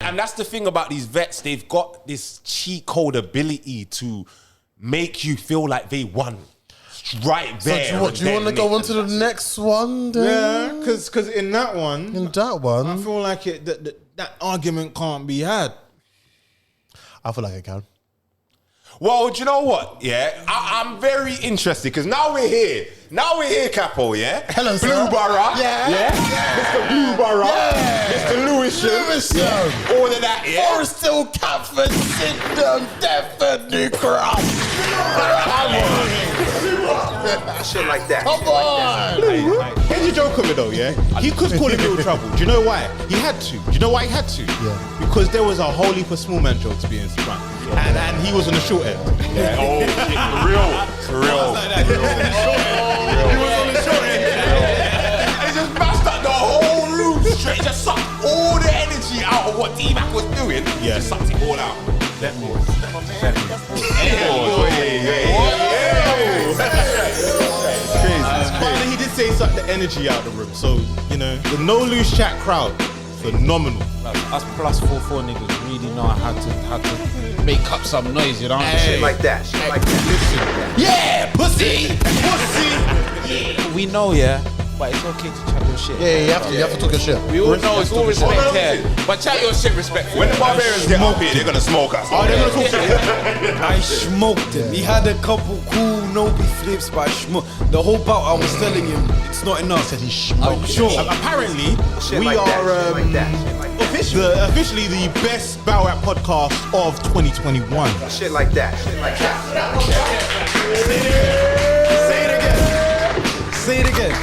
And that's the thing about these vets. They've got this cheat code ability to make you feel like they won. Right there. So do you want to go on to the next one then? Yeah, because in that one, I feel like that argument can't be had. I feel like it can. Well, do you know what? Yeah, I'm very interested because now we're here. Now we're here, Capo, yeah? Hello, sir. Blueborough. Yeah. Mr. Blueborough. Yeah. Mr. Lewisham. Yeah. All of that, yeah? Forest Hill, Catford, Syndham, Deptford, New Cross. Shit like that. Come on. Here's your joke of it though, yeah? He could call him real trouble. Do you know why? He had to. Do you know why he had to? Yeah. Because there was a whole heap of small man jokes being sprung. And he was on the short end. Yeah. Oh, for real. He was on the short end. He just mashed up the whole room straight. Just sucked all the energy out of what DMizzyMac was doing. Yeah. Just sucked it all out. But he did say suck the energy out of the room. So, you know, the no loose chat crowd, phenomenal. Us +44 niggas really know how to make up some noise, you know? Shit like that. Shit like that. Yeah, pussy. We know, yeah, but it's okay to chat your shit. Yeah, you have to talk your shit. We all know it's all respect here, but chat your shit respectfully. When the barbarians get up here, they're gonna smoke us. Oh, they're gonna talk shit. I smoked him. He had a couple cool Nobi flips, but I smoked. The whole bout I was telling him, it's not enough. Said he smoked. Sure. Apparently, Shit we like that. are Shit like that. Shit like that. officially the best battle rap podcast of 2021. Shit like that. Shit like that. Say it again.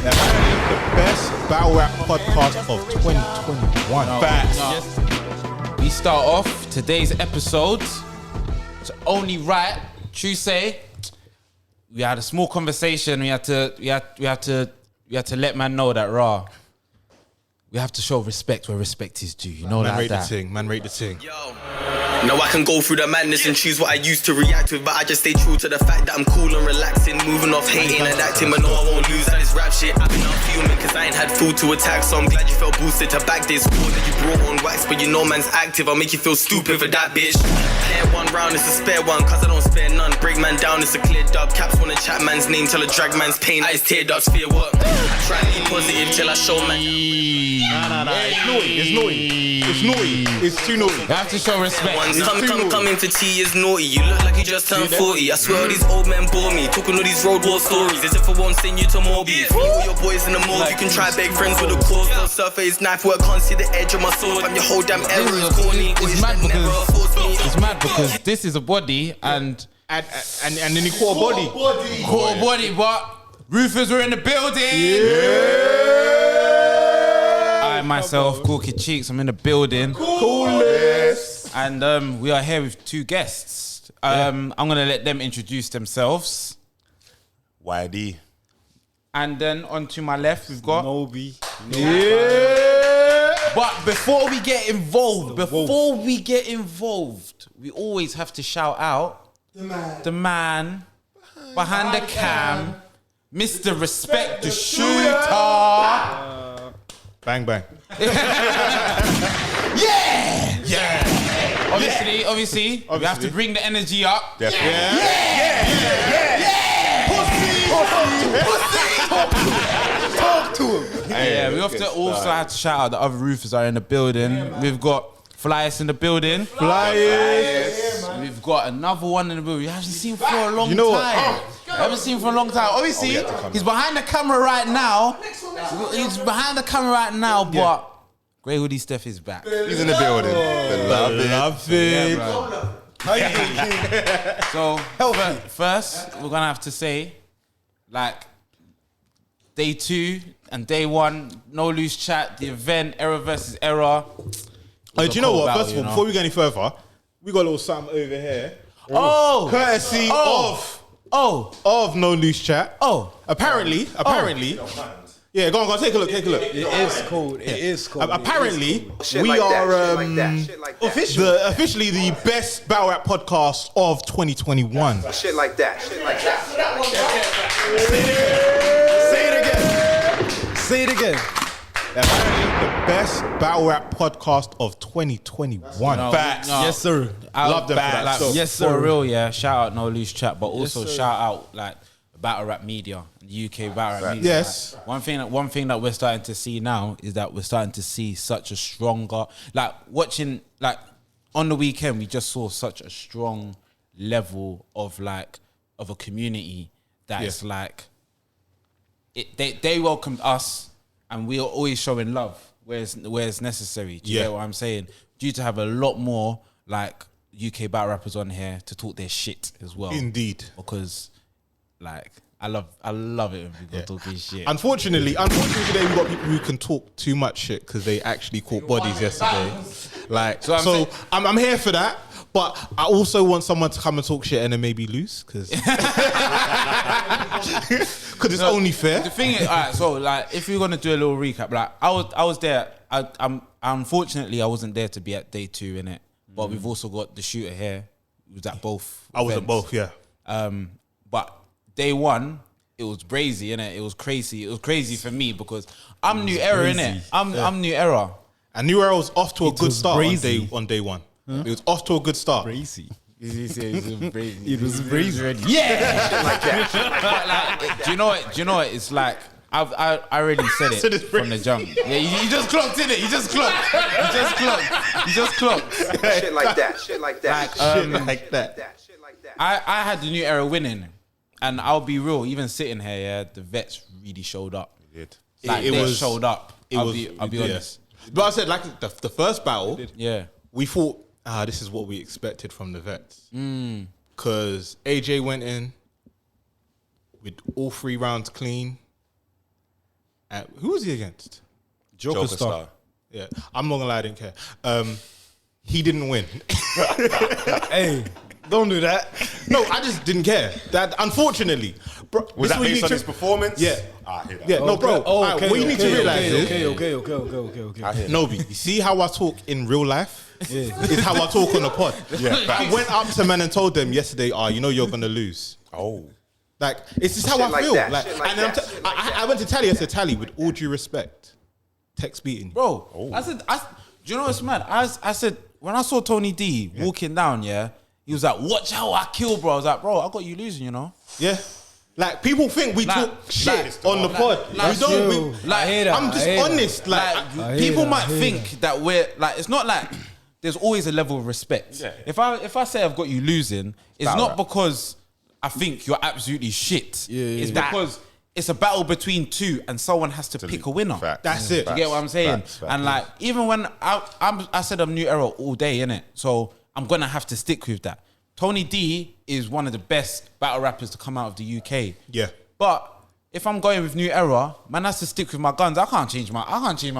Apparently, the best battle rap podcast of 2021. Facts. We start off today's episode. It's only right, true say. We had a small conversation. We had to let man know that raw. We have to show respect where respect is due. You know Man like rate that. the ting. Man rate the ting. Now I can go through the madness and choose what I used to react with, but I just stay true to the fact that I'm cool and relaxing, moving off hating and acting, but no, I won't lose at this rap shit. I've been out fuming cause I ain't had food to attack, so I'm glad you felt boosted to back this war that you brought on wax, but you know man's active, I'll make you feel stupid for that bitch. Play one round, it's a spare one, cause I don't spare none. Break man down, it's a clear dub. Kappz wanna chat man's name till I drag man's pain, eyes tear ducts, fear what? I try to be positive till I show man. Nah. It's naughty. It's too naughty. We have to show respect. Coming for tea is naughty. You look like you just turned 40. I swear all these old men bore me. Talking all these road war stories. As if I won't send you to more beef. Me or your boys in the mall. You can try beg friends with a cause. No Surfa is knife work. Can't see the edge of my sword. I'm your whole damn error is corny. It's mad because this is a body and And then he caught a body. Caught a body, but roofers were in the building. I myself, Corky Cheeks, I'm in the building. Coolest. And we are here with two guests. I'm gonna let them introduce themselves. YD. And then on to my left, we've got Nobi. But before we get involved, we always have to shout out the man behind the cam, Mr. Respect the Shooter. Bang, bang. Yeah. Obviously, we have to bring the energy up. Definitely. Talk to him. Yeah, we have to also have to shout out the other roofers are in the building. We've got Flyers in the building. We've got another one in the building. We haven't seen for a long time. Haven't seen for a long time. Obviously, he's behind the camera right now. But Grey Hoodie Steph is back. He's in the building. Love it. So, first, we're going to have to say, like, day 2 and day 1, no loose chat, the event, error versus error. Do you know what? First of all, before we go any further, we got a little something over here. Oh! Courtesy of No Loose Chat. Oh! Apparently. Yeah, go on, take a look. It is cold. Apparently, Shit we like that, are shit like that. officially the best battle rap podcast of 2021. Shit like that. Shit like that. Say it again. Apparently, the best battle rap podcast of 2021. Facts. Yes, sir. Love them for that. Facts. So, Yes, sir. For real, yeah. Shout out No Loose Chat, but also sir. shout out like battle rap media, the UK battle rap media. Yes. Like, one thing that we're starting to see now is that we're starting to see such a stronger, like watching, like on the weekend, we just saw such a strong level of like of a community that's like they welcomed us, and we are always showing love where it's necessary. Do you get what I'm saying? Due to have a lot more like UK battle rappers on here to talk their shit as well. Indeed. Because like I love it when people talking shit. Unfortunately, today we got people who can talk too much shit because they actually caught bodies yesterday. Like, so I'm here for that, but I also want someone to come and talk shit and then maybe lose because it's only fair. The thing is, all right, so like if you're gonna do a little recap, like I was there. I'm unfortunately I wasn't there to be at day 2 in it, but we've also got the shooter here. He was at both. I was at events. both, yeah. But day 1, it was Bracey, innit? It was crazy. It was crazy for me because I'm new era, innit? I'm new era. And New Era was off to a good was start Bracey. on day 1. It was off to a good start. Bracey. It was Bracey. Yeah. Like, do you know what? It's like I already said Said it it's from the jump. Yeah, you just clocked in it. You just clocked. You just clocked. Shit like that. Shit like that. Shit like that. Shit like that. I had the new era winning, and I'll be real. Even sitting here, yeah, the vets really showed up. Like It they was- showed up. I'll be yeah. honest. But I said, like, the first battle, Yeah. we thought, this is what we expected from the vets. Because AJ went in with all 3 rounds clean. Who was he against? Joker Starr. Yeah, I'm not gonna lie, I didn't care. He didn't win. Hey, don't do that. No, I just didn't care. That unfortunately, bro, Was this that what you based need on to- his performance? Yeah. I hear that. Yeah, no, bro. Oh, what you need to realize is, Okay. I hear that. Nobi, you see how I talk in real life? Is how I talk on the pod. Yeah, I facts. went up to man and told them yesterday, you know you're gonna lose. Oh. Like, it's just how Shit I like feel. that, Like, shit like and then that, shit like I went to Tali. I said, Tali, with all due respect, text beating. Bro, I said, do you know what's mad? I said, when I saw Tony D walking down, yeah, he was like, watch how I kill, bro. I was like, bro, I got you losing, you know? Yeah. Like, people think we Like- talk shit on the pod. like- we don't. Like, I hear that. I'm just honest. Like, Like people might think that we're like, it's not like there's always a level of respect. Yeah. If I say I've got you losing, it's Battle not rap. because I think you're absolutely shit. It's That- because it's a battle between 2 and someone has to pick a winner. Facts. That's it. You get what I'm saying? Facts. And like, even when I said I'm new era all day, innit? So I'm gonna have to stick with that. Tony D is one of the best battle rappers to come out of the UK. Yeah. But if I'm going with new era, man has to stick with my guns. I can't change my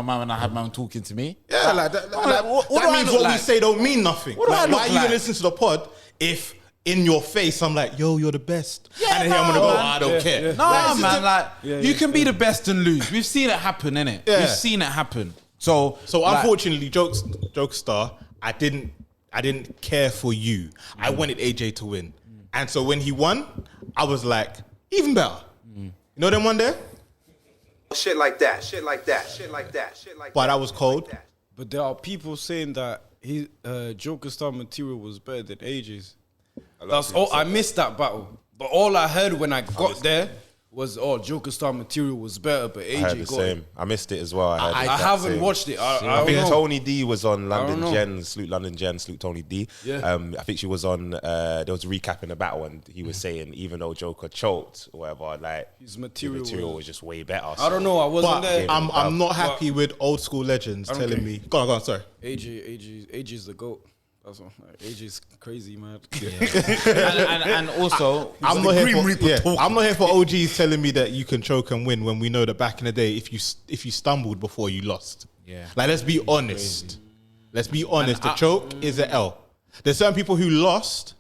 mind when I have man talking to me. Yeah, like that. I'm like, what do I means look what we like? say don't mean nothing. What do I Like, look why are you like? gonna listen to the pod if in your face I'm like, yo, you're the best, and then here I'm gonna nah, go, man. I don't care. Nah, Like, man, like you can be the best and lose. We've seen it happen, innit? Yeah. We've seen it happen. So like, unfortunately, Joker Starr, I didn't care for you. I wanted AJ to win, and so when he won, I was like, even better. You know them one there? Shit like that. Shit like that. Shit like that. Shit like that. But I was cold. Shit like that. But there are people saying that Joker Starr material was better than AJ's. That's all. I missed that battle, but all I heard when I got there was, Joker Starr material was better, but AJ I heard the got same. it. I missed it as well. I that haven't same. watched it. I I don't think know. Tony D was on London know. Gen, salute London Gen, salute Tony D. Yeah. I think she was on, there was a recap in the battle and he was saying even though Joker choked or whatever, like His material was just way better. I don't know. I wasn't But there. I'm not happy with old school legends don't telling care. me. Go on, sorry. AJ's the GOAT. That's all. AJ's crazy, man. and also I'm not here for OGs telling me that you can choke and win when we know that back in the day, if you stumbled before you lost. Yeah. Like, let's be honest. Let's be honest. The choke is an L. There's certain people who lost,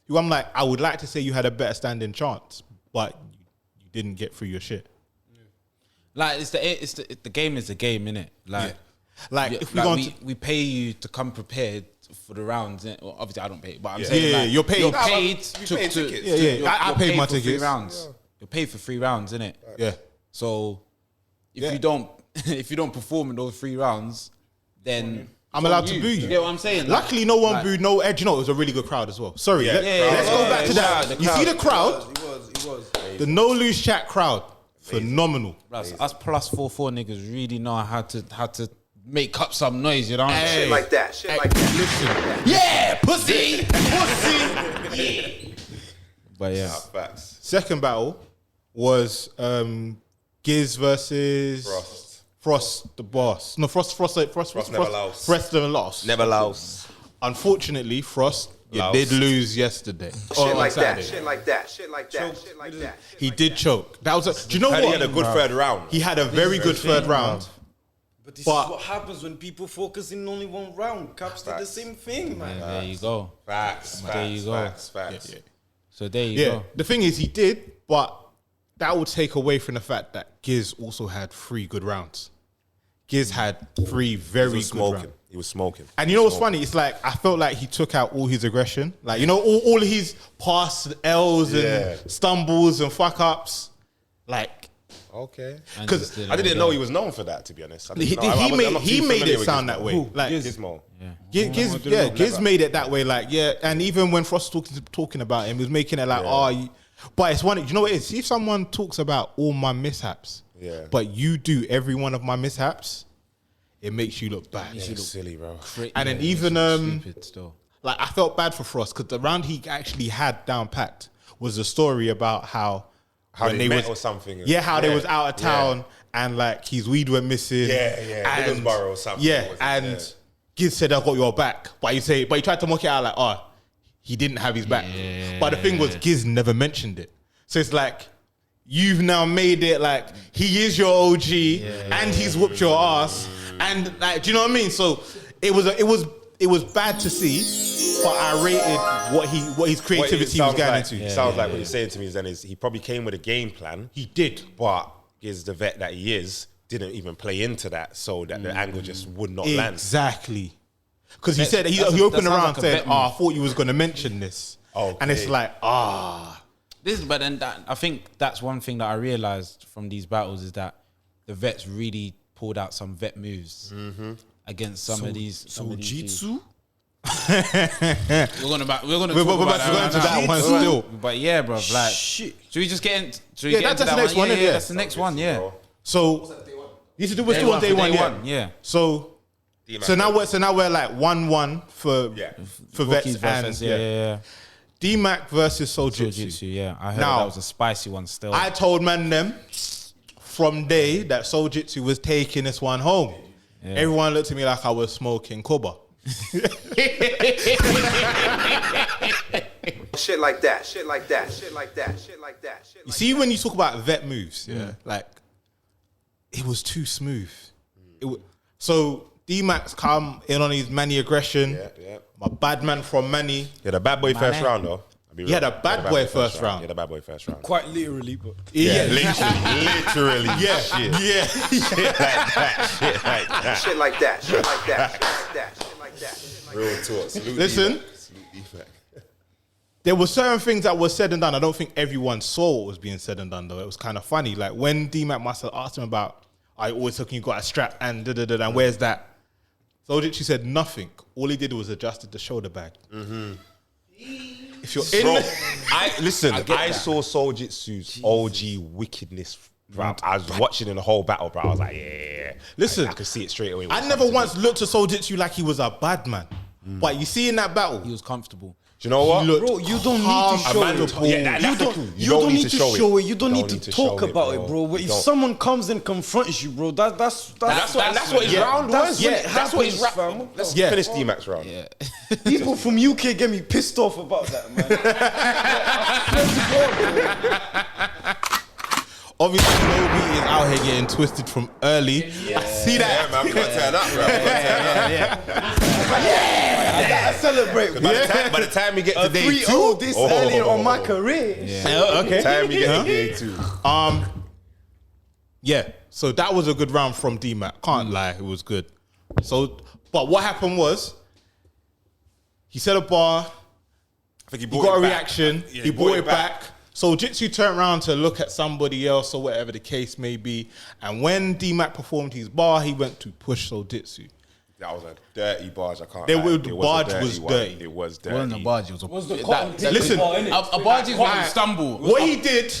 who I'm like, I would like to say you had a better standing chance, but you didn't get through your shit. like the game is a game, innit? Like Like, yeah, if we like go on we pay you to come prepared for the rounds. Well, obviously, I don't pay, but I'm Yeah. saying Yeah, like, you're paid. You're Nah, paid but to, you pay to, tickets. Yeah, yeah. you're- I you're paid paid my for 3 tickets. rounds. You're paid for 3 rounds, innit? Yeah. So if Yeah. you don't if you don't perform in those 3 rounds, then I'm allowed to boo You you. get what I'm saying? Luckily, no one booed, no edge. You know, it was a really good crowd as well. Sorry, let's go back to that. You see the crowd? He was. The No Lose Chat crowd, phenomenal. Bruh, us +44 niggas really know how to make up some noise, you know? Shit like that. Shit like that. Listen, Yeah, pussy! But yeah. Facts. second battle was Giz versus Frost, the boss. No, Frost never lost. Frost never lost. Never lost. Unfortunately, Frost, you Lost. did lose yesterday. Shit like Saturday. that. Shit like that. Shit like that. Shit like that. He did choke. That was do you know He what? had a good third round. He had a very good third round. But this But- is what happens when people focus in only one round. Kappz did the same thing, man. There you go. Facts. There you go. Facts. So there you Yeah, go. the thing is, he did, but that would take away from the fact that Giz also had 3 good rounds. Giz had 3 very He was good rounds. smoking. He was smoking. And you know what's funny? It's like I felt like he took out all his aggression, like you know, all his past L's and stumbles and fuck ups, like Okay. because I didn't know he was known for that, to be honest. I didn't he know. I'm not he too made familiar it with sound Gizmo. that way. Like Gizmo. Giz made it that way. Like and even when Frost was talking about him, he was making it like but it's one. You know what it is? See if someone talks about all my mishaps, but you do every one of my mishaps, it makes you look bad. You look silly, bro. And then even stupid still. like I felt bad for Frost because the round he actually had down packed was the story about how when they met or something. Yeah, how they was out of town and like his weed went missing. And, Middlesbrough or something. Yeah, was it? and Giz said I got your back, but he tried to mock it out like, oh, he didn't have his back. But the thing was, Giz never mentioned it. So it's like you've now made it like he is your OG and he's whooped your ass, and like, do you know what I mean? So it was bad to see, but I rated what his creativity was going into. It sounds like what he's saying to me is he probably came with a game plan. He did, but Giz, the vet that he is, didn't even play into that, so that the angle just would not land. Exactly. Because he said he that opened sounds around like a saying, bet "Oh, I move." thought you was going to mention this," and it's like, But then I think that's one thing that I realized from these battles is that the vets really pulled out some vet moves against some of these. Souljitsu? We're gonna talk we're about about to go into that one still. But yeah, bro, like, Shit. should we just get in? Should we Yeah, get into that's that the next one, Yeah, isn't it? that's the next one. Yeah. So we're still on day one. Yeah. So now we're like 1-1 for Rookies vets and versus, yeah. DMizzyMac versus Souljitsu. Jiu-Jitsu, yeah. I heard Now, that was a spicy one still. I told man them from day that Souljitsu was taking this one home. Everyone looked at me like I was smoking Kuba. Shit like that. Shit like that. Shit like that. Shit like that. Shit You like see, when you talk about vet moves, like it was too smooth. So DMizzyMac's come in on his Manny aggression. My bad man from Manny. Yeah, the bad boy first round though. He had a bad boy first round. Yeah, the bad boy first round. Quite literally, but Literally. Yeah. Shit like that. Shit like that. Shit like that. Shit like that. Shit like that. Shit like that. Shit like that. Real talk. Salute Listen. D-Mac. Salute D-Mac. There were certain things that were said and done. I don't think everyone saw what was being said and done though. It was kind of funny. Like when DMizzyMac must have asked him about, I always looking, you got a strap and and where's that? Souljitsu said nothing. All he did was adjusted the shoulder bag. If you're in, Bro, I saw Souljitsu's OG wickedness, bro. I was watching the whole battle, bro. I was like, yeah. Listen, I could see it straight away. I never once looked at Souljitsu like he was a bad man. But you see in that battle, he was comfortable. Do you know what? bro, you don't need to show it. You don't need to show it. You don't need to talk about it, bro. But if someone comes and confronts you, bro, that's what his round was. That's what his round. Let's finish D-Mac's round. Yeah. People from UK get me pissed off about that, man. obviously Nobi is out here getting twisted from early. See that? Yeah, man, we gotta turn up, bro. I gotta celebrate. By the time we get to day 2, 3-0 this early on my career. Okay. Time we get to day 2. Yeah, so that was a good round from DMizzyMac. Can't lie, it was good. So, but what happened was, he set a bar, I think he got a reaction, he brought it back. Souljitsu turned around to look at somebody else or whatever the case may be. And when DMizzyMac performed his bar, he went to push Souljitsu. That was a dirty barge. I can't. The lie. barge was dirty. It was dirty. It wasn't a barge. It was the cotton listen, a barge is when you stumble. What he did,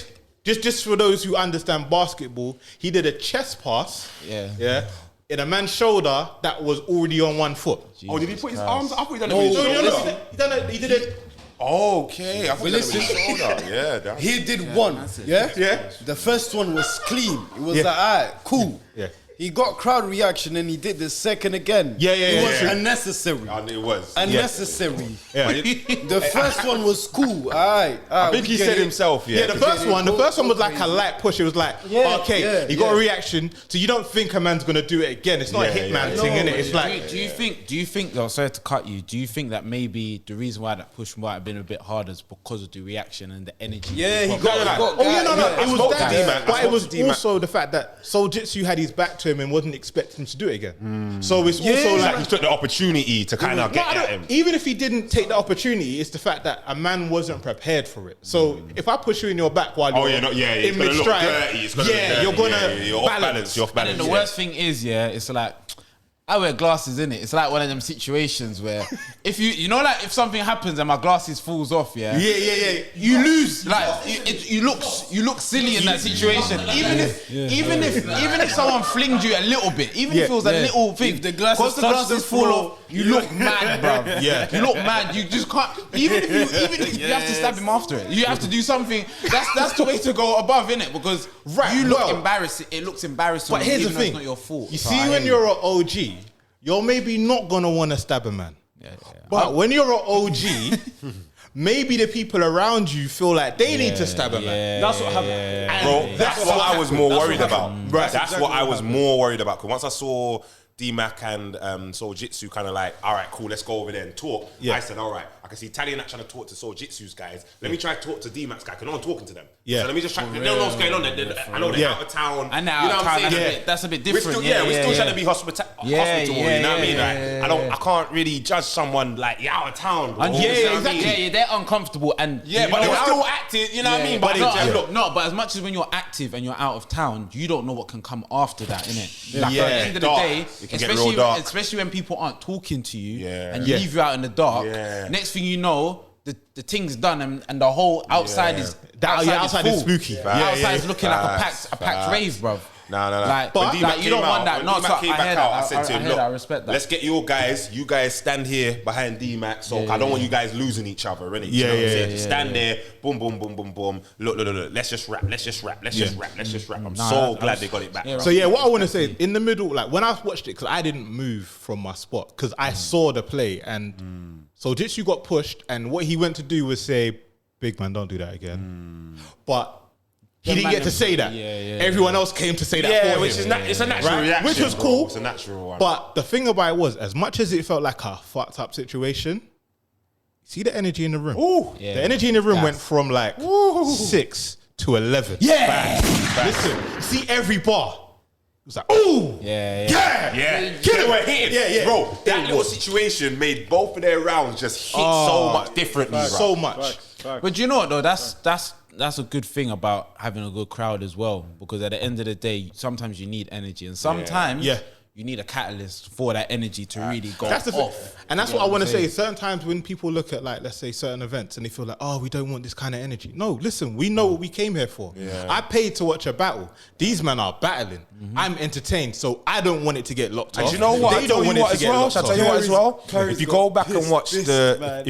just for those who understand basketball, he did a chest pass. Yeah. In a man's shoulder that was already on 1 foot. Oh, did he put his arms? I thought he done it with his shoulder. He did it. Okay, I thought he done it with his shoulder. Yeah, that's He did one. Yeah? The first one was clean. It was like, alright, cool. Yeah. He got crowd reaction and he did the second again. It was unnecessary. And it was. Unnecessary. Yeah. The first one was cool. Alright. I think he said himself, Yeah, the first one was like a light push. It was like, he got a reaction. So you don't think a man's gonna do it again. It's not a hitman thing, innit? It's like, do you think though, sorry to cut you, do you think that maybe the reason why that push might have been a bit harder is because of the reaction and the energy? Yeah, he No. got it was that, D-Mac. but it was D-Mac. also the fact that Souljitsu had his back to him and wasn't expecting him to do it again. So it's also like like, he took the opportunity to kind of get at him. even if he didn't take the opportunity, it's the fact that a man wasn't prepared for it. So if I push you in your back while you're it's in gonna look mid-stride, dirty. It's gonna look dirty. you're gonna you're off balance. You're off And balance. then the worst thing is, it's like, I wear glasses, innit? It's like one of them situations where if you know, like if something happens and my glasses falls off, you lose. Like you look silly in that situation. Even if someone flinged you a little bit, even if it was a little thing, If the glasses because the touch glasses the fall floor, off, you look mad, bro. You look mad. You just can't. Even if you have to stab him after it, you have to do something. That's the way to go above, innit? Because you look embarrassing. It looks embarrassing. But here's the even though thing: it's not your fault. you So see, I when hear you're an OG, you're maybe not gonna want to stab a man. But when you're an OG, maybe the people around you feel like they need to stab a man. That's what happened. Bro, that's what I was more worried about. Right. That's what I was more worried about. Because once I saw DMizzyMac and Souljitsu kind of like, all right, cool, let's go over there and talk. I said, all right, I can see Tali and that trying to talk to Souljitsu's guys. Let me try to talk to DMizzyMac's guy, because no one's talking to them. Yeah. So let me just try. They don't know what's going on. I know they're out of town. And now you know what I'm saying? that's a bit different. We're still trying to be hospitable. You know what I mean? Yeah. I can't really judge someone like you're out of town. Bro. Exactly. They're uncomfortable and But they were still acting. You know what I mean? But as much as when you're active and you're out of town, you don't know what can come after that, innit? Like at the end of the day, it can get real dark. especially when people aren't talking to you and Yeah. leave you out in the dark. Next thing you know, the thing's done and the whole outside is outside is full. spooky. Outside's looking like a packed rave, bruv. No. Like, When but D-Mac you don't came want out, that. when No, D-Mac so came I back hear out, that. I said to him, look, I respect that. let's get you guys stand here behind DMizzyMac. So I don't want you guys losing each other, innit? Yeah, You know what I'm yeah, saying? yeah, Just stand there, boom, boom, boom, boom, boom. Look. Let's just rap. I'm so glad they got it back. So what I want to say, in the middle, like when I watched it, because I didn't move from my spot, because I saw the play, and Souljitsu got pushed, and what he went to do was say, big man, don't do that again. But he didn't get to say that. Everyone else came to say that for him. Which is it's a natural reaction, which was bro. cool. It's a natural one. But the thing about it was, as much as it felt like a fucked up situation, see the energy in the room. The energy in the room went from like 6 to 11. Listen, see every bar. It was like, ooh, They were hitting. Bro, that little situation made both of their rounds just hit so much differently, bro. so much. But you know what though? That's a good thing about having a good crowd as well. Because at the end of the day, sometimes you need energy, and sometimes you need a catalyst for that energy to really go That's the off. thing. And that's what I want to say. Certain times when people look at, like, let's say certain events and they feel like, oh, we don't want this kind of energy. No, listen, we know what we came here for. I paid to watch a battle. These men are battling. I'm entertained, so I don't want it to get locked off. And you know what? They don't want it to get locked off. I'll tell you what as well. Curry's If you go back and pissed watch this, the man.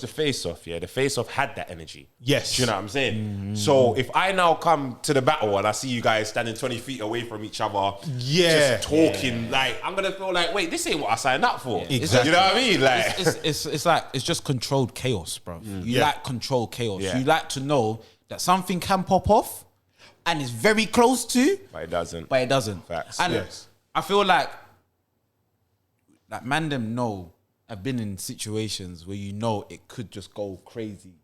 face off, the face off had that energy. Yes. Do you know what I'm saying? So if I now come to the battle and I see you guys standing 20 feet away from each other, just talking, like, I'm gonna feel like, wait, this ain't what I signed up for. Exactly. You know what I mean? Like, It's like it's just controlled chaos, bro. You like controlled chaos. Yeah. You like to know that something can pop off and it's very close to, but it doesn't. Facts. And I feel like man them know I've been in situations where you know it could just go crazy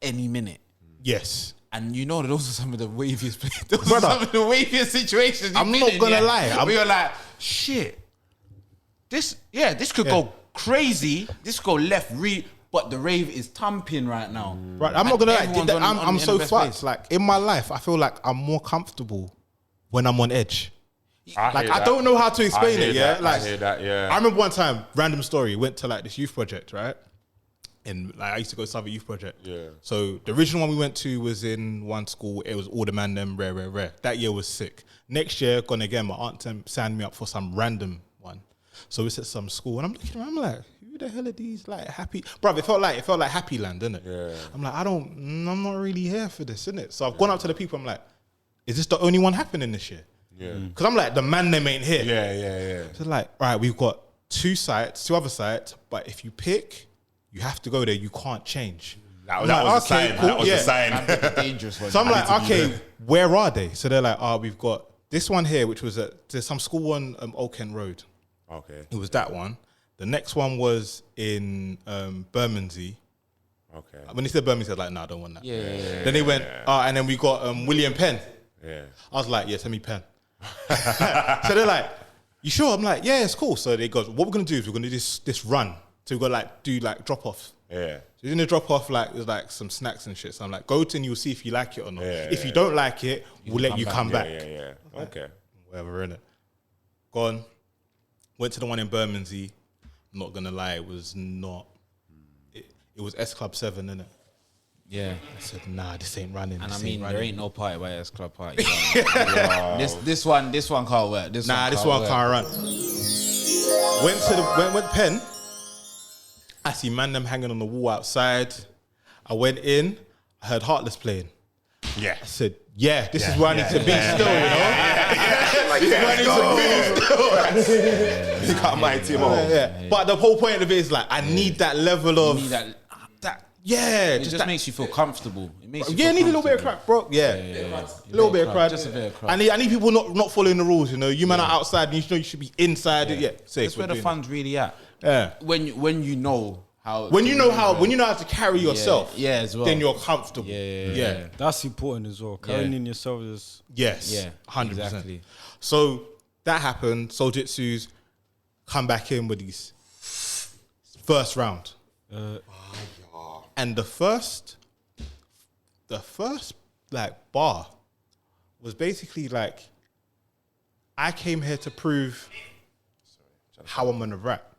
any minute. Yes. And you know that those are some of the waviest some of the waviest situations. I'm not gonna lie. We were like, shit. This could go crazy. This could go left. but the rave is thumping right now. Right, I'm not gonna lie. Everyone's I'm in so the best fucked. place. Like in my life, I feel like I'm more comfortable when I'm on edge. Like hear I that. don't know how to explain it. Yeah, like I hear that. Yeah. I remember one time, random story, went to like this youth project, right? And like I used to go to Southern Youth Project. Yeah. So the original one we went to was in one school. It was all the man them rare. That year was sick. Next year, gone again. My aunt signed me up for some random one. So it's at some school, and I'm looking around, I'm like, who the hell are these like happy? Bruv, it felt like Happy Land, didn't it? Yeah. I'm like, I'm not really here for this, innit? So I've gone up to the people. I'm like, is this the only one happening this year? Yeah. Because I'm like, the man them ain't here. Yeah. So like, right, we've got two other sites, but if you pick, you have to go there. You can't change. That I'm was like, a sign. That was a sign. Dangerous one. So I'm I like, need to be okay, there. where are they? So they're like, we've got this one here, which was there's some school on Oak End Road. Okay. It was that one. The next one was in Bermondsey. Okay. When he said Bermondsey, I was like, no, I don't want that. Yeah. Then they went, and then we got William Penn. Yeah. I was like, yeah, send me Penn. So they're like, you sure? I'm like, yeah, it's cool. So they go, what we're gonna do is we're gonna do this run. So we're gonna do drop offs. Yeah. So in the drop off, there's like some snacks and shit. So I'm like, go to and you'll see if you like it or not. Yeah, if you don't like it, we'll let you come back. Yeah. Okay. Whatever, innit? Gone. Went to the one in Bermondsey. I'm not gonna lie, it was not. It was S Club 7, innit? Yeah. I said, nah, this ain't running. And this I mean, running. there ain't no party by S Club party. This one can't work. This Nah, this one one can't run. Went Penn. I see man them hanging on the wall outside. I went in. I heard Heartless playing. Yeah. I said, yeah, this is where I need to be still, you know? Like that. You got my team on. Yeah. But the whole point of it is like, I need that level of... Need that. Yeah. It just that, makes you feel comfortable. It makes you yeah, I feel need a little bit of comfortable. crack, bro. Yeah. A little bit of crack. Just a bit of crack. I need people not following the rules, you know? You man are outside and you know you should be inside it. Yeah, safe. That's where the fun's really at. Yeah. When you know how... When you know how to carry yourself, Yeah, as well. then you're comfortable. Yeah. That's important as well. Carrying yourself is... Yes. Yeah, 100%. exactly. So that happened. Souljitsu's come back in with these first round. And the first like bar was basically like, I came here to prove how I'm gonna rap.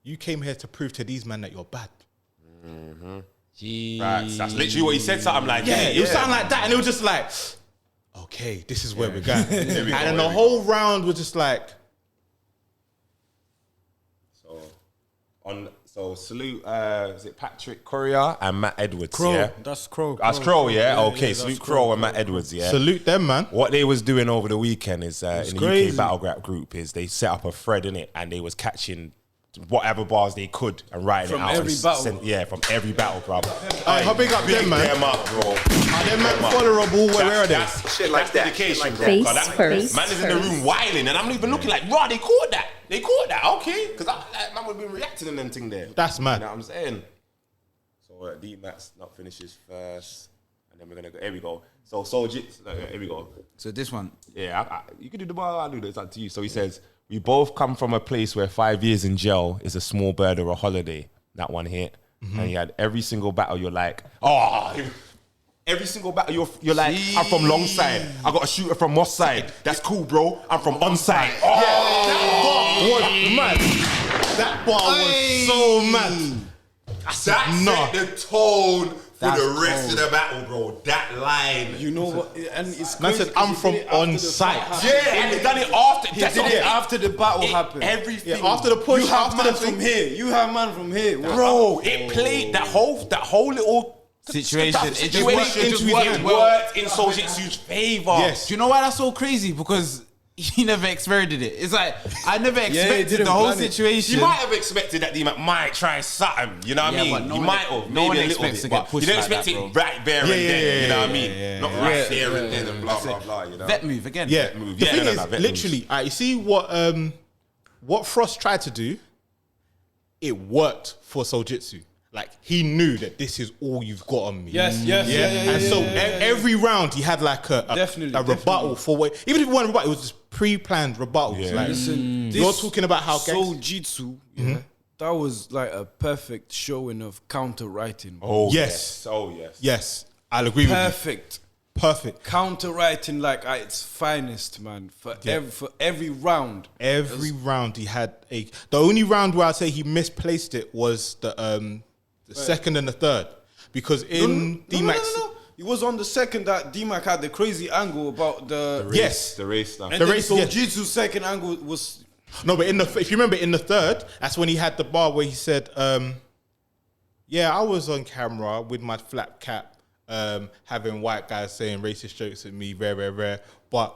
You came here to prove to these men that you're bad. Right, that's literally what he said. Something like that. It was something like that, and it was just like, okay, this is where we're going. we And go, then here the we whole round was just like, So salute. Is it Patrick Courier and Matt Edwards? Crow. Yeah. That's Crow. That's Crow. Yeah. Okay. that's Salute Crow and Matt Edwards. Yeah. salute them, man. What they was doing over the weekend is in the crazy. UK battle rap group is they set up a thread in it and they was catching whatever bars they could and writing From it out. every and battle. from every battle, bro. How big up them, man? Them up, bro. Are them man followable? Where are they? Shit like that. Dedication, bro. Face 'Cause that first. man is in the room whiling and I'm not even looking like, bro, they caught that. They caught that, okay? Because man would have been reacting and them thing there. That's mad. You know what I'm saying? So DMizzyMac not finishes first, and then we're gonna go. Here we go. So Souljitsu. Here we go. So this one, Yeah, you can do the bar. I'll do this. It's up to you. So he says, we both come from a place where 5 years in jail is a small bird or a holiday. That one hit, and he had every single battle. You're like, every single battle. You're like, I'm from long side. I got a shooter from Moss side. That's cool, bro. I'm from on side. That bar was mad. That bar was so mad. That set the tone for That's the rest cold. of the battle, bro. That line. You know what? And it's Man crazy said, I'm 'cause he from did it after on the site. fight Yeah, happened. and they done it after. He did it after the battle happened. Everything. Yeah, after the push, You have after man the from here. You have man from here. Bro, it played that whole little Situation. that It just situation worked- it just into worked it well. worked in Souljitsu's favor. Yes. do you know why that's so crazy? Because he never expected it. It's like I never expected didn't the whole plan it. situation. You might have expected that DMizzyMac might try something, you know what I Yeah, mean? but no you one- might have, no one maybe a little expects bit, to get but pushed you don't like expect that, it bro. right there and then, you know what I mean? Not right there and then and blah, blah, blah, you know? Vet move again. Yeah. move. The Yeah, thing no, is, vet literally, you see what Frost tried to do, it worked for Souljitsu. Like, he knew that this is all you've got on me. Yes. And so every round he had like a Definitely, rebuttal for what, even if it wasn't a rebuttal, it was just pre-planned rebuttals. Yeah. Like, Listen, you're talking about how Souljitsu That was like a perfect showing of counter writing. Oh Yes. Oh yes. Yes, I'll agree with you. Perfect. Counter writing like at its finest, man. For every round. Every round he had the only round where I'd say he misplaced it was the second and the third. Because in DMizzyMac's... No. It was on the second that DMizzyMac had the crazy angle about the race And stuff. the race, Souljitsu's second angle was... No, but if you remember in the third, that's when he had the bar where he said, yeah, I was on camera with my flat cap, having white guys saying racist jokes at me, rare. But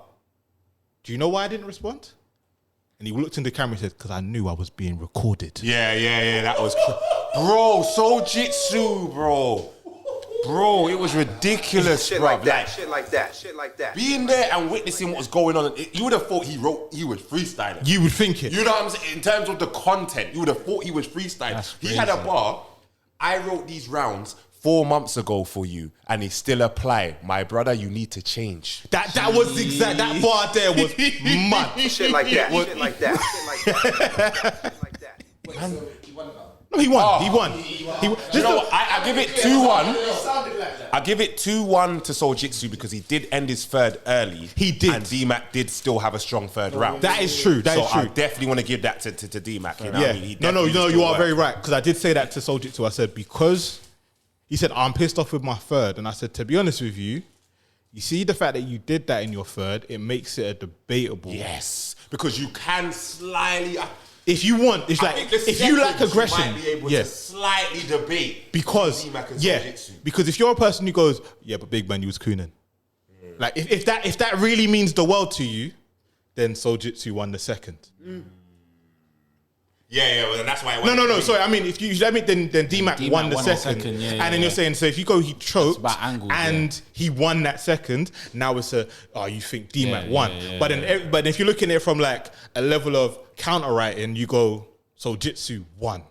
do you know why I didn't respond? And he looked in the camera and said, because I knew I was being recorded. Yeah. That was... Bro, Souljitsu, bro. Bro, it was ridiculous, Shit bro. like that. Being there and witnessing what was going on, you would have thought he was freestyling. You would think it. You know what I'm saying? In terms of the content, you would have thought he was freestyling. He had a bar. I wrote these rounds 4 months ago for you, and they still apply. My brother, you need to change. That was exact. That bar there was mad. Shit like that. Shit like that. No, he won. He won. You know what? I give it 2-1. I give it 2-1 to Souljitsu because he did end his third early. He did. And DMizzyMac did still have a strong third round. That is true. That is true. I definitely want to give that to DMizzyMac. You know Yeah. what I mean? No, He you are worked. very right. Because I did say that to Souljitsu. I said, because he said, I'm pissed off with my third. And I said, to be honest with you, you see the fact that you did that in your third, it makes it a debatable. Yes. Because you can slightly... If you want, it's like, if you lack aggression, you might be able to slightly debate because DMizzyMac and yeah, Souljitsu. because if you're a person who goes, yeah, but big man, you was cooning. Like if that really means the world to you, then Souljitsu won the second. Yeah, well, then that's why. No. Sorry, I mean, if you let me, then DMizzyMac won the second, and then you're saying, so if you go, he choked about angles, and he won that second. Now it's you think DMizzyMac won, but if you're looking at it from like a level of counter writing, you go Souljitsu won.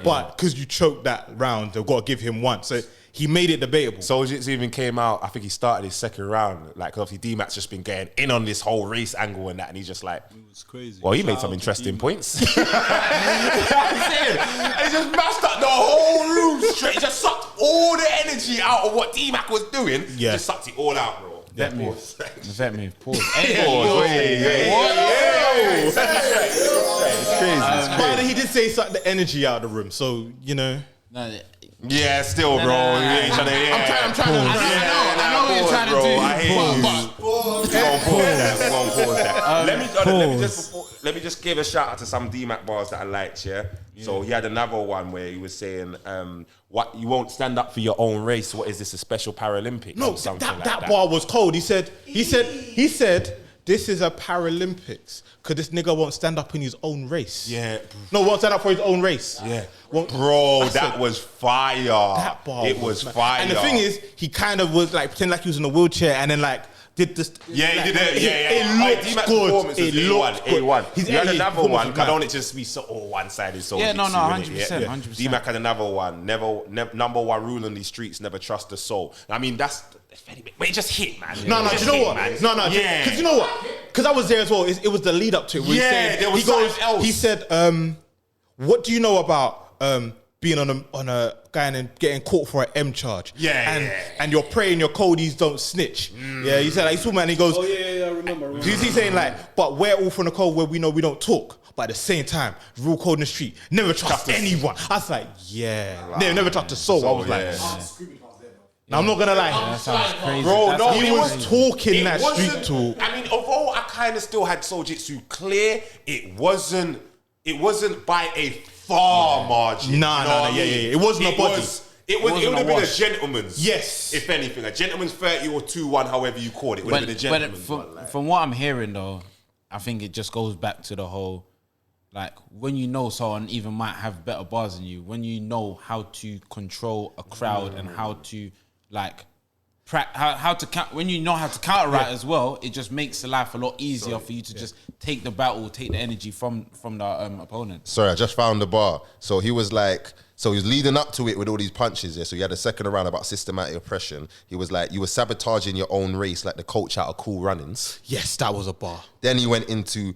But because you choked that round, they've got to give him one. So he made it debatable. Souljitsu even came out, I think he started his second round. Like, obviously, DMizzyMac's just been getting in on this whole race angle and that, and he's just like, It was crazy. well, he made some interesting points. You know what I'm saying? And he just mashed up the whole room straight. He just sucked all the energy out of what DMizzyMac was doing. Yeah. Just sucked it all out, bro. Vet move. Pause. It's crazy. But he did say he sucked the energy out of the room. So you know. Yeah, still, bro. I'm trying to. I know what you're trying to do. I hear you. We're gonna pause that. Let me just give a shout out to some DMizzyMac bars that I liked. Yeah. So he had another one where he was saying, "What you won't stand up for your own race? What is this? A special Paralympics?" No, or something that bar was cold. He said, this is a Paralympics because this nigga won't stand up in his own race. Yeah. No, won't stand up for his own race. Yeah. Won't- Bro, I said, that was fire. that bar It was mad. fire. And the thing is, he kind of was like pretending like he was in a wheelchair and then like did this. Yeah, like, he did it. It DMizzyMac's looked good. performance was It looked good. A1. His You had energy another performance one. was I mad. don't it just be so one-sided. So Yeah, no, 100%, 100%. DMizzyMac had another one. Number one rule on these streets: never trust the soul. I mean, that's but it just hit, man. No, It do just you know hit, what? man. No, Yeah. because you know what? Because I was there as well. It was the lead up to it. Where Yeah, there was he goes, something else. He said, "What do you know about being on a guy and getting caught for an M charge? And you're praying your codies don't snitch. Yeah, he said like, he's talking, and he goes, I remember. he's saying like, but we're all from the code where we know we don't talk. But at the same time, rule code in the street, never trust anyone. I was like, never trust the soul. I was like, now I'm not gonna lie. That sounds crazy. Bro, no, he was talking that street wasn't- talk. I mean, although I kind of still had Souljitsu clear, it wasn't by a far margin. Nah, you know what I yeah. mean? It wasn't a body. It would have been a wash. gentleman's. Yes. If anything, a gentleman's 30 or 2-1, however you call it. It would have been a gentleman's one. Like. From what I'm hearing though, I think it just goes back to the whole, like when you know someone even might have better bars than you, when you know how to control a crowd and how to like, how to count, when you know how to counter right as well, it just makes the life a lot easier for you to just take the battle, take the energy from the opponent. Sorry, I just found the bar. So he was like, So he was leading up to it with all these punches. Yeah. So he had a second round about systematic oppression. He was like, you were sabotaging your own race like the coach out of Cool Runnings. Yes, that was a bar. Then he went into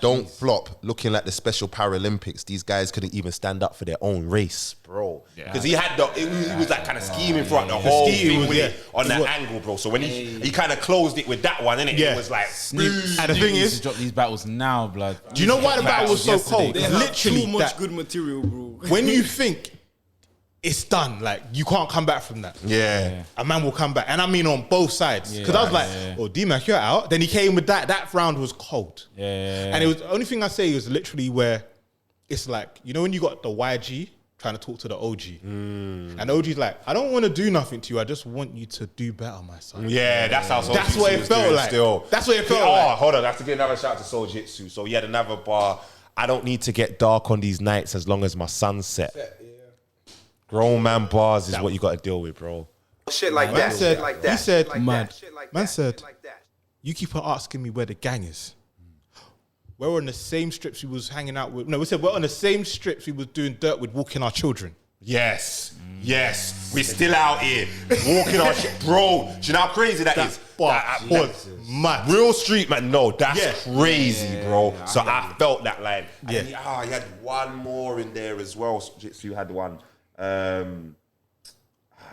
don't flop, looking like the Special Paralympics. These guys couldn't even stand up for their own race, bro. Because he had he was like kind of scheming throughout the whole thing with it on that angle, bro. So when he kind of closed it with that one, innit? It was like, and the thing is, drop these battles now, blood. Do you know why the battle was so cold? They have Literally, too much good material, bro. When you think it's done, like you can't come back from that. Yeah. A man will come back, and I mean on both sides. Because I was like, "Oh, DMizzyMac, you're out." Then he came with that. That round was cold. And it was the only thing I say was literally where it's like, you know, when you got the YG trying to talk to the OG, and the OG's like, "I don't want to do nothing to you. I just want you to do better, my son." Yeah, that's how. That's what it felt like. Still. That's what it felt like. Hold on, I have to give another shout out to Souljitsu. So he had another bar. I don't need to get dark on these nights as long as my sun's set. Grown man bars is what you got to deal with, bro. Shit like Man that. said, Shit like that. he said, Shit like that. Shit like man that. said, Shit like that. you keep on asking me where the gang is. We're on the same strips we was hanging out with. No, we said we're on the same strips we was doing dirt with, walking our children. Yes, we're still out here walking our shit, bro. Do you know how crazy that is? That was mad. Real street man, no, that's crazy, bro. So I felt that line. Yeah. And he had one more in there as well. Jitsu had one. I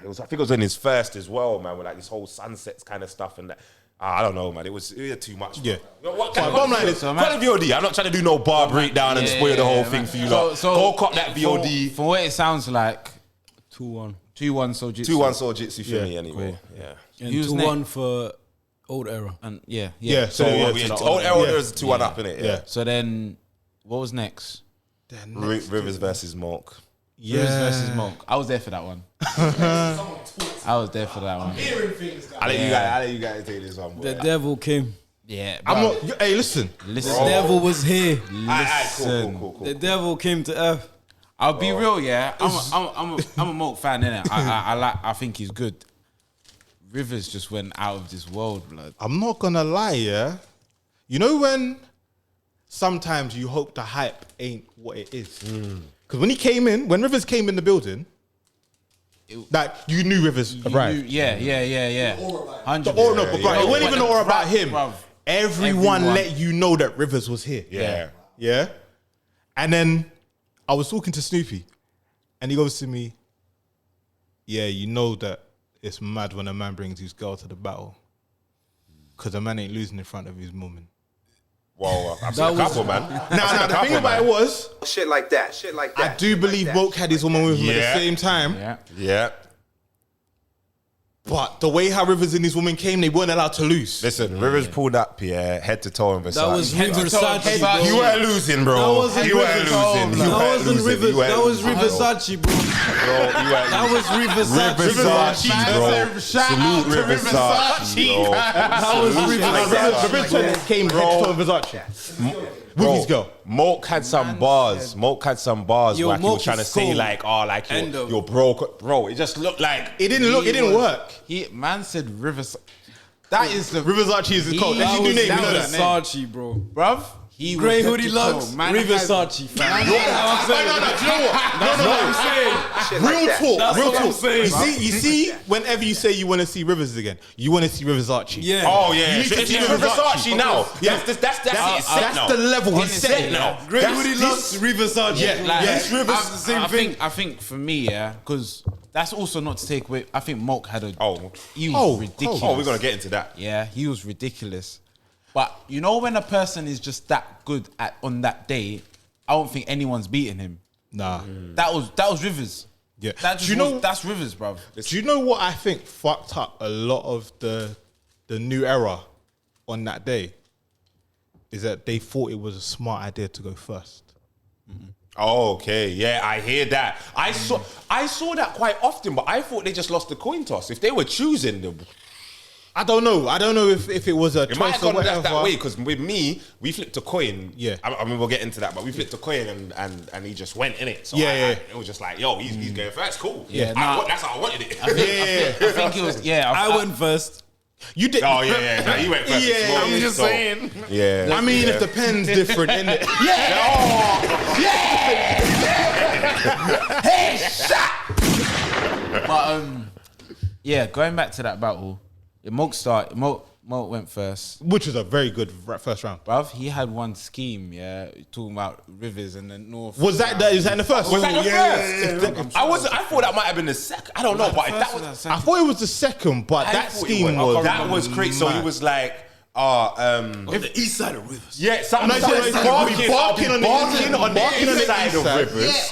think it was in his first as well, man, with like this whole sunsets kind of stuff and that. I don't know, man. It was too much. Yeah. Bottom line is, call it VOD. I'm not trying to do no bar breakdown and spoil the whole thing for you lot. So go cop that VOD. For what it sounds like, 2-1. 2-1 Souljitsu. 2-1 Souljitsu for me anyway. Yeah. And Who's 2-1 for Old Era. And Yeah, So old era is 2-1 up, innit? Yeah. So then, what was next? Rivers versus Moak. Rivers versus Moak. I was there for that one. I was there for that one. I'll let you guys take this one. The devil came. Yeah, I'm not. Hey, listen. The devil was here. Cool. The devil came to earth. I'll be real, yeah. I'm a Moak fan, innit? I think he's good. Rivers just went out of this world, blood. I'm not gonna lie, yeah. You know when sometimes you hope the hype ain't what it is. Because when Rivers came in the building, like you knew Rivers arrived. Yeah. 100%. The aura, but it wasn't even the aura about him. Bruv. Everyone let you know that Rivers was here. Yeah. And then I was talking to Snoopy, and he goes to me, "Yeah, you know that it's mad when a man brings his girl to the battle, because a man ain't losing in front of his woman." Well, I've seen a couple, man. Now, the thing about it was, Shit like that. Shit like that. I do believe Moak had his woman with him at the same time. Yeah. But the way how Rivers and his woman came, they weren't allowed to lose. Listen, Rivers pulled up, head to toe in Versace. That was Riversace, bro. You weren't losing, bro. That wasn't You weren't losing. That wasn't Rivers. That was Riversace, bro. That was Riversace. Bro. Salute Riversace. That was Rivers came head to toe in Versace. With his girl. Moak had some bars. Moak had some bars Yo, where he Moak was trying to is say cold. like, you're broke. Bro, it just looked like It didn't work. Man said Rivers. That is the Rivers Archie is the code. That's his new name. You know that. Versace, bro. bruv. He Grey was hoodie head to toe. lugs, Man Riversace, fam. No, That's what I'm saying. Shit like Real that. talk. That's Real what I'm talk. saying, You see, whenever you say you want to see Rivers again, you want to see Rivers Archie. Yeah. Oh yeah, You need to it's see Versace now. Yeah. That's it set now. That's the level he's set now. Grey hoodie lugs, Riversace. Yeah, Like, yes, Rivers, the same thing. I think for me, yeah, because that's also not to take away. I think Moak had a. He was Oh, ridiculous. Oh, we're gonna get into that. Yeah, he was ridiculous. But you know when a person is just that good on that day, I don't think anyone's beating him. Nah. That was Rivers. Yeah. That just that's Rivers, bruv. Do you know what I think fucked up a lot of the new era on that day? Is that they thought it was a smart idea to go first. Oh, okay, yeah, I hear that. I saw that quite often, but I thought they just lost the coin toss. If they were choosing I don't know. I don't know if it was a it might choice have or gone whatever. that way, because with me, we flipped a coin. Yeah. I mean, we'll get into that, but we flipped a coin and he just went in it. So Yeah. it was just like, yo, he's going first, cool. Yeah, that's how I wanted it. I think it was. Yeah, I went first. You did. Oh yeah. No, he went first. Yeah, Small, I'm just so- saying. Yeah. I mean, if the pen's different, innit? Yeah. But yeah, going back to that battle, Moak went first. Which was a very good first round. Bruv, he had one scheme, yeah, talking about rivers and the north. Was that in the first? Was that the first? I thought that might have been the second. I don't know, but if that was, I thought it was the second, but that scheme was... That was crazy. So he was like, on the east side of rivers. yeah, something No, like barking on the east side of rivers.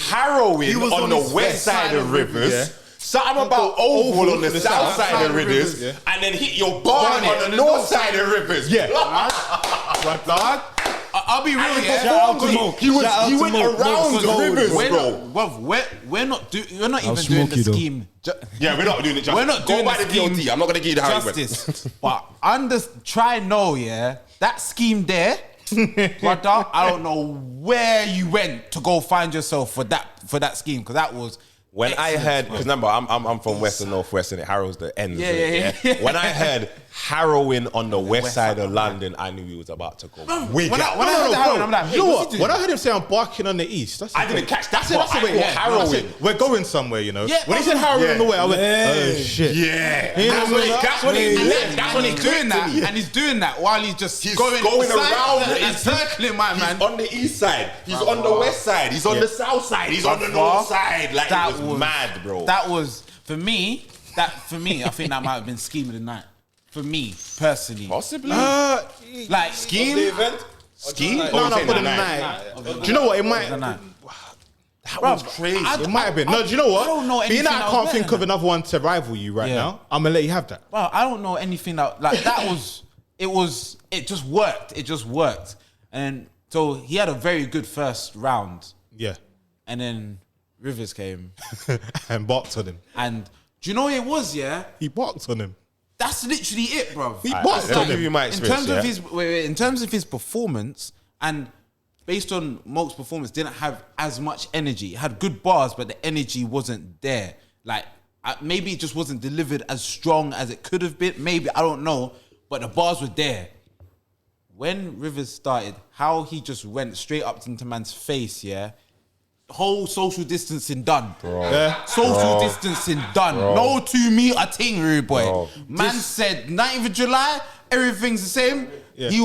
Harrowing on the west side of rivers. Something about oval on the south side of rivers, and then hit your barn on the north side of rivers. Yeah. Right, dog. I'll be real, yeah. He went around the rivers, bro. We're not even doing the scheme. Yeah, we're not doing it justice. We're not doing Go by the the scheme DOT. I'm not going to give you the how it went. justice. But try know, yeah, that scheme there, brother, I don't know where you went to go find yourself for that scheme, because that was... When I heard, because remember, I'm from West and Northwest, and it harrows the ends. Yeah. When I heard harrowing on the west side of London, I knew he was about to go. When I heard harrowing, I'm like, You know what? When I heard him say I'm barking on the east, I didn't catch that. That's the way. Harrowing. We're going somewhere, you know. Yeah, when he said harrowing on the way, I went, oh shit. Yeah. That's when he's doing that, and he's doing that while he's going around and circling, my man. He's on the east side. He's on the west side. He's on the south side. He's on the north side. Like, that was mad, bro. That was for me. I think that might have been scheme of the night. For me personally, Possibly. like Scheme? Scheme? No, for the night. Do you know what? It might. That was crazy. It might have been. No, do you know what? I don't know Being that anything I can't out think there, of another one to rival you right now, I'm gonna let you have that. Well, I don't know anything that was. It just worked. It just worked, and so he had a very good first round. Yeah. And then Rivers came And barked on him. and do you know what it was? Yeah, He barked on him. that's literally it, bro. He barked Let on me give him. you my In experience. terms of his performance, and based on Moak's performance, didn't have as much energy. It had good bars, but the energy wasn't there. Like maybe it just wasn't delivered as strong as it could have been. Maybe, I don't know, but the bars were there. When Rivers started, how he just went straight up into man's face, yeah. Whole social distancing done, bro. Yeah. Social distancing done. No 2 meter thing, rude boy. Bro. Man said 9th of July, everything's the same. Yeah. He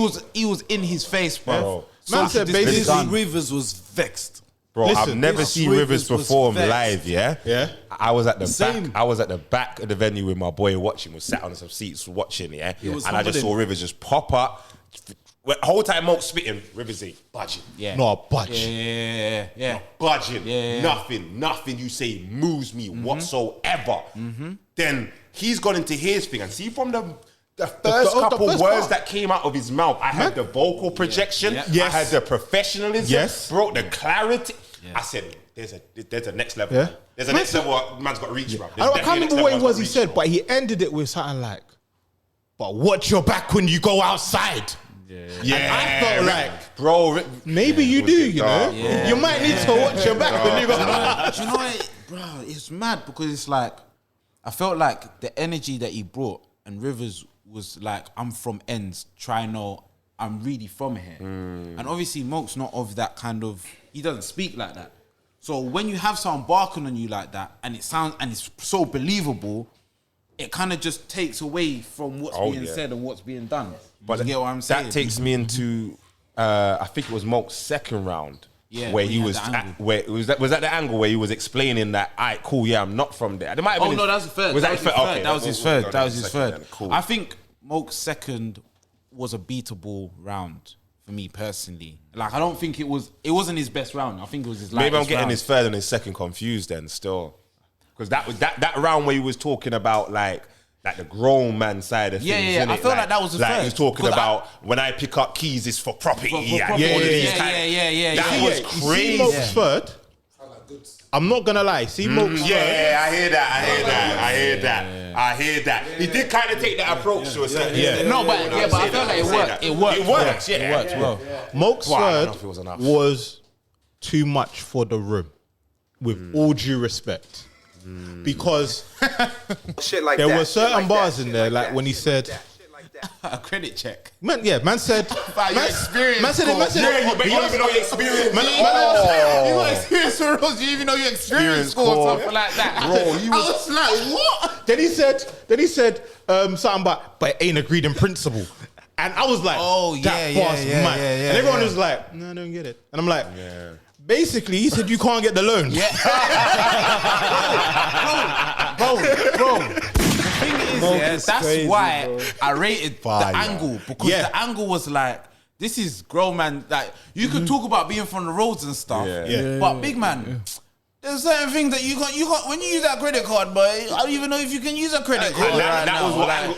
was in his face, bro. Man said basically done. Rivers was vexed. Bro, Listen, I've never this seen Rivers Rivers was perform vexed. live, yeah? Yeah. I was at the Same. back. I was at the back of the venue with my boy watching, was sat on some seats watching, yeah? was And I just saw humbling. Rivers just pop up. The whole time Moak spitting, Rivers ain't budging. Yeah. No, budge. Yeah. Budging. Yeah. Nothing you say moves me whatsoever. Then he's gone into his thing. And see from the first couple first words part. that came out of his mouth, I had the vocal projection. Yeah. Yes. I had the professionalism. Yes. Bro, the clarity. I said, there's a next level. Yeah. There's a next level man's got to reach, bro. I can't remember what it was he said, but he ended it with something like, but watch your back when you go outside. Yeah. And I felt like, bro, maybe you do, you know? Yeah. You might need to watch your back when you go outside. Do you know what, bro? It's mad because it's like I felt like the energy that he brought, and Rivers was like, I'm from ends, try no, I'm really from here. And obviously Moak's not of that kind of, he doesn't speak like that. So when you have someone barking on you like that, and it's so believable, it kind of just takes away from what's being said and what's being done. But you get what I'm saying? That takes me into, I think it was Moak's second round. Yeah, where when he he was, had the angle. was that the angle where he was explaining that, alright, cool, yeah, I'm not from there. There might have been that was the third. Was that his third? Okay, That was his third. That was his second third. then, cool. I think Moak's second was a beatable round for me personally. Like, I don't think it wasn't his best round. I think it was his lightest Maybe I'm getting round. his third and his second confused then still. Because that was that round where he was talking about like the grown man side of Yeah, things. yeah, innit? I feel like that was the like third. he was talking Because about when I pick up keys, it's for property. For and property. all of these Yeah, kind- yeah. That was You see crazy. Moak's third? I'm not gonna lie. See Moak's third? Yeah, I hear that. He did kind of take that approach to a certain extent. No, but I feel like it worked. It worked. It works, yeah. It worked well. Moak's Well, I don't third know if it was enough. was too much for the room, with all due respect. Because Shit like there that. were shit certain like bars that, in shit there, like like that, when he shit like said, that, shit like A credit check. Man said. Your experience. Man said. Yeah, you don't even know your experience. Man, You got experience for reals. You even know your experience score or something like that. Bro, I was like, what? Then he said something about, but it ain't agreed in principle. And I was like, that boss mad. And everyone was like, no, I don't get it. And I'm like, basically, he said you can't get the loan. Yeah. bro. The thing is, that's crazy, why bro. I rated the angle, because the angle was like, this is grown man. Like, you could talk about being from the roads and stuff, but big man. There's certain things that you got when you use that credit card, but I don't even know if you can use a credit card That was what I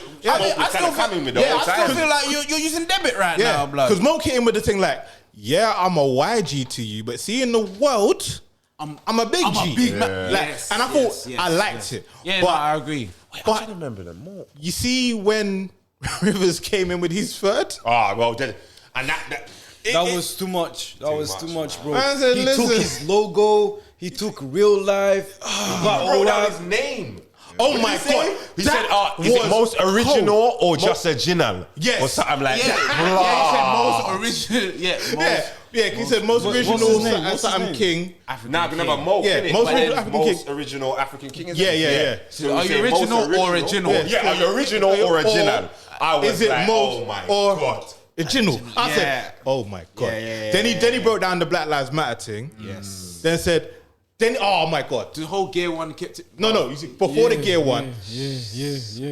still feel like you're using debit right now, blood. Because Moak hit him with the thing like, yeah, I'm a YG to you, but see in the world, I'm a big G. A big man. Like, and I thought I liked it. Yeah, but no, I agree. But I remember them more. you see when Rivers came in with his third, That was too much. That was too much, bro. I said, He listen. took his logo. He took real life. He got all that that. his name. oh my god, He said, is it most original or just original? Yes. Or something like Yeah, that. he said most original. he said most original his name? What's his something name? king. Nah, remember Moak, Yeah, innit? most But original then African most king. original African king. Yeah. So Are we you say most original or original? Yeah, are you original or original? I was Is it like, most oh my or god. original? I Yeah. said, oh my god. Yeah. Then he broke down the Black Lives Matter thing. Yes. Then said, oh my god. The whole gear one kept it. No. You see, before the gear one,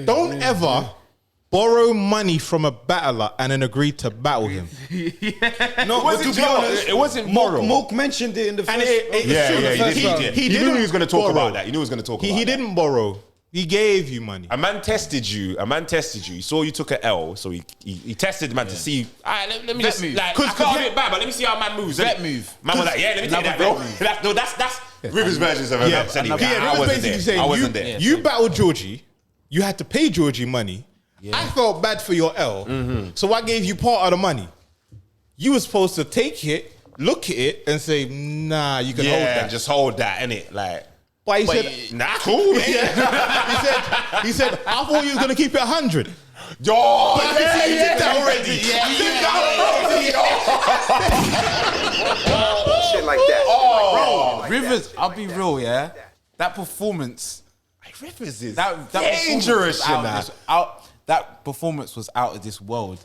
don't ever borrow money from a battler and then agree to battle him. No, but to be honest, it wasn't moral. Moak mentioned it in the first. And it's true. He knew he was going to talk about that. He knew he was going to talk about He that. didn't borrow. He gave you money. A man tested you. He saw you took an L, so he tested the man to see. All right, let me Vet just move. like. Cause I can't be bad, but let me see how man moves. Vet innit? move. Man was like, yeah, let me take that, bro. That's Rivers' versions of events. Anyway, Rivers I wasn't basically there. saying I wasn't there. you battled Georgie. You had to pay Georgie money. I felt bad for your L, so I gave you part of the money. You were supposed to take it, look at it, and say, "Nah, you can hold that." Just hold that, innit? Like, But he said, nah, cool, man. he said, I thought you was gonna keep it 100. Yo, But I can see you did that already. Shit like that. Bro, Rivers, I'll be real, yeah. That performance, Rivers is that dangerous, performance was that performance was out of this world,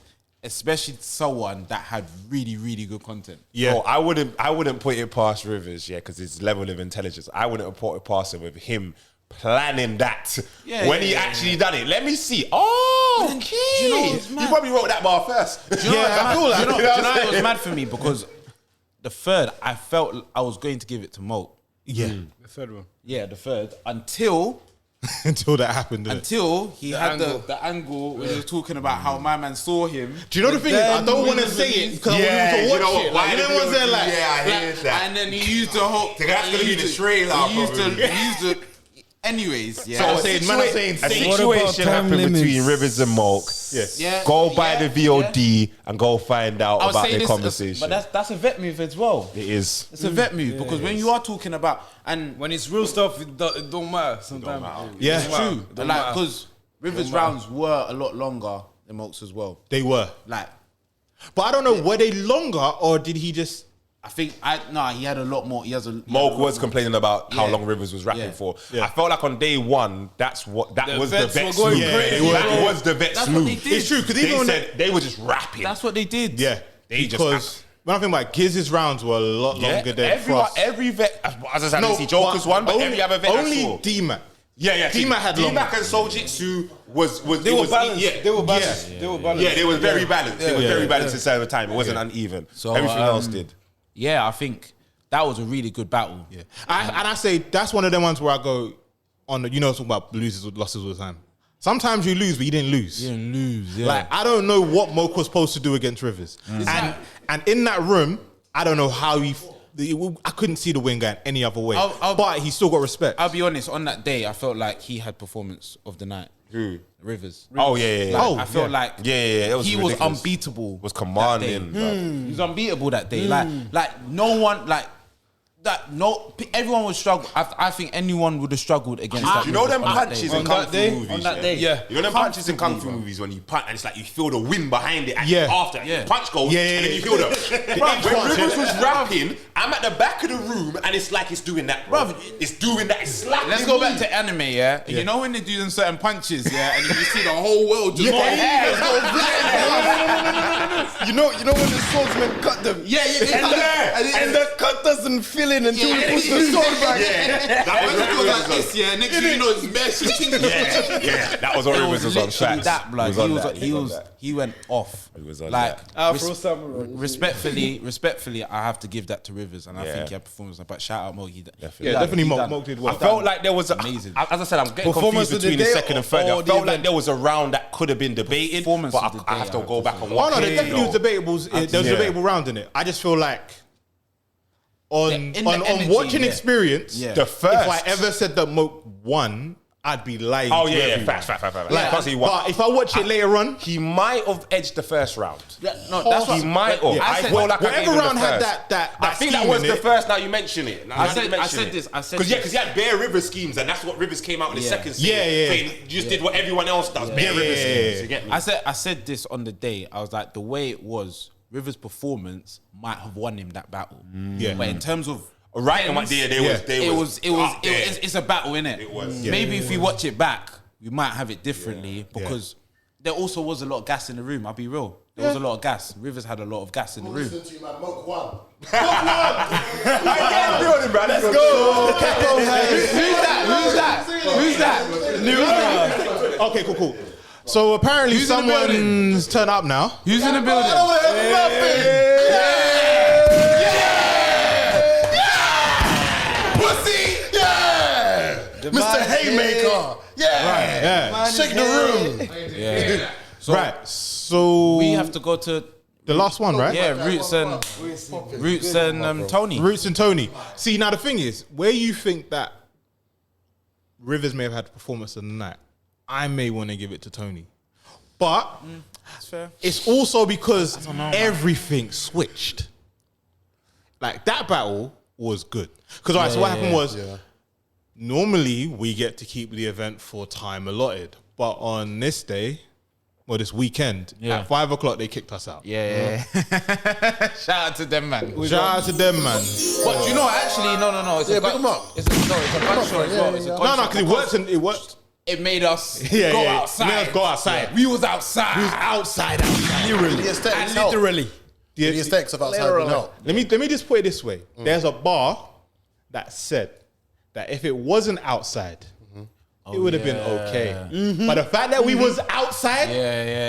especially someone that had really, really good content. Yeah, I wouldn't put it past Rivers, because his level of intelligence. I wouldn't have put it past him with him planning that when he actually done it. Let me see. Oh, do you know what's you mad? probably wrote that bar first. Do you know what was mad for me? Because the third, I felt I was going to give it to Moak. Yeah, The third one. Yeah, the third. Until that happened. Until he had angle. the angle when he was talking about how my man saw him. Do you know the thing is, I don't want to say it because I want you to watch know it. what? Like, you know what's there, like, I hear that. And then he used the whole. That's gonna be the trailer, He used probably. the. Anyways, yeah. So I'm saying, man, I'm saying, A say- What about situation time happened limits? between Rivers and Moak. Yeah. Go buy Yeah. the VOD and go find out I'll about say the this, conversation. but that's a vet move as well. It is. It's a vet move because when you are talking about and When it's real stuff, it don't matter sometimes. Yeah. It don't matter. true, It don't like matter. because Rivers rounds were a lot longer than Moak's as well. they were. Like But I don't know, were they longer or did he just... I think he had a lot more. He has a Moak was complaining about how Yeah. long Rivers was rapping Yeah. for. Yeah. I felt like on day one, that was the vets vet's were going move. crazy. That was the vet's That's what move. they did. It's true, because They even when said they were just rapping. That's what they did. Yeah, They just because when I think about Giz's rounds were a lot longer than Frost. every vet, as I said, I didn't see Joker's one, but every other vet I only saw. DMizzyMac. Yeah. DMizzyMac had longer. DMizzyMac and Souljitsu was They were balanced. Yeah, They were balanced. They were balanced. yeah, they were very balanced. They were very balanced inside of time. It wasn't uneven. So, Everything else did. Yeah, I think that was a really good battle. Yeah. And I say that's one of them ones where I go on the, talking about losses or losses all the time. Sometimes you lose, but you didn't lose. You didn't lose. Yeah. Like, I don't know what Moak was supposed to do against Rivers. And in that room, I don't know how I couldn't see the win going any other way. But he still got respect. I'll be honest, on that day, I felt like he had performance of the night. Who? Rivers. Oh yeah. Like, I felt like It was he ridiculous. was unbeatable. Was commanding. that day. He was unbeatable that day. Like no one everyone would struggle. I think anyone would have struggled against that. You know them on that punches day. in kung fu movies. On that day, yeah. You know them punches in kung fu movies when you punch and it's like you feel the wind behind it. And Yeah. after the punch goes, and then you feel the. When Rivers was rapping, I'm at the back of the room and it's like it's doing that, bro. It's doing that. It's slapping. Let's go back to anime, yeah? You know when they do them certain punches, yeah, and you see the whole world just You know when the swordsman cut them. Yeah. And the cut doesn't fill in until he puts the sword back. That was what like this, yeah. Next thing you know, it's messy. Yeah, that was what It Rivers was was on. literally Facts. that, blood. He went off. He was on like that. Afro Samurai. respectfully, I have to give that to Rivers, and I think he had performance. But shout out Moak. Definitely Moak did well. I felt like there was amazing. As I said, I'm getting Performance confused of the between the day second and third. or I the felt like event? there was a round that could have been debated, Performance but of the I day, have to I go back and Oh watch no, it. there definitely was debables. There was a debatable round in it. I just feel like on in the energy, watching yeah. experience, Yeah. The first. if I ever said that Moak won, I'd be lying. Oh to yeah, everyone. facts. Like, Because he won. but if I watch it later on, He might have edged the first round. No, that's what He might have. Yeah. I feel like I gave whatever him the round had first. that I think that scheme was in the it. first. Now you mention it. I said this. Because he had bare Rivers schemes, and that's what Rivers came out with the second scheme. Saying you just did what everyone else does. Bare Rivers schemes. You get me? I said this on the day. I was like, the way it was, Rivers' performance might have won him that battle. Yeah. But in terms of Right, and it's a battle, innit? It was. Maybe if we watch it back, we might have it differently because there also was a lot of gas in the room. I'll be real. There was a lot of gas. Rivers had a lot of gas in the room. Listen to you, man. Moak won. Let's go. Who's that? Okay, cool. So apparently Who's in the building? someone's turned up now. Who's in the building? Pussy! Yeah! Mr. Haymaker! Yeah! Shake the room! So Right. So we have to go to the last one, right? Roots and Tony. Roots and Tony. See, now the thing is, where you think that Rivers may have had a performance of the night, I may want to give it to Tony. But That's fair. it's also because everything switched. Like, that battle was good. Because, so what happened was, normally we get to keep the event for time allotted. But on this day, or this weekend, at 5 o'clock, they kicked us out. Yeah. Shout out to them, man. Shout out to them, man. But you know, actually, no. It's Yeah, pick 'em up. It's a gunshot as well. It's a No, gunshot because it worked. It worked. It made us Yeah, go yeah. outside. It made us go outside. We was outside. Outside. The aesthetics help. Literally. The aesthetics of outside will help. Let me just put it this way. There's a bar that said that if it wasn't outside, it would have been okay. But the fact that we was outside,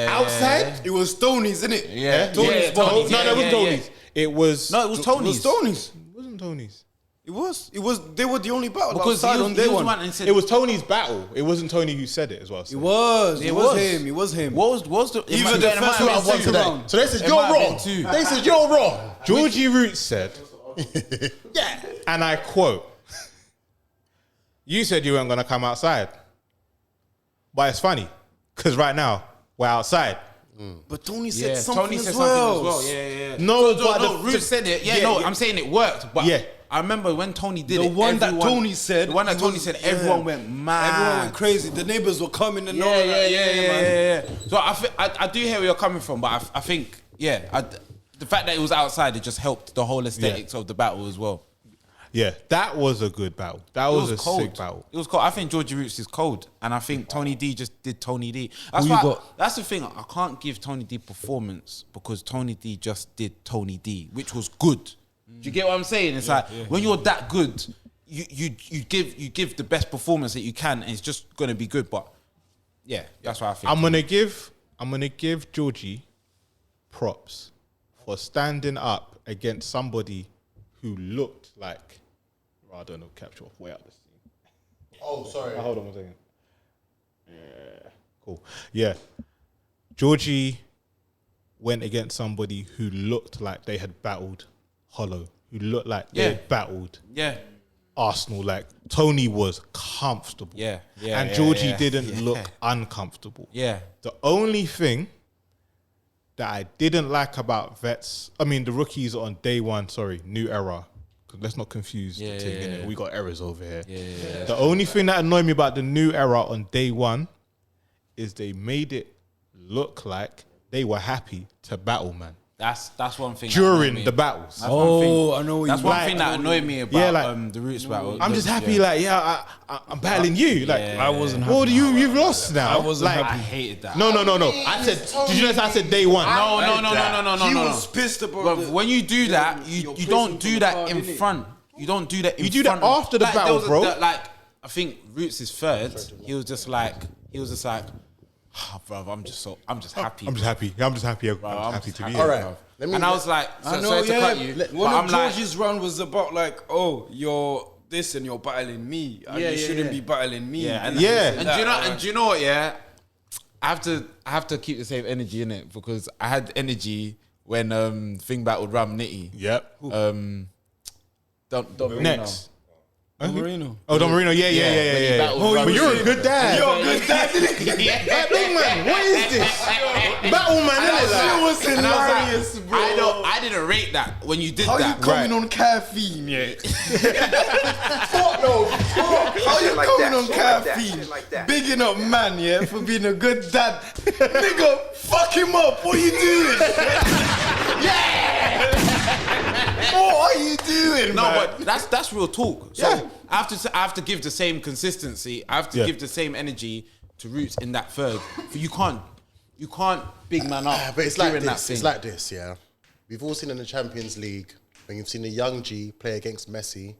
outside, It was Tony's, innit? Yeah. Tony's Yeah, bar. Tony's. no, it was Yeah, Tony's. It was No, it was Tony's. It was Tony's. It wasn't Tony's. It was. They were the only battle Because outside he on was day the one. one and said, It was Tony's battle. It wasn't Tony who said it as well. It was It was. him. It was him. What was the? Either the first Two or out of one second today. round. So they said It you're might have been wrong. two. They said you're wrong. Georgie Roots said, and I quote, "You said you weren't going to come outside. But it's funny, because right now, we're outside." But Tony said Yeah, something Tony as said well. something as well. Yeah. No, No, but Roots said it. Yeah, I'm saying it worked. But I remember when Tony did The it. one that everyone- Tony said. The one that he Tony was- said, yeah. everyone went mad. Everyone went crazy. The neighbors were coming and all that. Yeah. So I do hear where you're coming from, but I think, the fact that it was outside, it just helped the whole aesthetics of the battle as well. Yeah, that was a good battle. That was a sick battle. It was cold. I think Georgie Roots is cold, and I think Tony D just did Tony D. That's Who you why. got? That's the thing. I can't give Tony D performance because Tony D just did Tony D, which was good. Do you get what I'm saying? It's like when you're that good, you give the best performance that you can, and it's just gonna be good. But yeah, that's what I think. I'm gonna give Georgie props for standing up against somebody who looked like. I don't know, capture off way out the scene. Oh, sorry. Hold on one second. Yeah, cool. Yeah, Georgie went against somebody who looked like they had battled Hollow, who looked like they had battled Arsenal. Like Tony was comfortable. And Georgie didn't look uncomfortable. The only thing that I didn't like about the rookies on day one, new era, let's not confuse the thing. yeah. Innit? We got errors over here. Yeah. The only thing that annoyed me about the new era on day one is they made it look like they were happy to battle, man. That's one thing During the battles. That's one thing, I know what that's you one like. thing that annoyed me about the Roots battle. I'm just happy, I'm battling you. Like, I wasn't happy. well, you've lost now. I wasn't like, I hated that. No. I said, did you notice I said day one? No. He was pissed about But when you do that, you don't do that in front. You don't do that in front. You do that after the battle, bro. Like, I think Roots is third. He was just like, bro, I'm just happy. I'm just happy. I'm happy to be here. All right. And I was like, I know, sorry to cut you. One but of Georgie's run was about like, oh, you're this and you're battling me. And you shouldn't be battling me. And Yeah. do you know what? Yeah, I have to keep the same energy in it because I had energy when Thing battled Ram Nitty. Yep. Next. Marino. Oh, Don Marino. Yeah. Oh, but you're a good dad. You're a good dad. Hey, big man, what is this? Battle man, isn't it? It was hilarious, bro. I know. I didn't rate that when you did How that. you coming on caffeine, yeah? Fuck no. How you Shit like coming that, on shit like that, caffeine? shit like that. Bigging up man, yeah, for being a good dad. Nigga, fuck him up. What are you doing? What are you doing, No, man? but that's real talk. So I have to give the same consistency. I have to give the same energy to Roots in that third. You can't big man up. But it's like during that this. thing. It's like this, yeah. We've all seen in the Champions League when you've seen a young G play against Messi,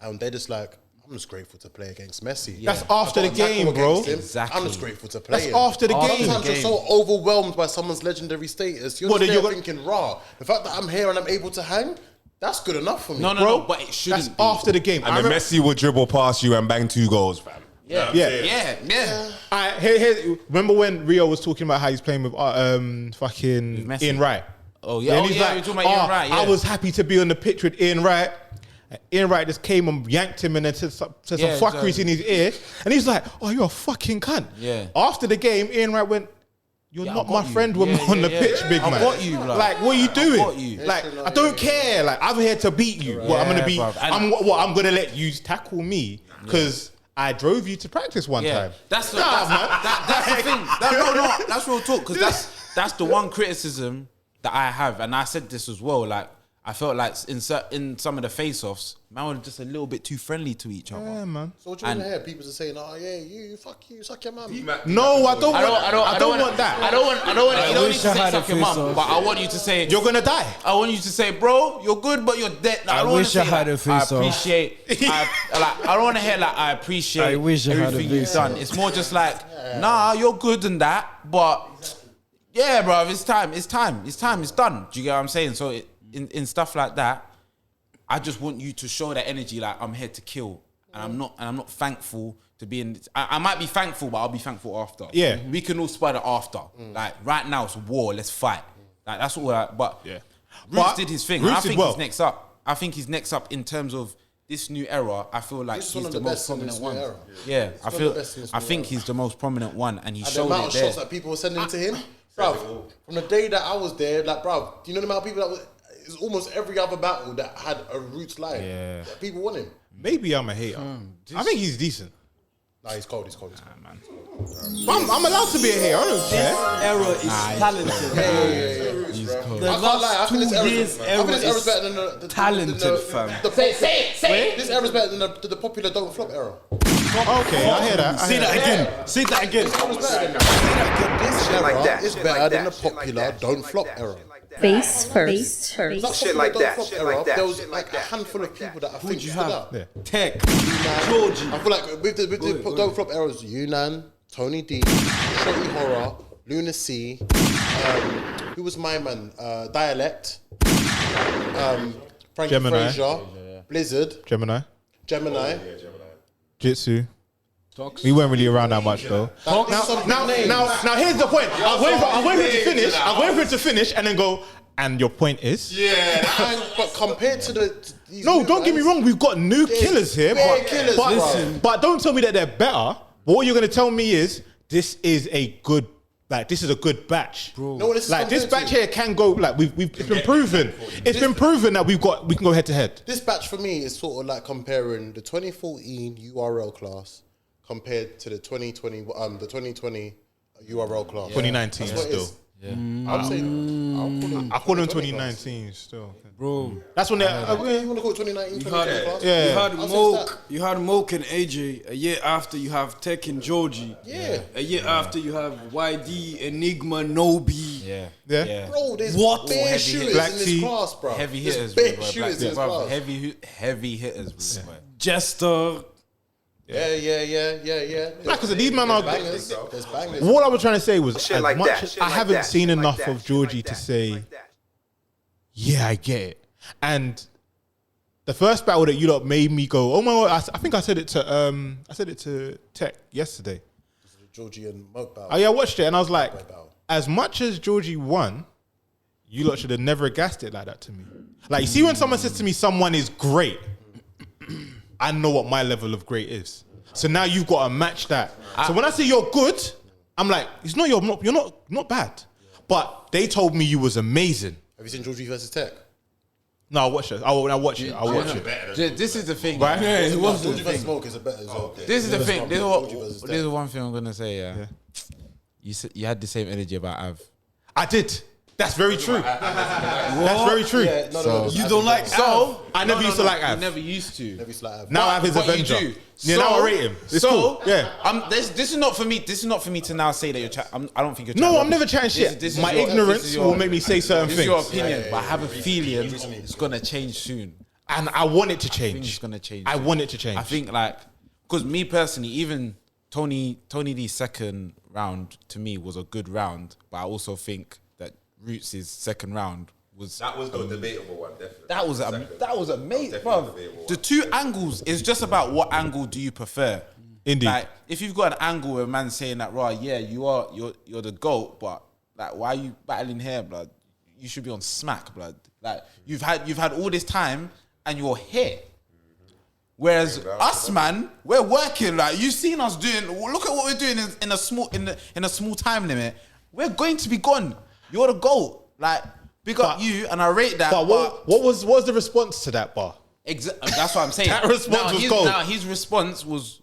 and they're just like, I'm just grateful to play against Messi. That's after I the got a tackle game, bro. against him. Exactly. I'm just grateful to play That's him. after the game. Sometimes you're so overwhelmed by someone's legendary status. You're What, just then there you're thinking, raw. The fact that I'm here and I'm able to hang, that's good enough for me. No, but it shouldn't That's be. after the game. And then Messi would dribble past you and bang 2 goals, fam. Yeah. All right, here, remember when Rio was talking about how he's playing with fucking Messi. Ian Wright? Oh yeah. And he's like, we're talking about Ian Wright. Yeah. I was happy to be on the pitch with Ian Wright. And Ian Wright just came and yanked him and then said some fuckeries in his ear. And he's like, oh, you're a fucking cunt. Yeah. After the game, Ian Wright went, you're not I got my you. friend when we're on the pitch, big man. I got you, blood. Like, what are you doing? got you. Like, I don't care. Like, I'm here to beat you. What I'm gonna be? bruv. And- I'm gonna let you tackle me because I drove you to practice one time. That's the thing. That's real talk because that's the one criticism that I have, and I said this as well. Like I felt like in some of the face-offs, man, were just a little bit too friendly to each other. Yeah, man. So what do you want to hear? People are saying, oh yeah, you fuck you, suck your mum. No, I don't want that. I don't want. You don't need wish to I say had a suck your mum, face-off. but I want you to say You're gonna die. I want you to say, bro, you're good, but you're dead. Like, I don't wanna wish I say, had like, a face-off. I appreciate. I don't want to hear like I appreciate. I wish I had a everything you've face-off. done. It's more just like, nah, you're good and that, but yeah, bro, it's time. It's done. Do you get what I'm saying? So in stuff like that, I just want you to show that energy. Like I'm here to kill, and I'm not thankful to be in. I might be thankful, but I'll be thankful after. Yeah. we can all spud it after. Like right now, it's war. Let's fight. Like that's all. But Yeah. Roots But did his thing. Roots I did think well. he's next up. I think he's next up in terms of this new era. I feel like This is he's one of the the most best in prominent this new one. era. Yeah, It's one of the best in this I new think era. he's the most prominent one, and he And the showed amount it of there. shots that people were sending to him, bruv, from the day that I was there, like, bruv, do you know the amount of people that was, it's almost every other battle that had a Roots line. Yeah. That people want him. Maybe I'm a hater. I think he's decent. Nah, he's cold. I'm allowed to be a hater. I don't care. Era is talented. The I can't lie. I last think 2 this years era era is is better than the talented, fam. Say it. This era's better than the popular don't flop era. Okay, I hear that. Say that again. Say that again. This era's better than that. This Shit like era that, is shit better like than that, the shit like popular that, don't shit flop like era. that, shit like that. Face first. That Shit like popular that, don't shit flop like era, that, there was shit like like a that, handful shit of like people that. that I think stood out. Yeah. Tech. Georgie. I feel like with the don't flop eras, Yunan, Tony D, Shorty Horror, Lunacy, who was my man? Dialect, Frankie Gemini. Fraser, Blizzard, Gemini, Jitsu. Talks. We weren't really around that much though. Now, here's the point. I'm waiting for him to finish. I'm waiting for him to finish and then go. And your point is? Yeah, but compared to these No, new don't get me guys, wrong. We've got new killers here, bare but killers, bro. but don't tell me that they're better. What you're gonna tell me is this is a good like this is a good batch. Know what this is Like this compared batch to? here can go. Like it's been proven. It's been proven that we can go head to head. This batch for me is sort of like comparing the 2014 URL class compared to the 2020 URL class. 2019 That's what it still. is. I'm saying, I call them 2019 still. Bro. That's when they. you want to call it 2019? 2020 class? Yeah. You had I'll say Moak. You had Moak and AJ. A year after, you have Tech and Georgie. Yeah. A year after, you have YD, Enigma, Nobi. Yeah. Yeah. Bro, there's What? bare Heavy shooters hitters. Black in this Tea. class, bro. Heavy There's hitters, bare bro. shooters in this Bruv, class. heavy hitters, bro. Jester. Yeah. Like, cause these men are. Bangers. There's bangers. What I was trying to say was, Shit as like much that, as shit I like haven't that, seen shit enough like that, of shit Georgie like to that, say, shit like that. yeah, I get it. And the first battle that you lot made me go, oh my god! I think I said it to Tech yesterday. Georgie and Moak battle. Oh yeah, I watched it and I was like, Battle. as much as Georgie won, you lot should have never gassed it like that to me. Like, you see when someone says to me, someone is great, I know what my level of great is. So now you've got to match that. So when I say you're good, I'm like, you're not bad. But they told me you was amazing. Have you seen Georgie versus Tech? No, I watch it. I'll watch it. This is the thing. Right? Yeah, it was Georgie the versus thing. Smoke is a better as well. This is the thing. This Georgie versus Tech. is one thing I'm gonna say. Yeah. You had the same energy about Av. I did. That's very true. That's very true. Yeah, no. You don't like So I never used to like You Av. never used to. Every slight have. Now Av is But you Avenger. do. Yeah, now I rate him. It's cool. Yeah. This is not for me. This is not for me to now say that you're. I don't think you're. No, chatting I'm never chatting shit. This is My your- ignorance this is your- will make me say certain This is your things. opinion, but I have a feeling it's gonna change soon. And I want it to I think it's change. gonna change. I soon. want it to change. I think because me personally, even Tony D's second round to me was a good round, but I also think that Roots' second round was That was the debatable one, definitely. that was amazing, Definitely bro. debatable The one. two angles is just about what angle do you prefer. Indeed. Like if you've got an angle where a man's saying that, right, yeah, you're the GOAT, but like why are you battling here, blood? You should be on smack, blood. Like you've had all this time and you're here. Whereas us, man, we're working. Like you've seen us doing. Look at what we're doing in a small time limit. We're going to be gone. You're the GOAT. Like big up you, and I rate that. But what was the response to that bar? That's what I'm saying. That response was gold. Now his response was,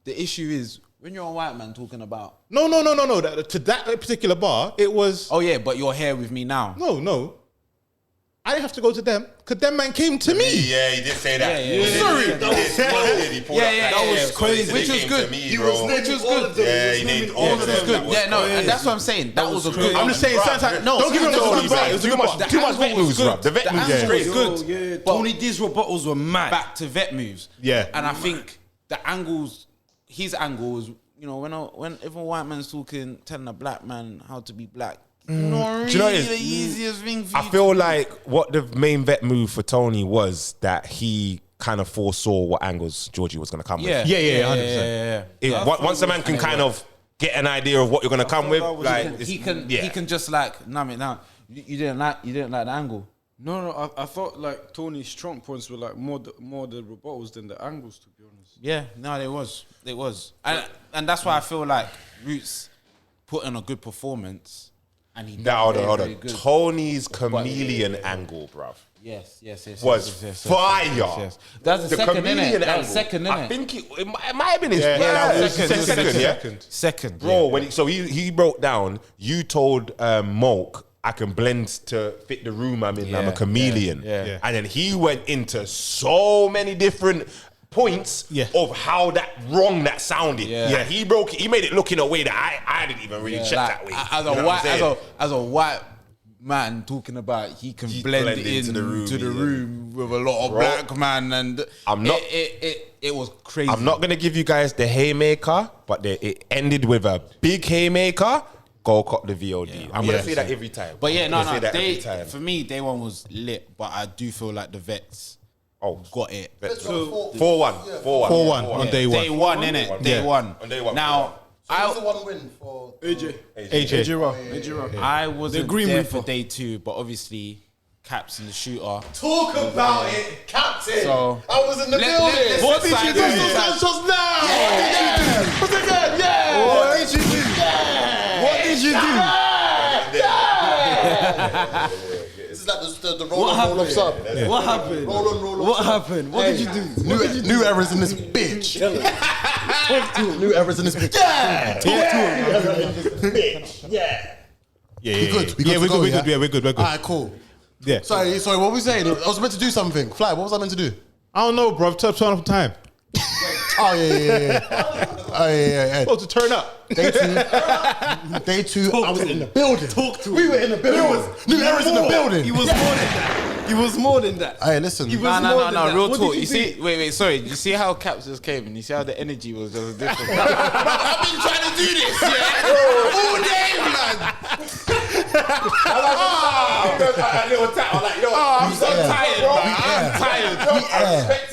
the issue is when you're a white man talking about. No. To that particular bar, it was. Oh yeah, but you're here with me now. No. I didn't have to go to them because them man came to me. Yeah, he did say that. Yeah. Sorry. That was crazy. Which was good. Which was good. Yeah, he named all of them. Good. Yeah, no, and that's what I'm saying. That was a good. I'm just saying, sometimes. No, Don't give him that's what the I'm bar. saying. It was a good bar. Too much vet moves, bro. The vet moves angle was was good. good. Yeah, Tony D's rebuttals were mad. Back to vet moves. Yeah. And I think the angles, his angles, when if a white man's talking, telling a black man how to be black, not really Do you know what it is? the easiest thing for I you feel to like what the main vet move for Tony was that he kind of foresaw what angles Georgie was going to come with. Yeah, 100%. Once a man can kind of get an idea of what you're going to come with, like he can just like, nah, mate, now you didn't like the angle. No, I thought like Tony's strong points were like more the rebuttals than the angles, to be honest. Yeah, no, it was, and that's why I feel like Roots put in a good performance, and he hold on. very good. Tony's chameleon angle, bruv. Yes. Was fire. Yes. That's the second, innit? That was second, innit? I think it might have been his that was second. second. Bro, when he broke down, you told Moak, I can blend to fit the room I'm in. I'm a chameleon. Yeah. And then he went into so many different points of how wrong that sounded. Yeah. He broke it. He made it look in a way that I didn't even really check that way. As a white man talking about he can blend into the room with a lot of black man, and I'm not. It was crazy. I'm not gonna give you guys the haymaker, but it ended with a big haymaker. Go cop the VOD. I'm gonna say that every time. But yeah, no. every time. For me, day one was lit, but I do feel like the vets got it. So 4-1. 4-1 on day one. Day one, innit? Day one. On day one. Now, What was the one win for AJ. I wasn't Green there Reaper. for day two, but obviously, Kappz and the shooter. Talk about it, Captain. So- I was in the building. What did you do? Just now. What did you do? you do? This is like the roll on, roll off sub. What happened? Roll on, roll off. What happened? What did you do? New errors in this bitch. New errors in this bitch. Yeah. Yeah, We good. we're good. All right, cool. Yeah. Sorry. What were we saying? I was meant to do something. Fly. What was I meant to do? I don't know, bro. Turn off time. Oh yeah. Oh yeah. Supposed to turn up. Day two. I was in the building. We were in the building. New errors in the building. He was more than that. He was more than that. Hey, listen. He was No, more than that. real What talk. did You see, wait, sorry. You see how Kappz just came and you see how the energy was just different. I've been trying to do this, yeah, all day, man. A little tap. I'm like, yo, I'm so tired, bro. I'm tired.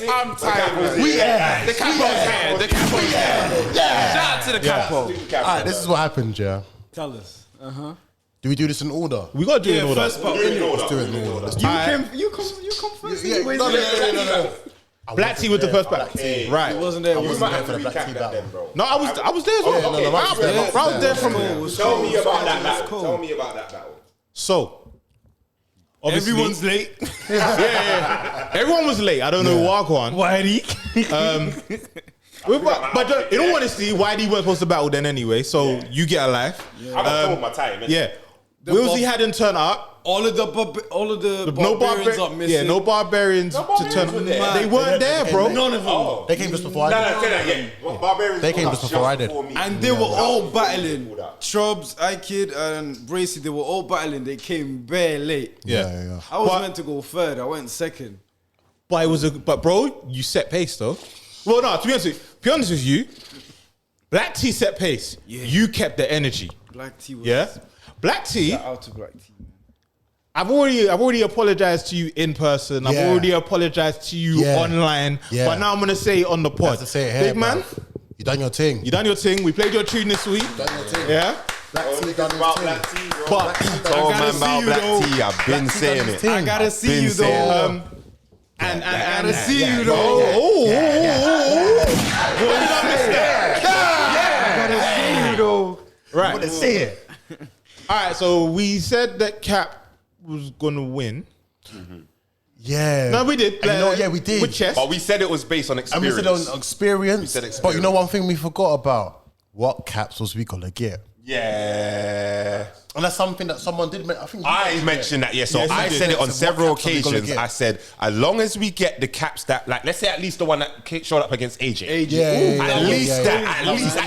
I'm tired. We air. The capo's here. The capo's here. Yeah. Shout out to the capo. All right, this is what happened, yeah. Tell us. Do we do this in order? We got to do it in order. First part. Let's do it in order. Let's do it. You come first. Yeah, no. Black Tea was the first back. Right. He wasn't there. I wasn't there for the black tea battle. bro. No, I was there as well. Yeah, no, I was there from. Tell me about that battle. Tell me about that battle. So, obviously, Everyone's late. yeah. Everyone was late. I don't know what on. Whitey. But in all honesty, Whitey weren't supposed to battle then anyway. So you get a life. I got told my time. innit? Yeah. Willzy hadn't turned up. All of the barbarians are missing. Yeah, no barbarians to turn up. They weren't there, bro. None of them. They came just before I No, did. say that again. Barbarians. They came just before I did. And they were all battling. Strapz, Kid, and Bracey, they were all battling. They came bare late. Yeah. I was But- meant to go third. I went second. But bro, you set pace though. Well, no, to be honest with you, Black Tea set pace. Yeah. You kept the energy. Black Tea was. Yeah. Black Tea. Shout out to Black Tea. I've already apologized to you in person. I've Yeah. already apologized to you Yeah. online. Yeah. But now I'm gonna say it on the pod. Have to say it here, Big man, bruv. You done your thing. you done your thing. We played your tune this week. done your thing. Yeah. Black tea done his About thing. Black Tea, bro. But Told gotta man see about you, Black though. Tea. I've been saying it. I gotta see Been you saying it. though. and Gotta see you oh, though. Gotta see you though. right. Let's see it. All right. So we said that Cap was gonna win. Yeah. No, we did. And you know what? Yeah, we did. With chess. But we said it was based on And we experience. said on experience. said But you experience. know one thing we forgot about? What Kappz was we gonna get? Yeah. And that's something that someone did. I think I mentioned that, yeah. So Yes, you I did. said it on So what several Kappz are we gonna occasions. get? I said, as long as we get the Kappz that, like, let's say at least the one that showed up against AJ. At least that,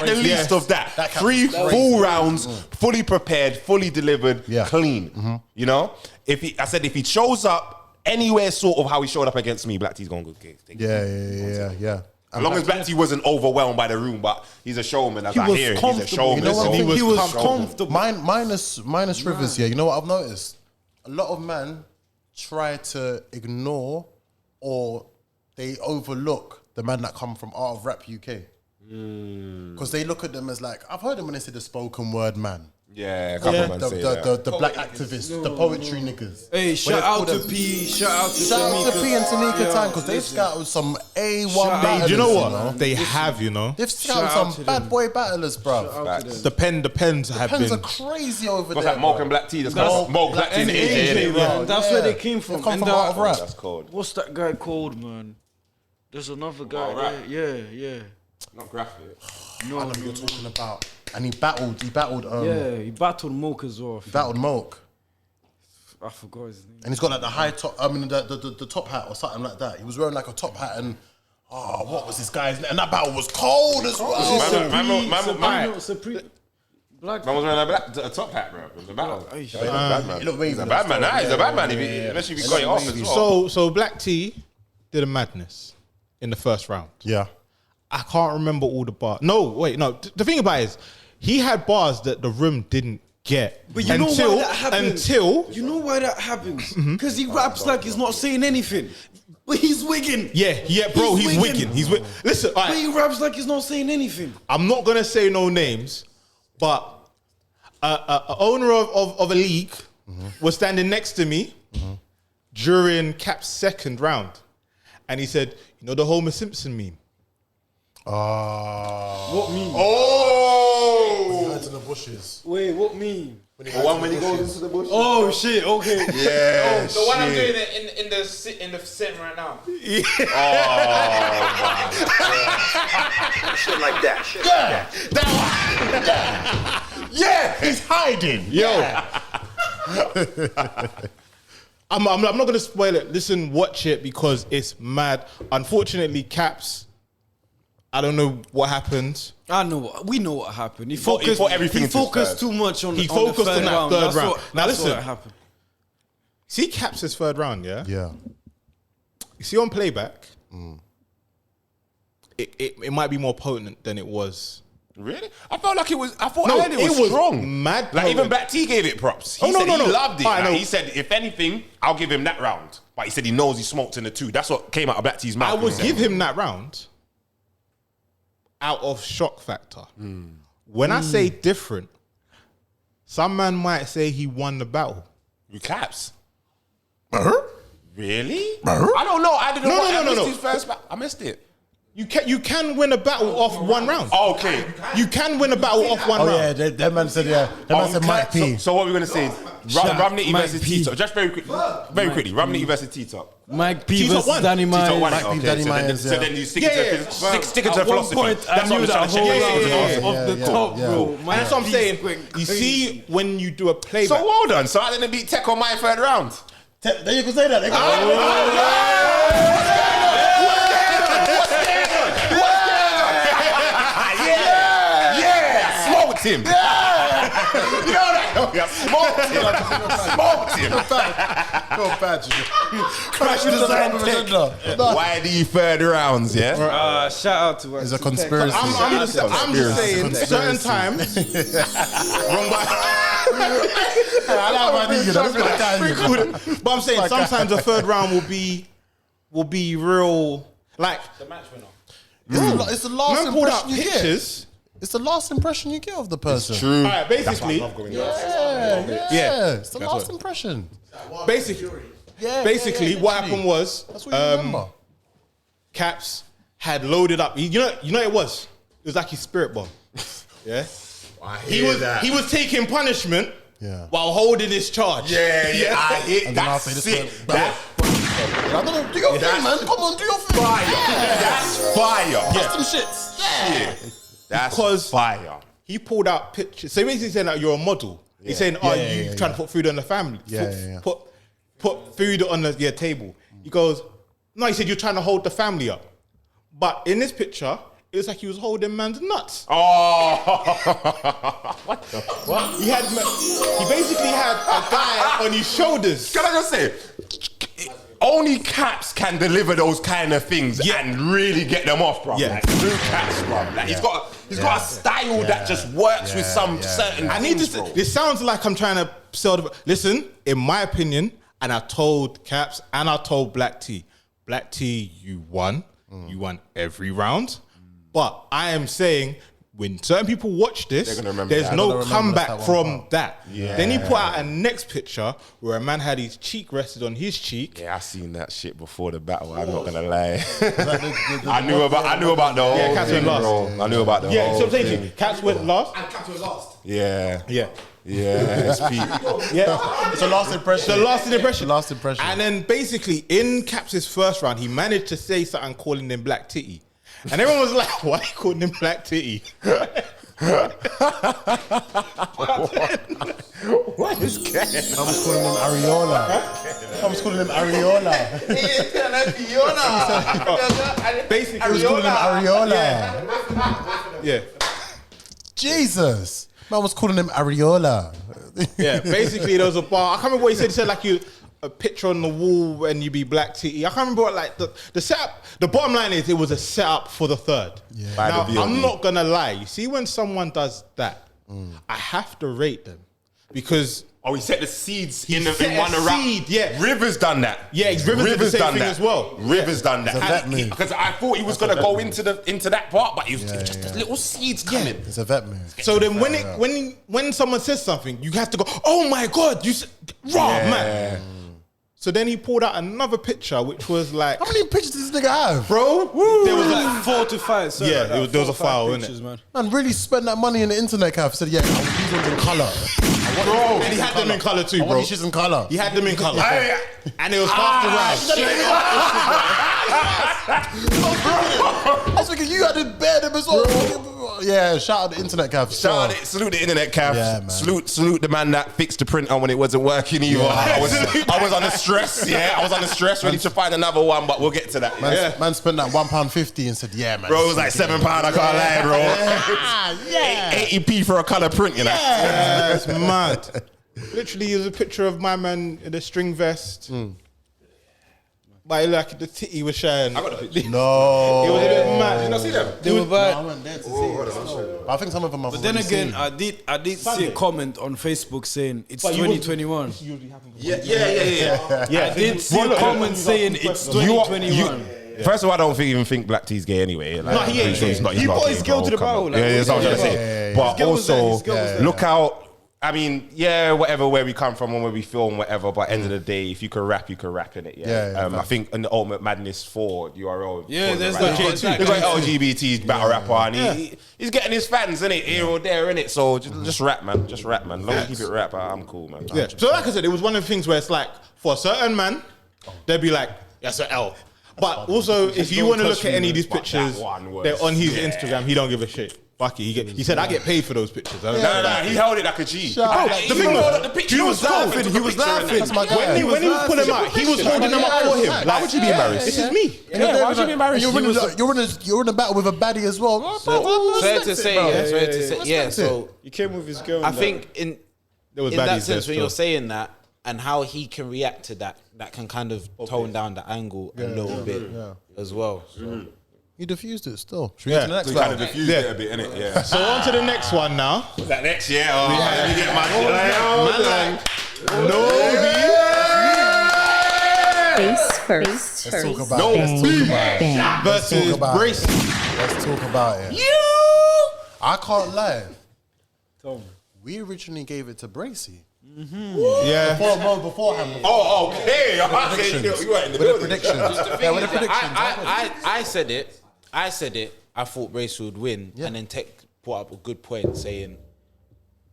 at the least of that. That Kappz 3 was crazy. full rounds, fully prepared, fully delivered, Yeah. clean. You know, I said if he shows up anywhere sort of how he showed up against me, Black T's gonna go take it. Yeah. As long as Black T wasn't overwhelmed by the room, but he's a showman. As He I was hear, he's a comfortable. showman. You know what I so- think? He was comfortable. Minus Rivers, yeah. You know what I've noticed? A lot of men try to ignore or they overlook the man that come from Art of Rap UK. Because they look at them as like, I've heard them when they say the spoken word man. Yeah, a couple man say that. The black activists, the poetry niggas. Hey, shout out to P. Shout out to Shout out to P and Tanika time because they've scouted some A1 battlers. Do you know what? They have, you know. They've scouted Shout out some to bad them. boy battlers, bro. The pens have Pens been. are crazy over What's there. that? Moak bro. and Black T. That's Moak, Moak, Black T, and AJ. innit? bro. That's where they came from. They come And from Art of Rap. That's cold. What's that guy called, man? There's another guy there. Yeah. Not graphic. No, I know what you're talking about. And he battled. he battled Moak as well. He battled Moak. I forgot his name. And he's got like the high top. I mean, the top hat or something like that. He was wearing like a top hat and. Oh, what was this guy's name? And that battle was cold as well. Man Black. was wearing a top hat, bro. It was a battle. He's a bad man. He looked He's a wavy. bad man. Nah, he's a bad man. Unless you got it off as well. So Black T did a madness in the first round. Yeah. I can't remember all the bars. No, wait, no. The thing about it is, he had bars that the room didn't get. But you know why that happens? You know why that happens? Because he raps like he's not saying anything. But he's wigging. Yeah, bro, he's wigging. Listen, all But right, he raps like he's not saying anything. I'm not gonna say no names, but a owner of a league was standing next to me during Kapp's second round, and he said, "You know the Homer Simpson meme." What mean? Oh! bushes. Wait, what mean? The one when he goes into the bush. Oh shit! Okay. Yeah. The one I'm doing it in the sitting right now. Shit like that. Shit like Yeah, that. that one. Yeah, he's hiding. Yo. I'm not going to spoil it. Listen, watch it because it's mad. Unfortunately, Kappz, I don't know what happened. I know. We know what happened. He thought focused. everything He into his focused third. too much on. He on focused the on that third That's round. What, Now that's listen. what happened. See Kappz's third round, yeah? Yeah. You see on playback, it might be more potent than it was. Really? I felt like it was. I thought No, I heard it was strong. mad Like even potent. Black T gave it props. He Oh, no, said no, he no. loved it. I know. Like, he said, if anything, I'll give him that round. But he said he knows he smoked in the 2. That's what came out of Black T's mouth. I would give him that round out of shock factor. When I say different, some man might say he won the battle. You Kappz. Really? I don't know. I didn't know. I missed his first battle. I missed it. You can win a battle off one round. Okay. You can win a battle off one Oh round. yeah, that man said That man said Mike P. So what we're gonna say is Ramnitty Mike versus P. T-Top. Just very quickly. Ramnitty versus T-Top. Mike P T-Top versus won. Danny T-Top Myers. won it. Mike P, Okay, Danny so then- Myers, so yeah. then you stick Yeah, to yeah. stick to the At one philosophy. point, I That's what knew I'm that trying to whole check. round Yeah. of the top, bro. And that's what I'm saying. You see, when you do a playback, So well done. So I didn't beat Tech on my third round. There you can say that. Yeah, smoked him. You know that? Yeah, smoked him. Feel bad. Crash the Why do you third rounds, yeah? Shout out to us. It's a conspiracy. I'm just saying, certain times, wrong but I'm saying sometimes the third round will be real. Like The match winner. It's the last man pulled out impression you get. pictures. It's the last impression you get of the person. True. All right, basically, Yeah. It's the last impression. basically, what happened was That's what you remember. Kappz had loaded up. You know it was. It was like his spirit bomb. Yeah. He was taking punishment Yeah. while holding his charge. Yeah. I hit And then that's after this sick. one, That I don't know. Do your thing, man. Come on, do your thing. that's fire. That's some shits. Yeah. That's Because- fire. He pulled out pictures. So basically saying that you're a model. He's saying, "Oh, Yeah, you yeah, trying to put food on the family? Yeah. Put food on the table." He goes, "No," he said, "You're trying to hold the family up." But in this picture, it was like he was holding man's nuts. Oh, what the fuck? He basically had a guy on his shoulders. Can I just say, only Kappz can deliver those kind of things and really get them off, bro. Yeah. Like, true Kappz, bro. Like, he's got a style that just works with some certain I need things, to. bro. This sounds like I'm trying to sell the. Listen, in my opinion, and I told Kappz and I told Black T, you won. You won every round. But I am saying, when certain people watch this, They're gonna remember there's that. no They're gonna remember comeback that one from part. that. Yeah. Then he put out a next picture where a man had his cheek rested on his cheek. Yeah, I seen that shit before the battle. I'm not gonna lie. I knew about the whole Kappz thing, went last. bro. I knew about the Yeah, whole so I'm saying, thing. Kappz went last. And Kappz was last. Yeah, Yeah. it's Pete. Yeah. It's a last impression. The last impression. Last impression. And then basically in Kappz's first round, he managed to say something calling him Black Titty. And everyone was like, why you calling him Black Titty? What is going I was calling him Areola. Basically, I was calling him Areola. Yeah. Jesus. Man was calling him Areola. Yeah. Basically, there was a bar. I can't remember what he said. He said like a picture on the wall when you be Black Titty. I can't remember what like the setup. The bottom line is it was a setup for the third. Yeah. Now, I'm not gonna lie. You see, when someone does that, I have to rate them because he set the seeds He in set one a round. seed, yeah. Rivers done that. Yeah, Rivers did the same done thing that as well. Rivers done that. It's a vet move. Because I thought he was gonna go into that part, but it was just the little seeds coming. It's a vet move. So then when someone says something, you have to go, oh my God, you said, raw man. So then he pulled out another picture, which was like, How many pictures does this nigga have? bro, there was like 4 to 5. So Yeah, like there was a 4 or 5 file, pictures, innit? man. Man, really spent that money in the internet cafe. Said, yeah, I want these ones in colour. bro, and he had them in color too, I bro. want these shits in colour. He had them in color, and it was half the round. I was thinking, you had to bear them as well. Yeah, shout out the internet cafe. Shout out, salute the internet calf. Yeah, man. Salute the man that fixed the printer when it wasn't working either. I was under stress. Yeah, I was under stress, ready to find another one, but we'll get to that. Man spent that £1.50 and said, yeah, man. Bro, it was like £7. I can't lie, bro. Yeah. 80p for a colour print, you know. Yeah, that's mad. Literally, it was a picture of my man in a string vest. But like the titty was showing. I got the picture. No. It was a bit mad. Did you not see them? They were bad. I went there to see it. I think some of them have But then already again, seen. I did see a comment on Facebook saying it's But you wouldn't- 2021. Yeah. I did see a comment saying it's 2021. First of all, I don't even think Black T's gay anyway. Like, No, he ain't he's not. He's He not brought gay, his girl bro. to the Come battle, on. like, Yeah, that's what I'm trying to yeah, say. yeah, yeah. But His girl was there, also, his girl was there. look out. I mean, yeah, whatever, where we come from and where we film, whatever. But end of the day, if you can rap, you can rap in it. Yeah. I think in the Ultimate Madness 4 URL. Yeah, there's right that. now, there's like LGBT battle rapper, and he's getting his fans in it here or there in it. So just rap, man. Just rap, man. Long as you keep it rap, I'm cool, man. Yeah. So like I said, it was one of the things where it's like, for a certain man, they'd be like, that's an L. But also, if you want to look at any of these pictures, they're on his Instagram, he don't give a shit. Fuck it. He said, I get paid for those pictures. No, he held it like a G. The thing was, the picture was laughing. He was laughing. That's my guy. when he was pulling them out, he was holding them up for him. Why would you be embarrassed? This is me. Yeah, why would you be embarrassed? You're in a battle with a baddie as well. Fair to say, yeah. So He came with his girl. I and think in There was that baddies sense, there when you're still. saying that and how he can react to that, that can kind of tone down the angle a little bit as well. So. He diffused it still. Should we Yeah. get to the next So he kind of battle? diffused it a bit, innit? Yeah. So on to the next one now. That next year, let me get my Face first. Let's talk about it. Versus Bracey. Let's talk about it. I can't lie. We originally gave it to Bracey. Yeah. Beforehand. Oh, okay. You were in the building. Predictions. Yeah, with the predictions. I said it. I thought Bracey would win, and then Tech brought up a good point saying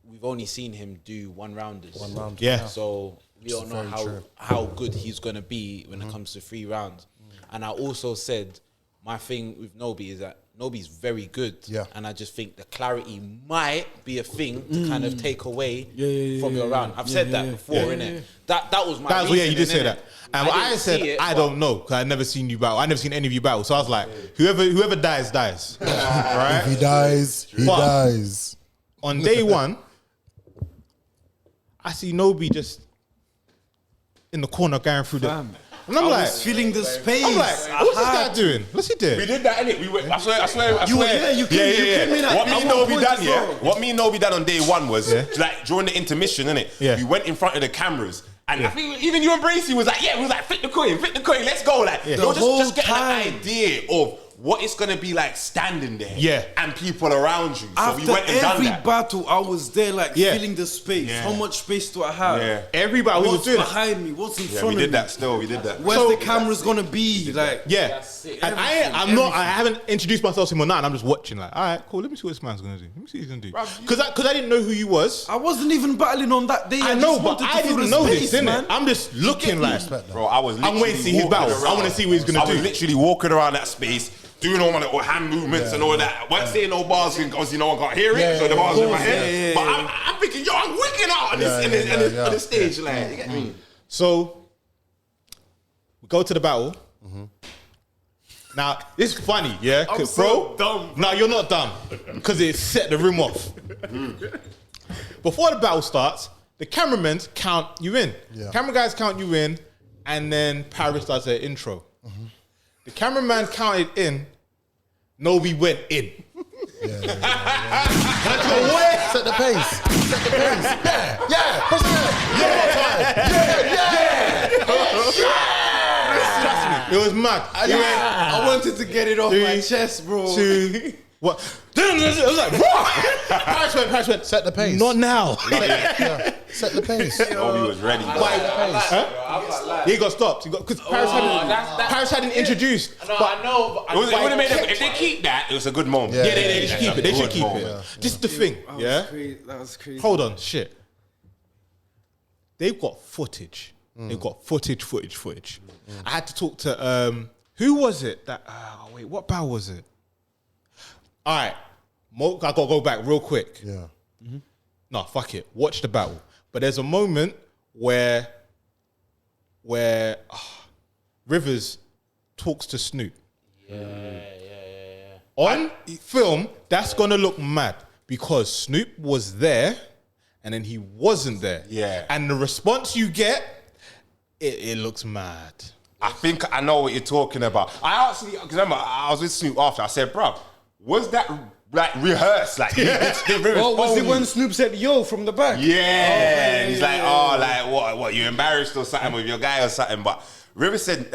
we've only seen him do one rounders. Yeah. So we don't know how good he's gonna be when it comes to 3 rounds. And I also said my thing with Nobi is that Nobi's very good. Yeah. And I just think the clarity might be a thing to kind of take away from your round. I've said that before, innit? That was my That was, yeah, you did reasoning, say innit? that. And I said, I don't know, because I never seen you battle. I never seen any of you battle. So I was like, whoever dies, dies. Right? If he dies, he But- dies. On day one, I see Nobi just in the corner going through the... And I'm I like... was feeling the space. I'm like, what's this guy doing? What's he doing? We did that, innit? We went, I swear. You came in at What me and one Nobi point done, as yeah? well. What me and Nobi done on day one was, like, during the intermission, innit? Yeah. We went in front of the cameras. And I think even you and Bracey was like, we was like, flip the coin, let's go. Like, Yeah. no, The whole just get an time. idea of what it's gonna be like standing there. Yeah. And people around you. So After we went and done every that. battle, I was there, like Yeah. feeling the space. Yeah. How much space do I have? Yeah. Everybody was What's doing it. behind me? What's in Yeah, front we of did me? that still, we did that. Where's So- the cameras gonna be? Like, Yeah. And I haven't introduced myself to him or not, and I'm just watching like, all right, cool, let me see what this man's gonna do. Let me see what he's gonna do. Because I didn't know who you was. I wasn't even battling on that day. I know, just but wanted to I feel didn't the know space, this, innit? man. I'm just looking like, Bro, I was I'm waiting to see his walking battles. I around. wanna see what he's gonna I was do. literally walking around that space, doing all my little hand movements and all that. I wasn't saying no bars because no one can't hear it, so the bars in my head. But I'm thinking, yo, I'm wicked out on the stage, like, you get me? So we go to the battle. Now it's funny, yeah, I'm 'cause, so bro. dumb. No, you're not dumb because it set the room off. Before the battle starts, the cameramen count you in. Yeah. Camera guys count you in, and then Paris does their intro. The cameraman counted in. Nobi went in. Set the pace. Set the pace. Yeah. Push it. It was mad. I wanted to get it off my chest, bro. 2, what? I was like, what? Paris went, Set the pace. not now. Set the pace. Nobi was ready. He got stopped. Because Paris hadn't introduced. I know. It would have made them, if they keep that, it was a good moment. Yeah, they should keep it. They should keep it. moment. This is the thing, yeah? That was crazy. Hold on, shit. They've got footage. They've got footage. I had to talk to, who was it that, wait, what battle was it? All right, Moak, I got to go back real quick. Yeah. No, fuck it. Watch the battle. But there's a moment where Rivers talks to Snoop. On film, that's gonna look mad because Snoop was there and then he wasn't there. Yeah. And the response you get, it looks mad. I think I know what you're talking about. I actually, because remember, I was with Snoop after. I said, bruv, was that like rehearsed? Like, Oh, was it when Snoop said "yo" from the back? Yeah, he's like, what? You embarrassed or something with your guy or something? But Rivers said,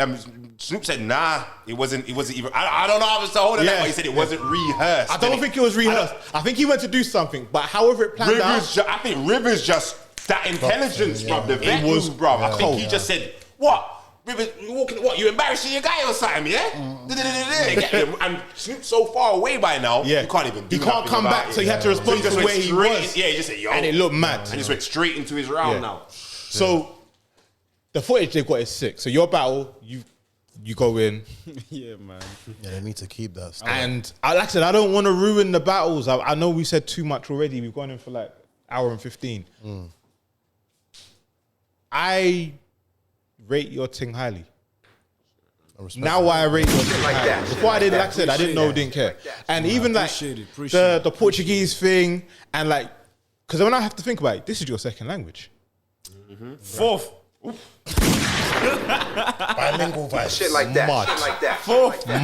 Snoop said, nah, it wasn't even. I don't know how to hold it that, but he said it wasn't rehearsed. I don't think it was rehearsed. I think he went to do something, but however it planned out. I think Rivers just that intelligence, bruv. The vet was, bruv. I think he just said, what? Rivers, what? You embarrassing your guy or something? Yeah. And Snoop's so far away by now. Yeah. You can't even. He can't come back, so he had to respond to where he was. Yeah, he just said, yo, and it looked mad. And just went straight into his round now. So the footage they've got is sick. So your battle, you go in. Yeah, man. Yeah, they need to keep that stuff. And like I said, I don't want to ruin the battles. I know we said too much already. We've gone in for like hour and 15. I rate your thing highly. Now I rate your thing highly. Before I did, like I said, I didn't know, didn't care. And even like the Portuguese thing, and like, because when I have to think about it, this is your second language. Fourth. Bilingual vibes. Shit like that. Mud. Shit like that. Fourth. Mud.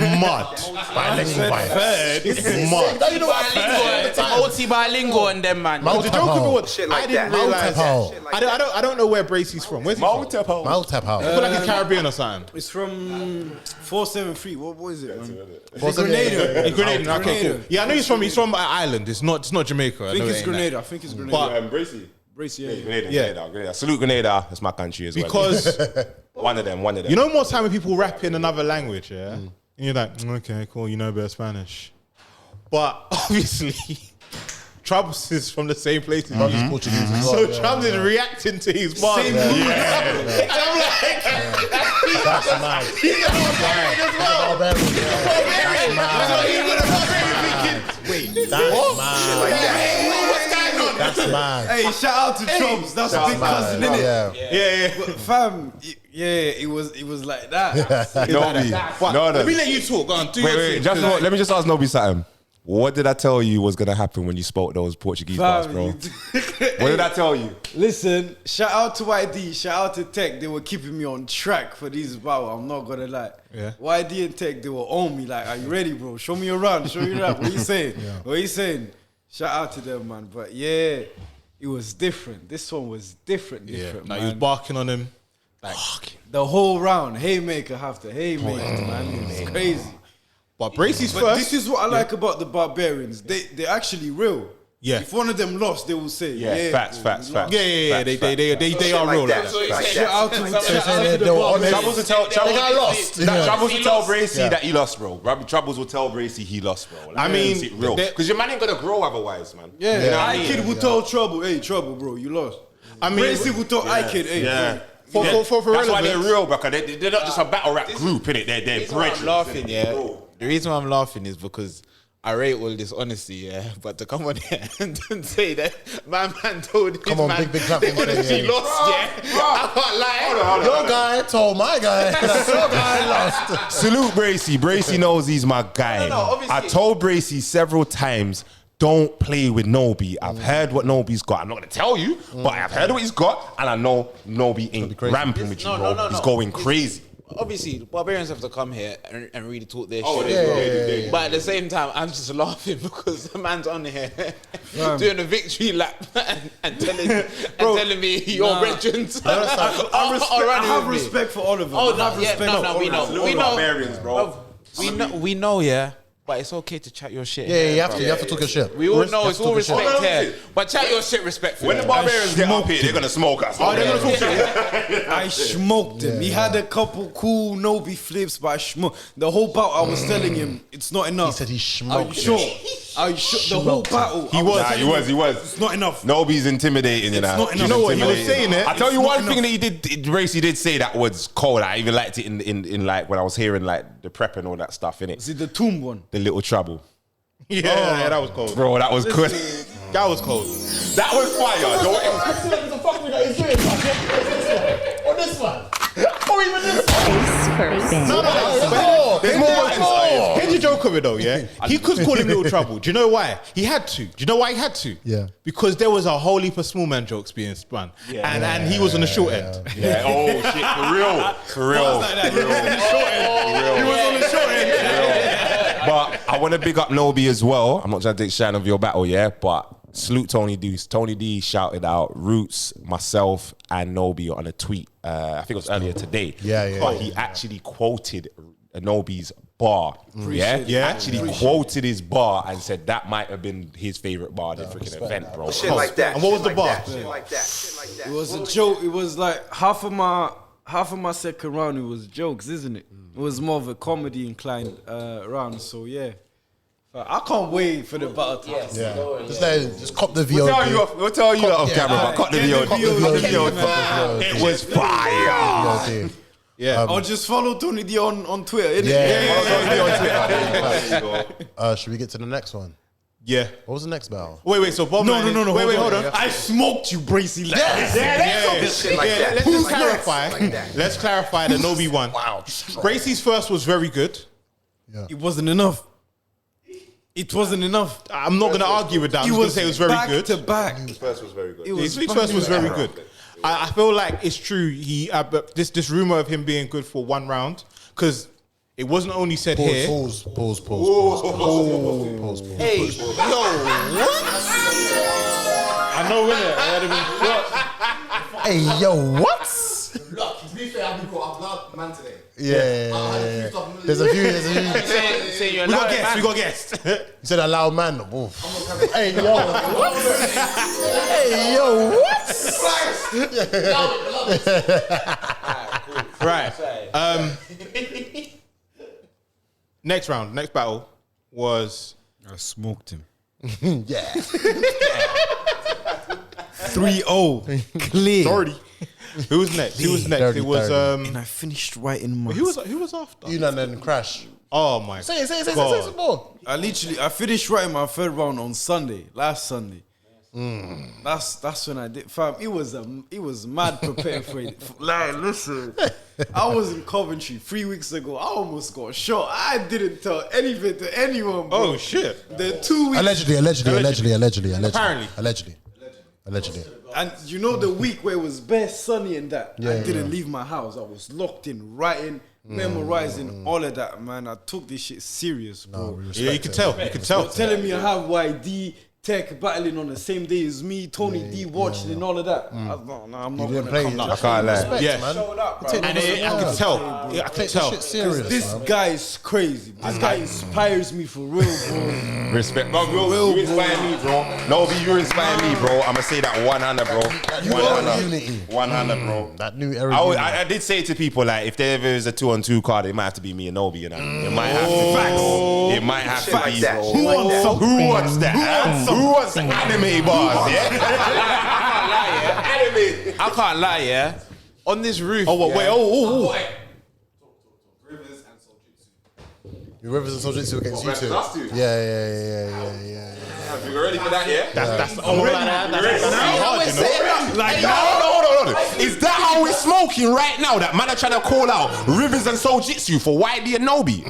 Bilingual vibes. Mud. Now you know what I'm saying. OT bilingual and them, man. The joke of it was, Shit I like didn't that. realize. Maltapao. I don't know where Bracey's from. Where's he from? Maltapao. I feel like he's Caribbean or something. It's from 473. What is it, man? It's Grenada. Okay, cool. Yeah, I know he's from Ireland. It's not Jamaica. I think it's Grenada. I think it's Grenada. But Bracey. Bracey, yeah. Grenada. Salute Grenada. That's my country as well. because one of them. you know, more time when people rap in another language, yeah, and you're like, okay, cool, you know a bit of Spanish, but obviously, Strapz is from the same place as you. Portuguese as well. So Strapz is reacting to his bars. And I'm like, That's nice. Wait, that's mad. That's mad. Hey, shout out to Strapz. That's a big cousin, innit? yeah. But fam, it was like that. Nobi. No. Let me let you talk. Go on, do your Wait. thing. Let me just ask Nobi something. What did I tell you was gonna happen when you spoke those Portuguese bars, bro? What did I tell you? Listen, shout out to YD, shout out to Tech. They were keeping me on track for these battles. I'm not gonna lie. Yeah. YD and Tech, they were on me like, are you ready, bro? Show me around. What are you saying? What are you saying? Shout out to them, man. But yeah, it was different. This one was different, man. He was barking on him. Like, the whole round, haymaker after haymaker, man. It was crazy. But Bracey's But first. this is what I like about the Barbarians. They're actually real. Yeah. If one of them lost, they will say, facts. Yeah. They are real. Like Like that. that. Shout out to They were on Troubles will tell. Troubles will tell Bracey Yeah. that he lost, bro. Troubles will tell Bracey he lost, bro. Like, I mean, it's real because your man ain't gonna grow otherwise, man. Yeah, You know what I mean? Kid will tell Trouble, hey, Trouble, bro, you lost. I mean, Bracey will tell Kid, hey, bro. for That's why they're relevance. real, because they're not just a battle rap group, innit? They're brethren. I'm laughing, yeah. The reason why I'm laughing is because I rate all this honesty, yeah. But to come on here and say that my man told his man big clap they and say, honestly yeah. lost, I can't lie. Your guy told my guy that your guy lost. Salute Bracey. Bracey knows he's my guy. obviously. I told Bracey several times, don't play with Nobi. I've heard what Nobi's got. I'm not going to tell you, but I've heard what he's got, and I know Nobi ain't ramping with you, bro. He's going crazy. Obviously, the Barbarians have to come here and really talk their Oh, shit. But at the same time, I'm just laughing because the man's on here doing a victory lap and telling me your regents I have respect for all of them. Oh, I have respect for all we of them. know. Barbarians, bro. We know, yeah. but it's okay to chat your shit. Yeah, you have to talk your shit. We all know it's all talk your respect shit. here, but chat your shit respectfully. When the barbarians get up here, they're gonna smoke us. Oh, they're gonna talk I smoked him. He had a couple cool Nobi flips, but I smoked. The whole battle, I was telling him, it's not enough. He said he Are smoked. you sure? Are you sure? The whole battle. He was. It's not enough. Nobody's intimidating, you know. not enough. You know what? He was saying it. I tell you It's one not thing that he did. Bracey did say that was cold. I even liked it in like when I was hearing like the prep and all that stuff in it. Is it the tomb one? The little trouble, Yeah, that was cold. bro. That was good. That was cold. That was fire. On this one. Face first. There's more buttons. Here's the joke of it though, yeah? He could call him Little Trouble. Do you know why? He had to. Do you know why he had to? Yeah. Because there was a whole heap of small man jokes being spun. And he was on the short end. Yeah. Oh shit. For real. He was on the short end. But I want to big up Nobi as well. I'm not trying to take shine of your battle, yeah? But salute Tony D. Tony D shouted out Roots, myself, and Nobi on a tweet. I think it was earlier today. Yeah. But he actually quoted Nobi's bar. Yeah. Actually quoted his bar and said that might have been his favorite bar at the freaking event, bro. Shit like that. And what was the bar? Shit like that. It was a joke. It was like half of my second round. It was jokes, isn't it? It was more of a comedy inclined round. So yeah, I can't wait for the battle. Just cop the VOD. We'll tell you off camera, but cut the VOD. It was fire. Yeah. I'll just follow Tony D on Twitter. Innit? Should we get to the next one? Yeah. What was the next battle? Wait. So Bob. No. Wait, hold on. I smoked you, Bracey. Like Shit like that. Let's just clarify. Let's clarify the Nobi one. Wow. Bracey's first was very good. It wasn't enough. It wasn't enough. I'm not going to argue with that. I'm just going to say it was very back good. to back. His first was very good. His first was very good. I feel like it's true. But this rumor of him being good for one round, because it wasn't only said here. Pause. Hey, yo, what? I know, innit? Hey, yo, what? Look, to be fair, I've been caught up man today. Yeah. There's a few. We got guests. You said a loud man. Oof. Hey, yo. What? Hey, yo, what? Right. Next round, next battle was... I smoked him. Yeah. 3-0. Clear. Already. Who was next? Dirty, It was... And I finished writing my... Who was after? You and then Crash. Oh my God. Say some more. I finished writing my third round on Sunday, last Sunday. That's when I did. Fam, it was mad prepared for it. Like, listen, I was in Coventry 3 weeks ago. I almost got shot. I didn't tell anything to anyone, bro. Oh shit. The 2 weeks. Allegedly. Apparently. Allegedly. And you know the week where it was bare sunny and that, Yeah, I didn't leave my house. I was locked in, writing, memorizing, all of that, man. I took this shit serious, bro. Yeah, you can tell. You can tell. Telling me I have YD Tech battling on the same day as me, Tony D watching and all of that. I'm not didn't gonna play come it. down. I can't lie. Yeah. Showed up, bro. And I can tell. Yeah, I can tell. Shit serious. This guy is crazy. This guy inspires me for real, bro. Respect. No, bro, you inspire me, bro. Nobi, you inspire me, bro. I'm going to say that 100, bro. 100, bro. That new era. I did say to people, like, if there ever is a 2-on-2 card, it might have to be me and Nobi, you know? It might have to be, bro. It might have to be, bro. Who wants that? Who wants the anime bars, yeah? Anime. I can't lie, yeah. On this roof. Oh, wait. Oh. Rivers and Souljitsu against you two. Us two? Yeah. You ready for that, yeah? That's already. No. Is that how we're smoking right now? That man are trying to call out Rivers and Souljitsu for YD and Nobi.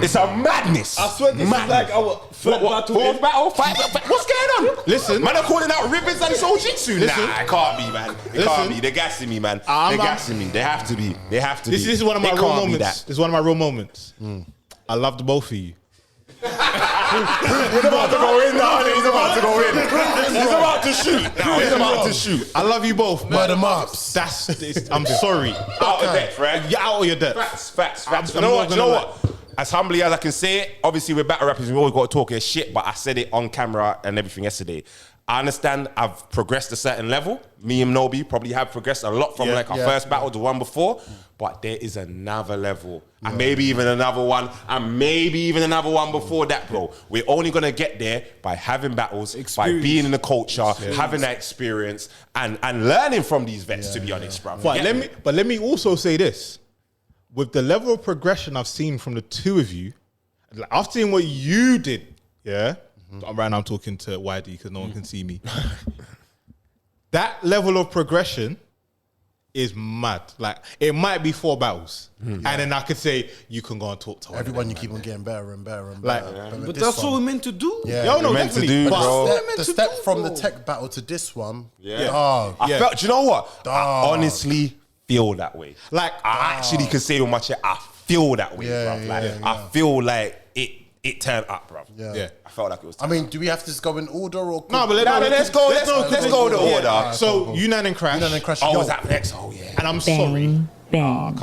It's a madness. I swear this is like our third battle. Fourth battle? What's going on? Listen. Man are calling out Rivers and Souljitsu. Listen. Nah, it can't be, man. It can't be. They're gassing me, man. They're gassing me. They have to be. This is one of my real moments. This is one of my real moments. I love the both of you. He's about to go in now. He's about to go in. He's about to shoot. Now he's about to shoot. I love you both, man. Murder mops. I'm sorry. Out of depth, right? You're out of your depth. Facts. I'm You know not gonna what? as humbly as I can say it, obviously we're battle rappers, we always got to talk your shit, but I said it on camera and everything yesterday. I understand I've progressed a certain level. Me and Nobi probably have progressed a lot from like our first battle to one before, but there is another level. And maybe even another one, and maybe even another one before that, bro. We're only gonna get there by having battles, by being in the culture, having that experience, and learning from these vets, to be honest, bro. But let me also say this. With the level of progression I've seen from the two of you, like, I've seen what you did, yeah? Right now I'm talking to YD because no one can see me. That level of progression is mad. Like, it might be 4 battles. And then I could say, you can go and talk to everyone. You keep on getting better and better and better. But that's what we're meant to do. Yeah, no, meant to definitely. do, But bro. The step from the tech battle to this one. I felt, do you know what? I honestly feel that way. Like, I actually can say with my chest, I feel that way, bruv. Like, I feel like it turned up, bruv. Yeah. I felt like it was. I mean, do we have to just go in order or? No, but let's go in the order. Yeah. So, Unan and Crash. Unan and Crash. Oh, was that next? Oh, yeah. And I'm sorry. Bang,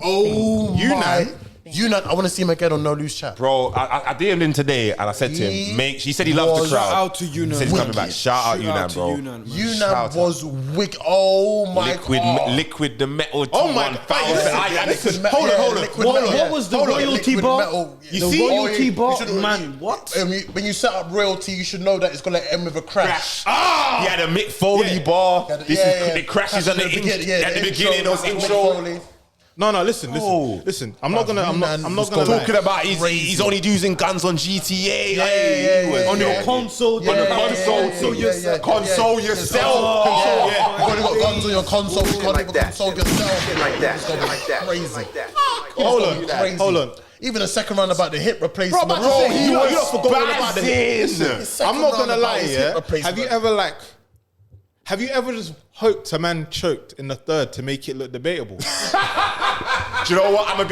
Oh, Unan. Unan, I want to see him again on No Lose Chat. Bro, I DM'd him today and I said to him, he said he loves the crowd. Shout out to Unan. He said he's coming back. Shout out Unan, bro. Unan was wicked. Oh my god. Liquid the metal. Oh my Listen, hold on. What was the royalty bar? You The see? royalty bar? You should- Man, what? When you set up royalty, you should know that it's going to end with a crash. He had a Mick Foley bar. This is the crashes at the beginning. Those intro. No, listen. I'm not gonna lie. Talking about he's only using guns on GTA. On your console. On the console. Console yourself. You only got guns on your console. You can't even console yourself. Shit like that. Crazy. Hold on. Even the second round about the hip replacement. Bro, he you was lot forgot about the hip. Listen, I'm not gonna lie, yeah. Have Have you ever just hoped a man choked in the third to make it look debatable? Do you know what? I'm gonna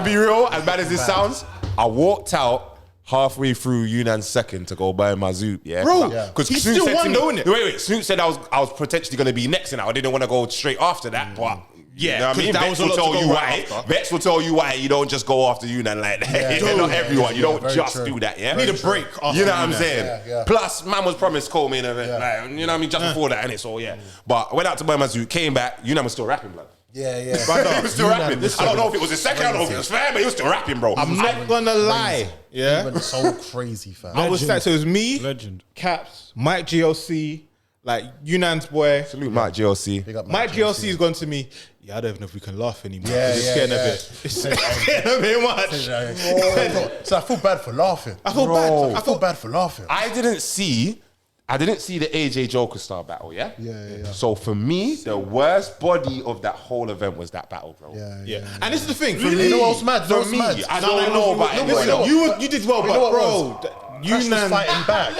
be real. As bad as this sounds, I walked out halfway through Unan's second to go buy my Zoop. Yeah, bro. Because He still won, though, innit? Wait. Snoop said I was potentially gonna be next, and I didn't want to go straight after that, but. Yeah, you know what I mean? that Vets was a will lot tell to you go why. right after. Vets will tell you why you don't just go after Unan like that. Not everyone. You don't just do that. Yeah, Need a break. You know what I'm saying? Plus, man was promised co-main event. Like, you know what I mean? Just before that, and it's all But I went out to buy my Zoop, came back. Unan was still rapping, blood. Yeah. He was still rapping. I don't know if it was a second. I don't know if it was fair, but he was still rapping, bro. I'm not gonna lie. Yeah, He went so crazy, fam. I was sad. So it was me, Legend. Kappz, Mike GLC, like Unan's boy. Salute Mike GLC. Big up Mike GLC has gone to me. Yeah, I don't even know if we can laugh anymore. Yeah, It's getting a bit much. So I feel bad for laughing. I feel bad. I feel bad for laughing. I didn't see the AJ Joker Starr battle, yeah? Yeah. So for me, the worst body of that whole event was that battle, bro. Yeah. And this is the thing. For You me, know what's mad? For me, I don't know about anyone else. you did well, but bro, Crash was fighting back.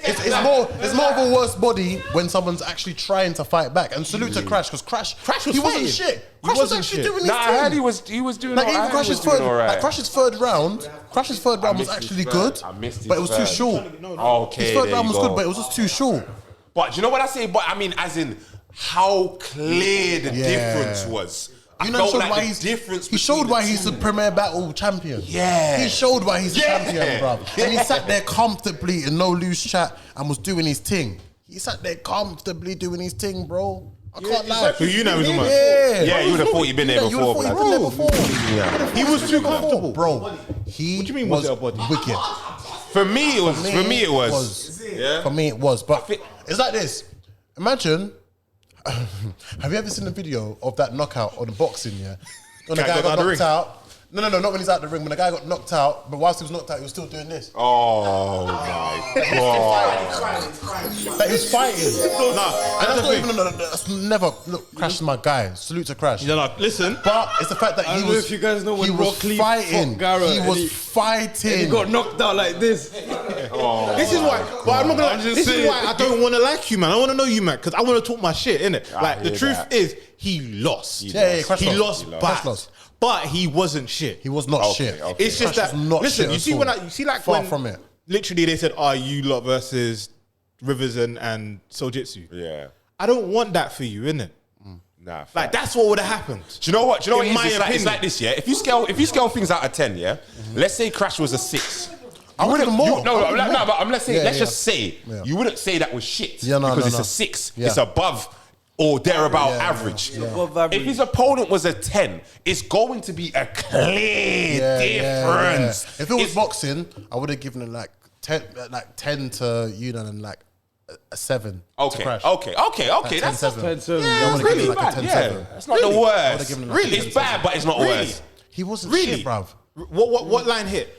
It's more of a worse body when someone's actually trying to fight back. And salute to Crash, because Crash was he fighting. wasn't shit. Crash was actually doing his Nah, thing. I heard he was doing Like all even right. Crash's third round. Crash's third round was missed his actually third. good, I missed his but it was too third. short. Okay, His third there round you was good, go. but it was just too short. But do you know what I say? But I mean, as in how clear the difference was. I You know, felt showed like why the he's difference. he showed between why the he's two. the premier battle champion. Yeah. He showed why he's the Yeah. champion, bro. And he sat there comfortably in No Lose Chat and was doing his thing. He sat there comfortably doing his thing, bro. I can't lie. Who you know was the man? Yeah, you would have thought he'd been there You before. would have blood. thought he'd been there before. He was too comfortable, bro. He What do you mean, was was it a body? wicked. For me, it was. For me, it was. But it's like this. Imagine. Have you ever seen the video of that knockout on the boxing? Yeah, when the Guy guy got got out the knocked ring. out. No, not when he's out the ring. When the guy got knocked out, but whilst he was knocked out, he was still doing this. Oh my god! That he was fighting. Nah, And that's not even. That's never. Look, Crash is my guy. Salute to Crash. Listen. But it's the fact that I he don't know was. if you guys know he when was Rock Lee fighting. fought Gara He and was he fighting. got knocked out like this. This is why, but I'm not gonna. This is why I don't want to like you, man. I want to know you, man, because I want to talk my shit, innit? Like the hear truth that. is, he lost. Yeah, Crash He lost. lost, Crash lost. but he wasn't shit. He was not shit. okay. It's just Crash that. was not Listen, shit you at see all. when you see like Far when from it. literally they said, "Are you lot versus Rivers and Souljitsu?" Yeah. I don't want that for you, innit? Nah, Like that's what would have happened. Do you know what? In It my is? It's like opinion. this, yeah. If you scale things out of 10, yeah. Let's say Crash was a 6. I would give him more. But let's just say Yeah. you wouldn't say that was shit Yeah, no, because no, it's no. a 6. Yeah. It's above or thereabout average. Above average. If his opponent was a 10, it's going to be a clear difference. If it was boxing, I would have given him like 10 to Yunan and like a 7 to Okay, Crash. okay. That's 10-7. yeah, I it's would've really given him like a bad. 10-7. Yeah, that's not the I would've worst. given him like a Really, it's 10-7. bad, but it's not worse. He wasn't Really? shit, bruv. What line hit?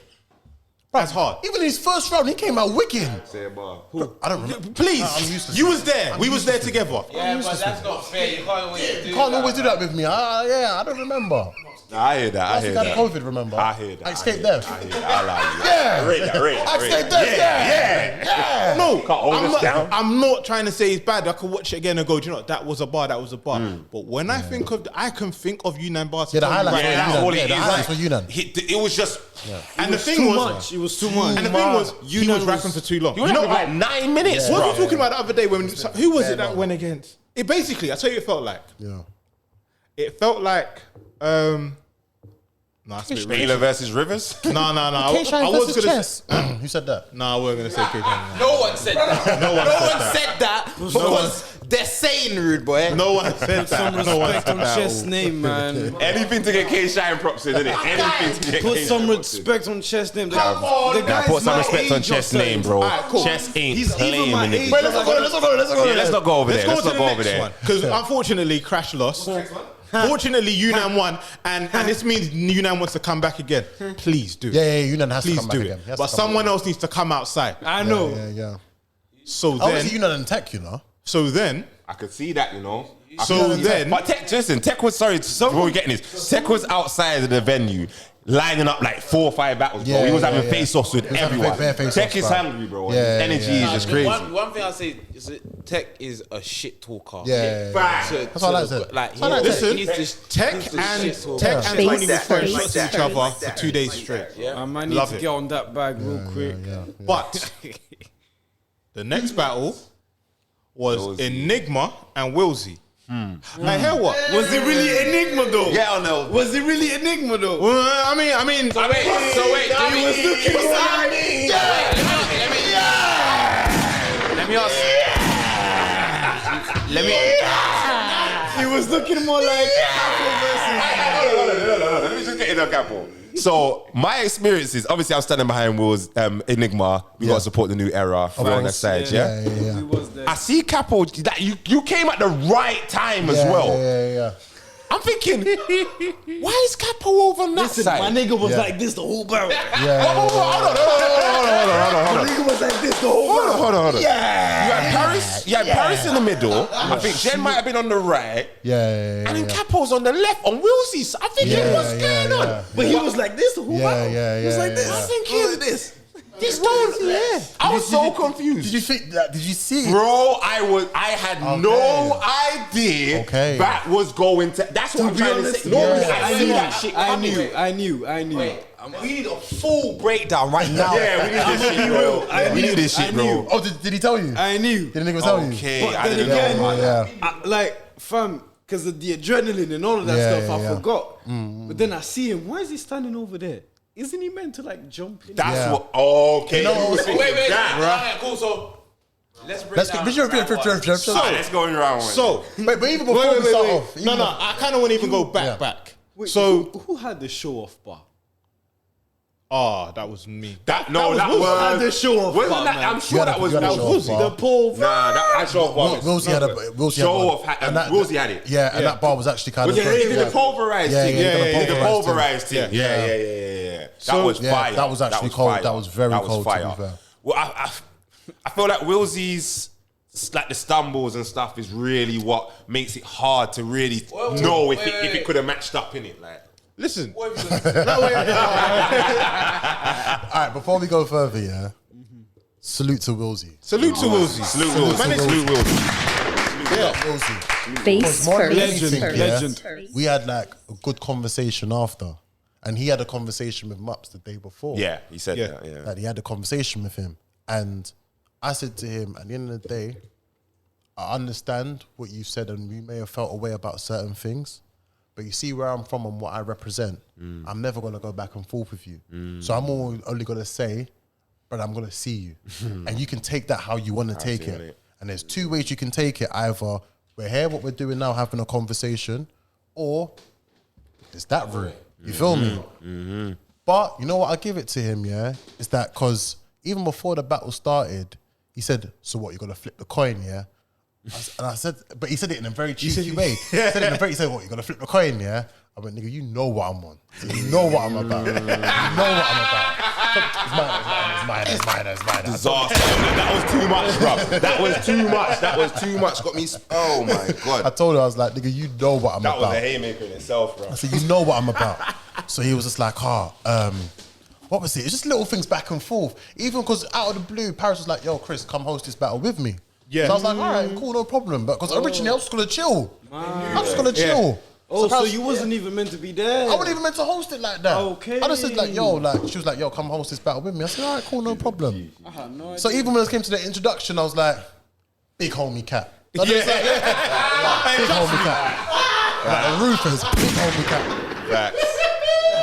That's hard. Even in his first round, he came out wicked. Say a bar. I don't remember. Please, I'm used to you it. was there. We was there together. Yeah, but that's not fair. You can't always do You can't always do that with me. I don't remember. I hear that. I Last hear week I that. had COVID, remember? I hear that. I escaped death. I hear that. I like you. Yeah. I rate that. I escaped death, yeah. No, hold us down. I'm not trying to say it's bad. I could watch it again and go, do you know what? That was a bar. But when I think of, I can think of Yunan bars. Yeah, the highlights right were now. Yunan. all it Yeah, the is. highlights were Yunan. It was just. And the thing too was, much. It was too much. and the thing was, he was rapping for too long. You know, like 9 minutes. What bro. were we talking about the other day? When who was it that went against? It basically, I tell you, it felt like. Yeah. It felt like. No, that's a bit Baylor versus Rivers. No. I was versus gonna. chess. Who said that? No, I wasn't gonna say K-Shine. No one said that. No one said that. said that because they're saying rude, boy. No one said Some that. No one respect said on that. Chess' name, man. Anything to get K-Shine props in, innit? Anything to get Put K-Shine some props in. respect on Chess' name. The Now guy's put some my respect on age Chess' or name, bro. Alright, cool. Chess ain't He's even playing my with age. niggas. Wait, let's not go. Yeah, let's not go over there. Let's not go over there. Because unfortunately, Crash lost. Fortunately, Yunan won, and this means Yunan wants to come back again. Please do. Yeah, Yunan has to Please come back do again. it. He has But to come someone back. else needs to come outside. I know. Yeah. So I was then, Yunan and Tech, you know. so then, I could see that, you know. so then, But Tech was, sorry, before we getting this, Tech was outside of the venue, lining up like 4 or 5 battles, bro. Yeah, he was having yeah. face-offs with He was having everyone. bare face-offs, Tech is bro. hungry, bro. Yeah, His energy yeah. is just crazy. One thing I say is that Tech is a shit talker. Yeah. That's what I like said. Like, That's what I like said. Tech and Tony was throwing shots at each other for 2 days straight. I might need Love to it. get on that bag real quick. But the next battle was Enigma and Willzy. Now, hear what? Was it really Enigma though? Yeah or no? Was it really Enigma though? Well, I mean. So wait. Let me ask. He was looking more like Let me just get in on Capo. So my experiences, obviously, I'm standing behind Will's Enigma. We got to support the new era. We're on that side, yeah. He was there. I see Capo. That you came at the right time as well. Yeah. I'm thinking, why is Capo over on that Listen, side? my nigga was like this the whole battle. Hold on. Nigga was like this the whole battle. Hold on. Yeah. You had Paris in the middle. I think Jen might have been on the right. Yeah. And then Capo's on the left on Willzy's side. I'm thinking, what's going on? But he was like this the whole battle. He was like this. I'm thinking, He was like this. this don't. I was so confused. Did you think that? Did you see it? Bro, I had no idea that was going to. That's what I'm trying to say. Normally, I see that shit coming. I knew. We need a full breakdown right now. Yeah, we need this shit, bro. We need this shit, bro. Oh, did he tell you? I knew. Did the nigga tell you? Okay, But I then didn't again, know. like, fam, because of the adrenaline and all of that stuff, I forgot. But then I see him. Why is he standing over there? Isn't he meant to like jump in? That's what. Okay. Wait. Alright, cool. So let's break down. Let's go in round one. So, But even before we start off, no, I kind of want to even go back. Wait, So, who had the show off bar? that was me. that Had the show off Wasn't bar, that? man. I'm sure that was Willzy. The pole. Nah, that show off bar. Willzy had a Show off. Willzy had it. Yeah, and that bar was actually kind of. He did the pulverized thing. Yeah, He did the pulverized thing. Yeah. Yeah. That So, was fire. that was actually cold. fire. That was very cold, to be Fire. fair. Well, I feel like Willzy's like the stumbles and stuff is really what makes it hard to really know if it could have matched up in it. Like, Listen. All right, before we go further, salute to Willzy. Salute to Willzy. Salute Willzy. Willzy. Face More than first. anything, Legend. we had like a good conversation after, and he had a conversation with Mups the day before. Yeah, he said that. Yeah. That he had a conversation with him, and I said to him, at the end of the day, I understand what you said, and you may have felt a way about certain things. But you see where I'm from and what I represent. I'm never gonna go back and forth with you. So I'm only gonna say, but I'm gonna see you, and you can take that how you want to take it. And there's two ways you can take it. Either we're here, what we're doing now, having a conversation, or it's that route. You feel me? But you know what? I give it to him. Yeah, is that because even before the battle started, he said, "So what? You're gonna flip the coin, yeah?" And I said, but he said it in a very cheeky way. He said it in a very, he said, "What? You're gonna flip the coin, yeah?" I went, "Nigga, you know what I'm on. You know what I'm about. You know what I'm about." It's mine. Disaster. That was too much, bro. That was too much. Got me. Oh my God. I told her, I was like, "Nigga, you know what I'm about." That was a haymaker in itself, bro. I said, "You know what I'm about." So he was just like, what was it? It's just little things back and forth. Even because out of the blue, Paris was like, "Yo, Chris, come host this battle with me." Yeah. So I was like, all right, cool, no problem. But because originally I was just gonna chill. I was just gonna chill. Oh, so you wasn't even meant to be there? I wasn't even meant to host it like that. Okay. I just said like, yo, like she was like, yo, come host this battle with me. I said, all right, cool, no problem. So even when it came to the introduction, I was like, big homie cat. So big homie cat. Like Rufus, big homie cat.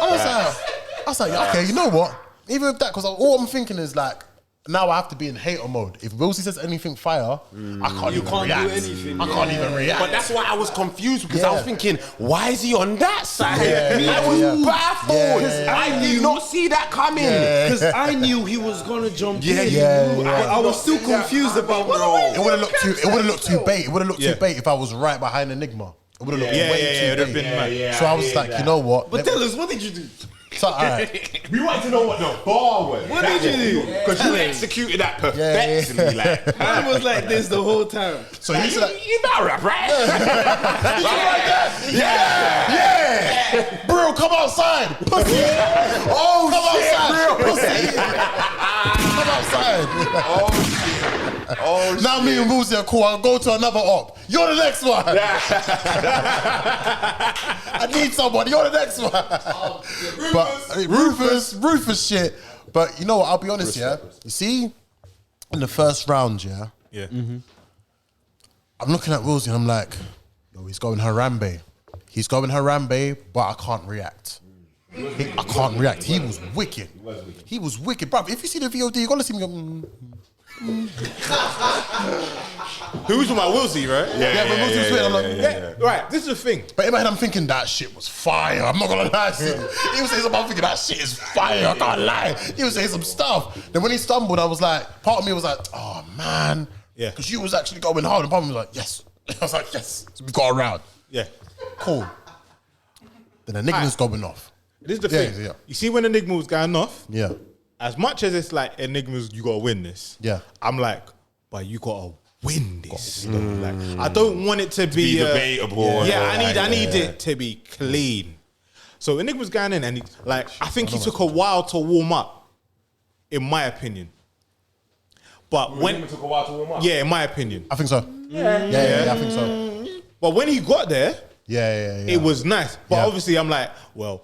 I was like, okay, you know what? Even with that, because all I'm thinking is like, now I have to be in hater mode. If Willzy says anything fire, I can't even react. Do anything. I can't even react. But that's why I was confused because I was thinking, why is he on that side? I was baffled. I did not see that coming. Because I knew he was gonna jump in. I was still confused about it. Would have looked too bait. It would have looked too bait if I was right behind Enigma. It would have looked way too bait. So I was like, you know what? But tell us, what did you do? So, all right. We wanted to know what the bar was. What did you do? Because you executed that perfectly. Like, mine was like this the whole time. So he's like, you better rap, right? Yeah. Bro, come outside. Pussy. Oh, come outside. Come outside. Oh, shit. Oh, now me and Willzy are cool. I'll go to another op. You're the next one. I need someone. You're the next one. But Rufus shit. But you know what? I'll be honest, yeah. You see, in the first round, yeah. I'm looking at Willzy and I'm like, yo, he's going Harambe. But I can't react. I can't react. He was wicked. He was wicked, bro. If you see the VOD, you gotta see me go. Who's talking about Willzy, right? Yeah, but Willzy was winning. Right, this is the thing. But in my head, I'm thinking that shit was fire. I'm not gonna lie. He was saying something, I'm thinking that shit is fire. I can't lie. He was saying some stuff. Then when he stumbled, I was like, part of me was like, oh man. Yeah. Because you was actually going hard. And part of me was like, yes. I was like, yes. So we got around. Yeah. Cool. Then Enigma's going off. This is the thing. Yeah. You see when Enigma was going off? Yeah. As much as it's like Enigma's, you gotta win this. Yeah. I'm like, but you gotta win this. Like, I don't want it to be debatable. I need it to be clean. So Enigma's going in, and I think he took a while to warm up, in my opinion. But when took a while to warm up. Yeah, in my opinion, I think so. Yeah, I think so. But when he got there, it was nice. But obviously, I'm like, well.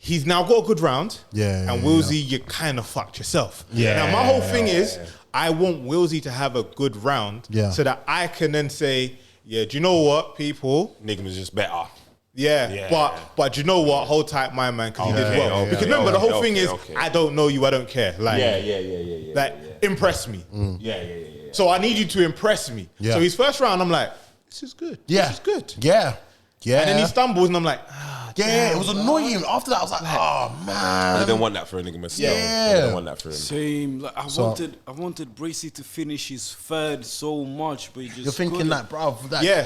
He's now got a good round. And Willzy, you kind of fucked yourself. Now, my whole thing is, I want Willzy to have a good round so that I can then say, do you know what, people? Enigma's just better. But you know what? Hold tight, my man, because he did well. Because remember, the whole thing is, I don't know you, I don't care. Like, impress me. So I need you to impress me. So his first round, I'm like, this is good. This is good. Yeah. And then he stumbles, and I'm like, it was annoying. After that, I was like, oh man. I didn't want that for Enigma still. I didn't want that for him. Same. Like, I wanted Bracey to finish his third so much, but he just you're thinking couldn't. that, bro.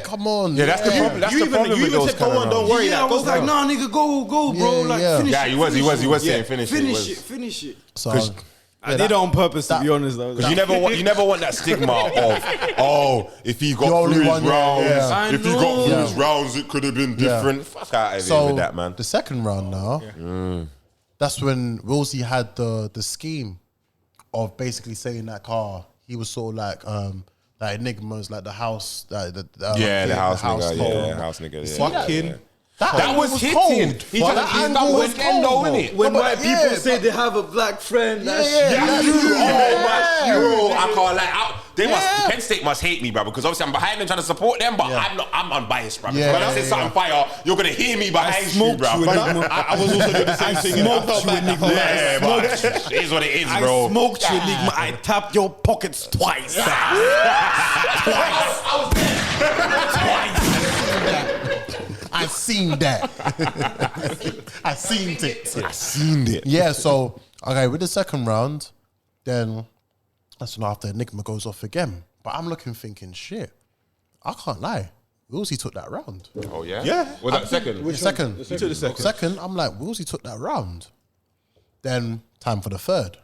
Come on. Yeah, that's the problem. That's the problem with those kind of rounds. Don't worry. I was like, nah, nigga, go, bro. Like, finish it. Yeah, he was saying finish it. Finish it. So, I did it on purpose, to be honest, though. Because you never want that stigma of, if he got through his rounds, if he got through his rounds, it could have been different. Fuck out of here with that, man. The second round now, that's when Willzy had the scheme of basically saying that he was sort of like Enigma's like the house, the house nigga. Fucking. That was hitting. That was endo, innit? When white people say they have a black friend, that's true. Oh, my true. I can't lie. Penn State must hate me, bro, because obviously I'm behind them trying to support them, but I'm unbiased, bro. Yeah, when I say something fire, you're gonna hear me behind you, bro. I was also doing the same thing. Smoked you, Enigma. Yeah, but it is what it is, bro. I smoked you, Enigma. I tapped your pockets twice. Twice. I was there. Twice. I seen that. I seen it. I seen it. Yeah, so, okay, with the second round, then that's when after Enigma goes off again. But I'm looking thinking, shit, I can't lie. Willzy took that round. Oh, yeah? Yeah. Was that second? Second. He took the second. Second, I'm like, Willzy took that round. Then, time for the third.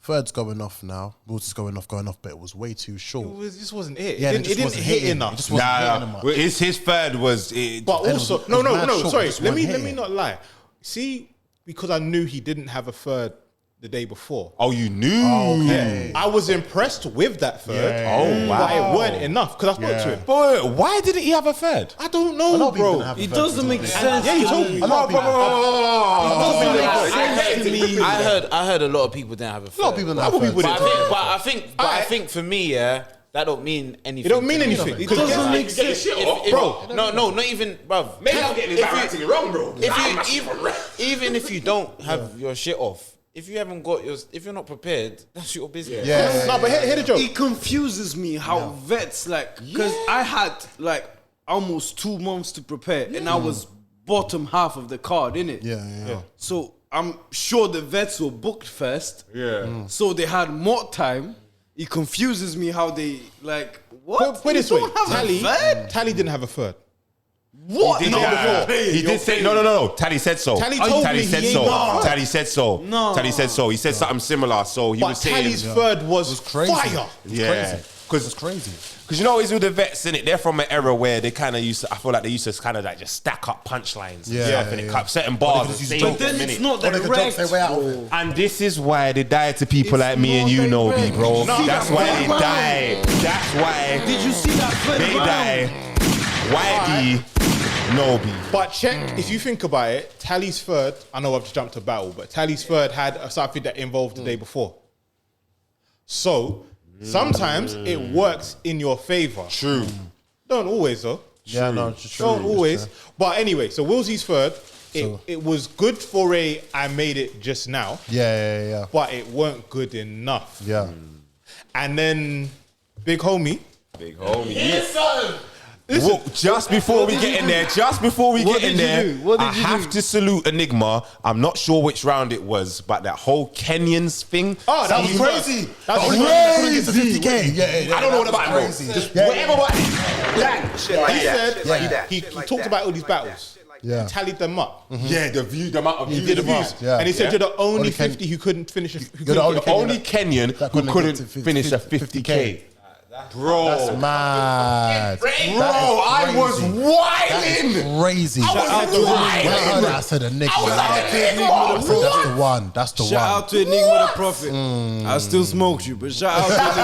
Third's going off now. Willzy's going off, but it was way too short. This wasn't it. Yeah, It didn't hit enough. It just wasn't hitting enough. His third was... But also, it was mad short, sorry. just Let wasn't me hitting. not lie. See, because I knew he didn't have a third the day before. Oh, you knew? Okay. I was impressed with that third. Yeah. Oh, wow. But it weren't enough because I spoke to him. But why didn't he have a third? I don't A know, lot of people bro. didn't have a It third doesn't make sense. Yeah, he told me. A lot of people. I heard a lot of people didn't have a A lot of people didn't have thirds. But I think for me, yeah, that don't mean anything. It don't mean anything. It doesn't make sense. Bro, no, not even, bro. Maybe I'm getting this acting wrong, bro. Even if you don't have your shit off, if you haven't got your, if you're not prepared, that's your business. Yeah. No, but hear the joke. It confuses me how vets because I had like almost 2 months to prepare and I was bottom half of the card, innit? Yeah. So I'm sure the vets were booked first. Yeah. So they had more time. It confuses me how they like what? Put it this You way. don't have a vet? Tali didn't have a third. What? He did say no. Tali said so. Tali told me said he so. ain't got a third. Tali said so. No. Tali said so. He said something similar. So he But was saying, Tali's third was crazy. fire. yeah, It's crazy. because you know it's with the vets in it. They're from an era where they kind of used to. I feel like they used to kind of like just stack up punchlines. Yeah, and stuff, and it cut certain bars. And say But then it's not direct. And this is why they die to people like me and you, Nobi, bro. That's why they die. That's why Did you see that third they round? die. Why Nobi? But check, if you think about it, Tali's third, I know I've just jumped to battle, but Tali's third had something that involved the day before. So, sometimes it works in your favor. True. Don't always, though. Yeah, no, it's true. Don't always. It's true. But anyway, so Willzy's third, So- it was good for I made it just now, Yeah. but it weren't good enough. Yeah. And then Big Homie, Big homie. Well, just before we get in there, I have to salute Enigma. I'm not sure which round it was, but that whole Kenyans thing. Oh, that was He- crazy. That's crazy. 50K. Yeah. I don't know what about it, bro. Crazy. Just Yeah. whatever about it. Shit like he that. said Shit like that. he Shit like talked that. about all these Shit like that. battles. Shit like Yeah. He tallied them up. Yeah, the amount of He views. did the them views. up, yeah. And he said you're the only Only Ken- 50 who couldn't finish. You're the only The only Kenyan that who couldn't couldn't get to finish a 50K. Bro, That's mad. bro, I was wilding. Crazy. I was wilding. I said Enigma. I was like, Enigma. That's the one. That's the Shout one. out to Enigma the Prophet. I still smoked you, but shout out to Enigma the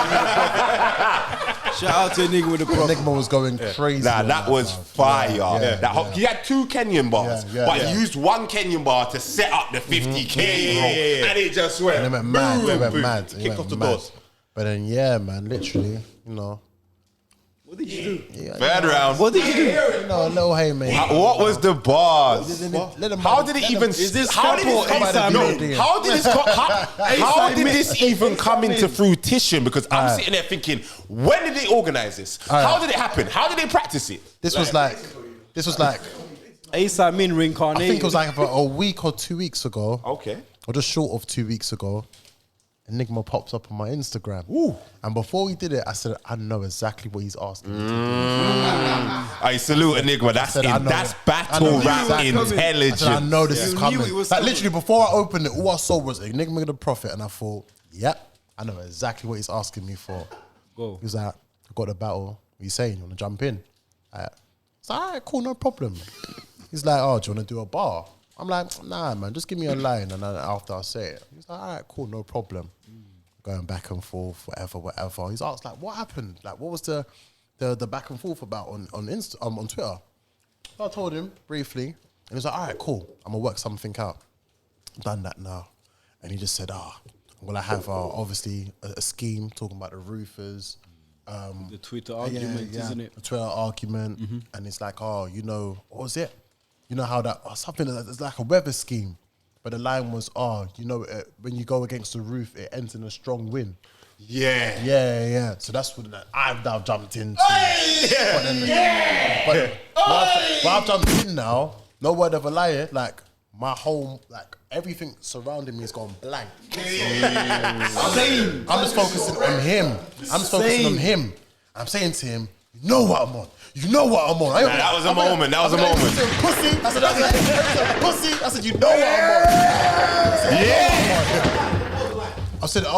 Prophet. Shout out to Enigma the Prophet. Enigma was going crazy. Nah, on that was bro. fire. Yeah. He had 2 Kenyan bars, but he used 1 Kenyan bar to set up the 50K, bro. And it just went. And it went mad. It went mad. It Kicked went off the mad. doors. But then, yeah, man, literally, you know. What did you do? Yeah, Third round. What did you do? you know, a little hey, man. What was the bars? Let them- How did it let even? them- Is this How did couple this? ASAP No, made? how did this? How did this even come into fruition? Because I'm Alright. sitting there thinking, when did they organize this? Alright. How did it happen? How did they practice it? This was like, ASAP Min I reincarnated. think it was like about a week or 2 weeks ago, Okay. or just short of 2 weeks ago. Enigma pops up on my Instagram. And before he did it, I said, I know exactly what he's asking me to do. I salute Enigma. That's said, I know that's it. I battle know rap exactly. I intelligence. said, I know this You is knew coming. it was Like coming. literally before I opened it, all I saw was Enigma the Prophet, and I thought, yep, I know exactly what he's asking me for. Go. He was like, I got the battle. What are you saying? You want to jump in? It's like, all right, cool, no problem. He's like, oh, do you want to do a bar? I'm like, nah, man, just give me a line, and then after I say it, he's like, all right, cool, no problem. Going back and forth, whatever. He's asked, like, what happened? Like, what was the back and forth about on Twitter? So I told him briefly, and he was like, all right, cool, I'm gonna work something out. Done that now. And he just said, Well, I have obviously a scheme talking about the roofers. The Twitter argument, isn't it? The Twitter argument. And it's like, what was it? You know how that, something that's like a weather scheme. But the line was, when you go against the roof, it ends in a strong win. Yeah. So that's what I've now jumped into. But I've jumped in now, no word of a lie, like, my whole, like, everything surrounding me has gone blank. I'm just focusing on him. I'm saying to him, you know what I'm on. That was a moment. Pussy. I said, pussy. I said, you know what I'm on. Yeah. I said, I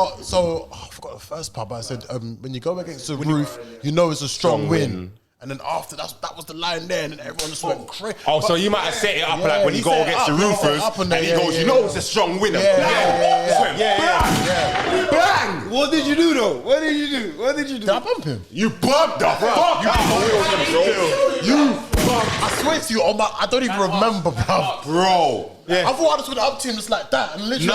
forgot the first part, but I said, when you go against the roof, you know it's a strong win. And then after that was the line there, and then everyone just went crazy. Oh, so you might have set it up like when you go against the roofers, and he goes, you know it's a strong winner. Bang! What did you do though? What did you do? Did I bump him? You bumped the fuck out. You I swear to you, I don't even remember, bro. Yeah. I thought I just went up to him just like that and literally. You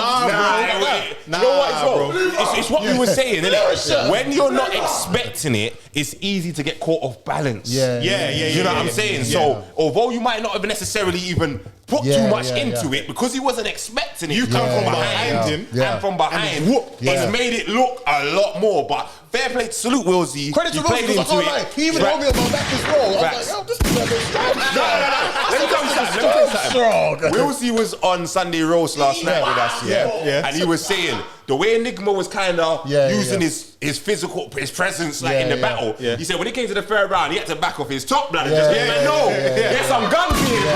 know what, bro? It's what we were saying, isn't it? When you're not expecting it, it's easy to get caught off balance. Yeah. You know what I'm saying? So, although you might not have necessarily even put too much into it, because he wasn't expecting it, you come from behind him and from behind, it's made it look a lot more. But fair play to salute Willzy. Credit to Willzy, because I can't lie. He even told me about back as well. I was like, yo, this is a bit strong. Let me tell you something. Willzy was on Sunday Roast last night with us, and he was saying the way Enigma was kind of using his physical, his presence like in the battle. He said when he came to the third round, he had to back off his top blood and just let him know there's some guns here, bro.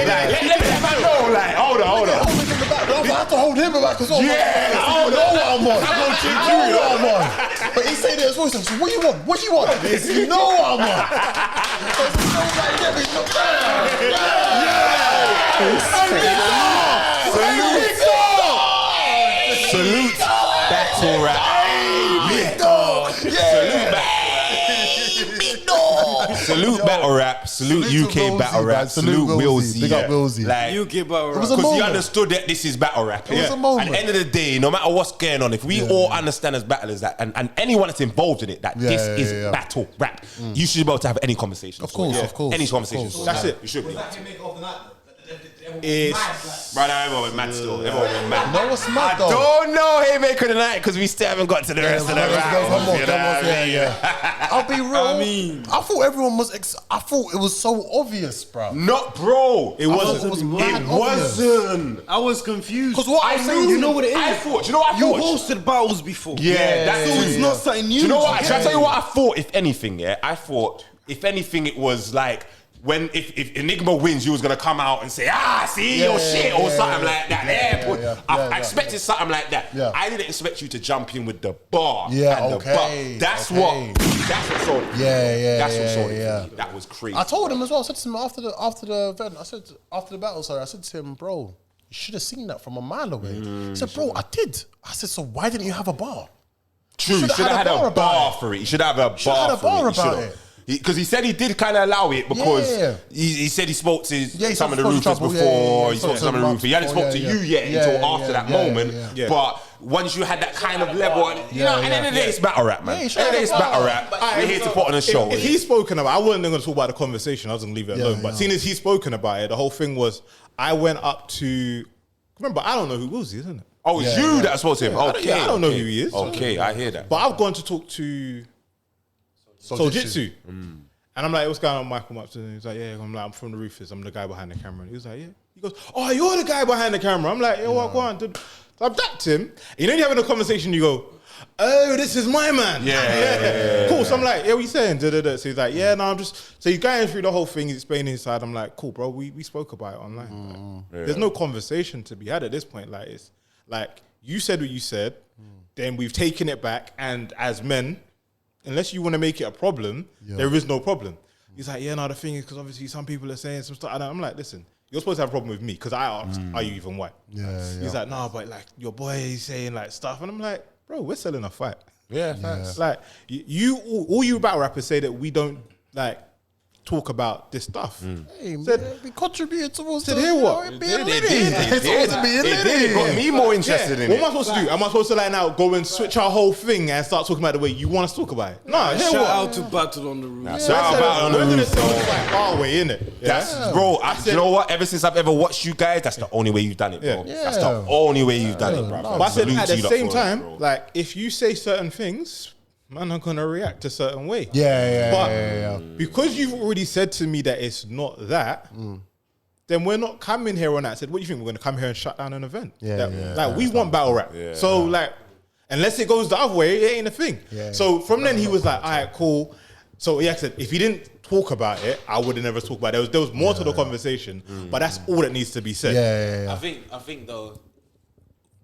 Like, let him know, like, hold on. I have to hold him back as well. I know what I'm on. But he said it as well. He said, what do you want? You know what I'm on. Salute battle rap. Salute battle rap. Salute UK battle rap. Salute Willzy. Big up Willzy. Like, UK battle rap. because he understood that this is battle rap. It was a moment. At the end of the day, no matter what's going on, if we all understand as battlers that, and anyone that's involved in it, that this is battle rap, you should be able to have any conversation. Of course. Any conversation. That's it. You should be. It's right now, everyone went mad still. Everyone went mad. No, what's mad though? I don't know Haymaker tonight because we still haven't got to the rest of the round. I'll be real. I thought everyone was. I thought it was so obvious, bro. Not, bro. It wasn't. It wasn't. I was confused. Because what I knew, you know what it is. I thought. You know what I thought? You hosted battles before. Yeah, that's so it's not something new. Do you know what? Should I tell you what I thought? If anything, I thought if anything, it was like. If Enigma wins, you was gonna come out and say, see your shit or something like that. I expected something like that. I didn't expect you to jump in with the bar. The bar. That's what sold it. That's what sold it for me. That was crazy. I told him as well. I said to him after the event. I said after the battle. Sorry, I said to him, bro, you should have seen that from a mile away. He said, bro, I did. I said, so why didn't you have a bar? True. You should have had a bar for it. You should have a bar about it. Because he said he did kind of allow it because he said he spoke to some of the roofers before. He spoke to some of the roofers. He hadn't spoke to you yet until after that moment. But once you had that kind of level, you know, at the end of the day, it's battle rap, man. At the end of the day, it's battle rap. We're here to put on a show. If he's spoken about, I wasn't going to talk about the conversation. I was going to leave it alone. But seeing as he's spoken about it, the whole thing was, I went up to. Remember, I don't know who Willzy is, isn't it? Oh, it's you that spoke to him. Okay, I don't know who he is. Okay, I hear that. But I've gone to talk to Souljitsu. And I'm like, what's going on, Michael? I'm up to him. He's like, I'm from the roofers. I'm the guy behind the camera. And he was like, yeah. He goes, oh, you're the guy behind the camera. I'm like, what, go on. So I've dapped him. You know, you're having a conversation, you go, oh, this is my man. Yeah. Cool. So I'm like, what are you saying? So he's like, I'm just, so he's going through the whole thing. He's explaining his side. I'm like, cool, bro. We spoke about it online. Like, there's no conversation to be had at this point. Like, it's like, you said what you said. Then we've taken it back. And as men, unless you want to make it a problem, there is no problem. He's like, the thing is, because obviously some people are saying some stuff. And I'm like, listen, you're supposed to have a problem with me because I asked, are you even white? He's like, no, but like your boy is saying like stuff. And I'm like, bro, we're selling a fight. Yeah, facts. Like all you battle rappers say that we don't like, talk about this stuff. Hey, Said, we contributed towards said, hear what? It got me more interested in What it. am I supposed to do? Am I supposed to like now go and switch our whole thing and start talking about the way you want us to talk about it? No, hear Shout what? out to Battle on the Roof. Shout out Battle on the We're gonna Roof. tell you like our way, innit? That's bro. You know what? Ever since I've ever watched you guys, that's the only way you've done it, bro. Yeah. That's the only way you've done it, bro. But I said Salute at to the you lot same for it, time, bro. like if you say certain things, man, I'm gonna react a certain way. Yeah. But because you've already said to me that it's not that, then we're not coming here on that. I said, what do you think? We're gonna come here and shut down an event? Like we want battle rap. Yeah. So like, unless it goes the other way, it ain't a thing. Yeah. So from then he was like, all right, cool. So he said, if he didn't talk about it, I would have never talked about it. There was more to the conversation, but that's all that needs to be said. Yeah. I think though,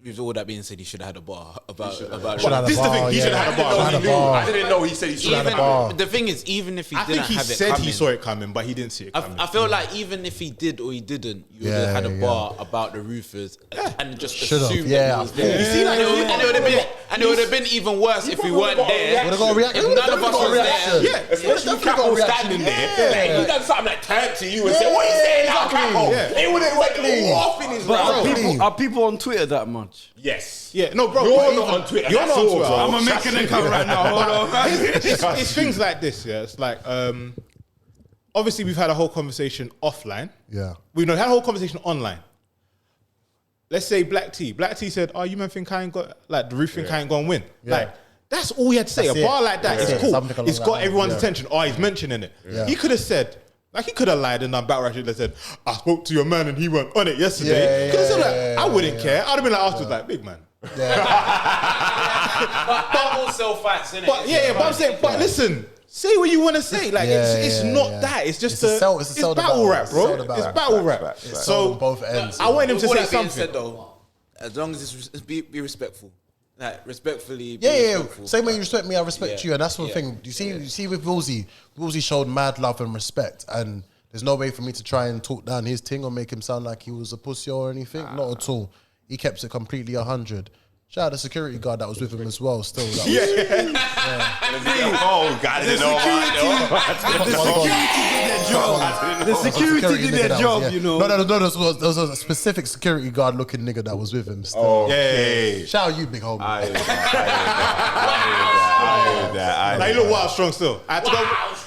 with all that being said, he should have had a bar about. Should have This is the thing. He should have had a bar. I didn't know he said he should have had a bar. The thing is, even if he I didn't think he have it said coming, he saw it coming, but he didn't see it coming. I feel like even if he did or he didn't, you would have had a bar about the roofers and just Should've, assumed yeah. that he was there. You see, like, And it would have been even worse if we weren't there. Would've got a reaction. If none of us was there. Yeah. Especially Capo standing there. Like, he done something like turned to you and said, what are you saying now, Capo? They would have went off in his round. Are people on Twitter that much? Yes. Yeah, no, bro. You're not on Twitter. You're not on Twitter. I'm gonna make an account right now. Hold on. It's things like this, yeah. It's like, obviously we've had a whole conversation offline. Yeah. We've had a whole conversation online. Let's say Black T said, "Oh, you man think I ain't got like the roof think I ain't gonna win?" Yeah. Like that's all he had to say. That's a bar it. like that That's is it. cool. Something along It's that got line. everyone's Yeah. attention. Oh, he's mentioning it. Yeah. He could have said. Like he could have lied and done battle rap shit that said, I spoke to your man and he went on it yesterday. Because I wouldn't care. I'd have been like afterwards, like, big man. But all self fights, innit? But but I'm saying, but listen, say what you want to say. Like it's not that. It's just It's battle rap, bro. It's It's battle rap. So on both ends. I want him to All say that being something. said, though, as long as it's be respectful, like respectfully. Be Yeah. respectful. Same way you respect me, I respect Yeah. you, and that's one thing. You see with Willzy showed mad love and respect, and there's no way for me to try and talk down his thing or make him sound like he was a pussy or anything. Not at all. He kept it completely 100. Shout out the security guard that was with him as well. Still, that Oh, God, I didn't know about The security did their job, you know. No. There was a specific security guard looking nigga that was with him. Still. Okay. Shout out you, big homie. I heard that. Like, you look wild strong still. I had to go.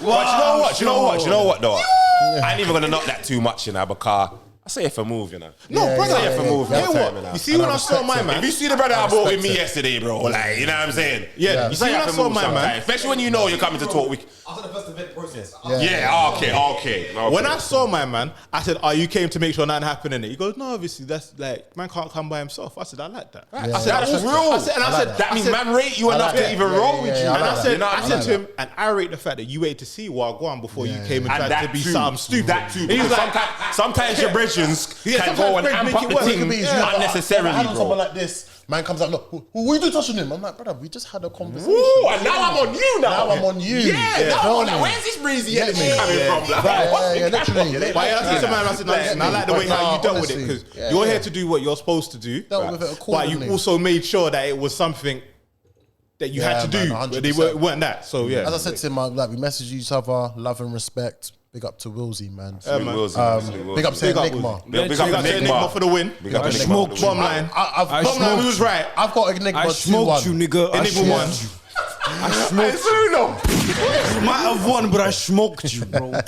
But you know what, though? I ain't even gonna knock that too much, you know, because I say if a move, you know. No, brother. Say if a move, You know you know what? You see when I saw my man. If you see the brother I brought with me yesterday, bro, like, you know what I'm saying? Yeah, You see when I saw my man. Especially when you know you're coming to talk with. After the first event process. Yeah, okay. When I saw my man, I said, "Oh, you came to make sure nothing happened in it." He goes, "No, obviously that's like man can't come by himself." I said, "I like that." I said, That's real. That means man rate you enough to even roll with you. And I said, You know what I said to him, and I rate the fact that you waited to see Wagwan before you came and And tried to that be too. something stupid. That too. He was Because like, sometimes your brethren can go and amp up the thing unnecessarily, Someone bro. like this, man comes out, look, who are you touching him? I'm like, brother, we just had a conversation. Ooh, and now I'm on you now. Now I'm on you. Yeah, now I'm like, where's this breezy energy coming from? Like, literally. but yeah, that's the man. I said, no, listen, I like the way how you dealt with it because you're here to do what you're supposed to do, Dealt with it but accordingly. you also made sure that it was something that you had to do. man, But they 100%. weren't that. So yeah, As I said to him, like we messaged each other, love and respect. Big up to Willzy, man. Big up to Enigma. Big up to Enigma for the win. Big up to I Enigma. smoked Bottom line, bottom line, who's right? I've got Enigma I 2-1. smoked you, nigga. Enigma won. I smoked you. You might have won, but I smoked you, bro. I've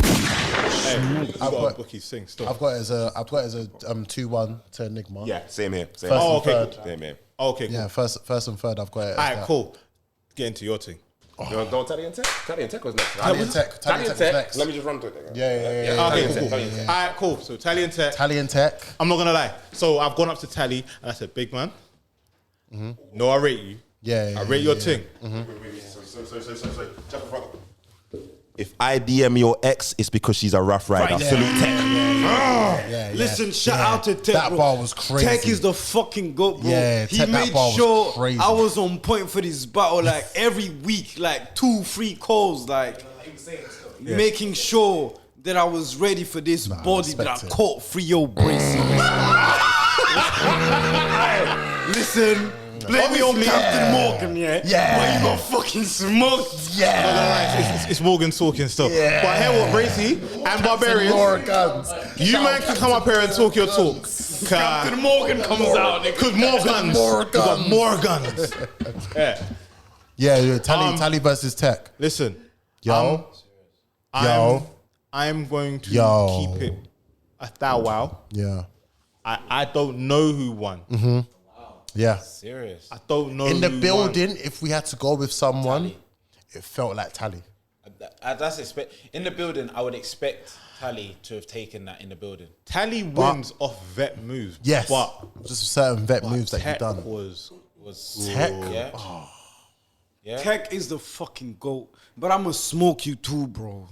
got- got bookies thing still. I've got it as a 2-1 to Enigma. Yeah, same here. First and okay, third. Same here. Okay, cool. Yeah, first and third. I've got it. As Alright, that. cool. Get into your thing. Don't Tali and Tech? Tali and Tech was next. Tali and Tech. Tali and Tech was next. Let me just run through it. Yeah. Okay, Tali cool. and Tech, Tali and Tech. Alright, cool. So Tali and Tech. Tali and Tech. I'm not gonna lie. So I've gone up to Tali and I said, "Big man, no, I rate you. Yeah. I rate your thing." If I DM your ex, it's because she's a rough rider. Salute Tech. Yeah. Listen, shout out to Tech. That bro. bar was crazy. Tech is the fucking goat, bro. Yeah, he Tech, that made bar was sure crazy. I was on point for this battle, like every week, like 2-3 calls, like making sure that I was ready for this body that I respect it. caught 3-0 Bracey. Listen, Blame me on Captain Morgan, yeah? Yeah. Why you got fucking smoked? Yeah. It's Morgan talking still. Yeah. But I hear what, Bracey and Barbarian, you man can come up here and talk your talk. Captain Morgan comes out. Because more guns. More We got guns. more guns. Yeah, Tali versus Tech. Listen. Yo. I'm going to keep it a thou wow. Yeah. I don't know who won. Yeah. Serious. I don't know In the who building, won. if we had to go with someone, it felt like Tali. That's in the building. I would expect Tali to have taken that in the building. Tali wins off vet moves. Yes. But just certain vet moves that Tech you've done. was Tech? Yeah. Yeah. Tech is the fucking GOAT. But I'ma smoke you too, bro.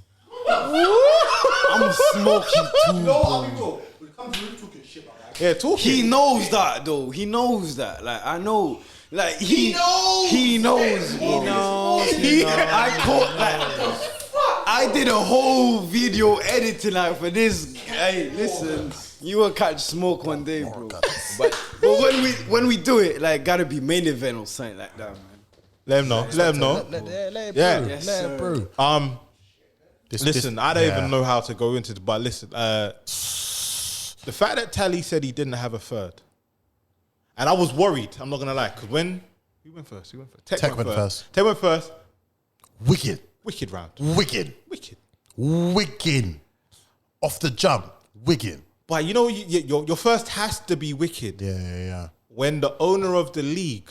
I'ma smoke you too, bro. Yeah, talking. He knows that though. He knows that. Like I know. Like he knows. He knows. I caught like I did a whole video editing like for this. Hey, listen, you will catch smoke one day, bro. But when we do it, like gotta be main event or something like that, man. Let him know. Let him know. Yeah. Yes, sir. Listen, I don't even know how to go into it, but listen, the fact that Tali said he didn't have a third, and I was worried, I'm not gonna lie, because when who went first? Tech went first. Tech went first. Wicked round. Wicked. Off the jump. Wicked. But you know, your first has to be wicked. Yeah. When the owner of the league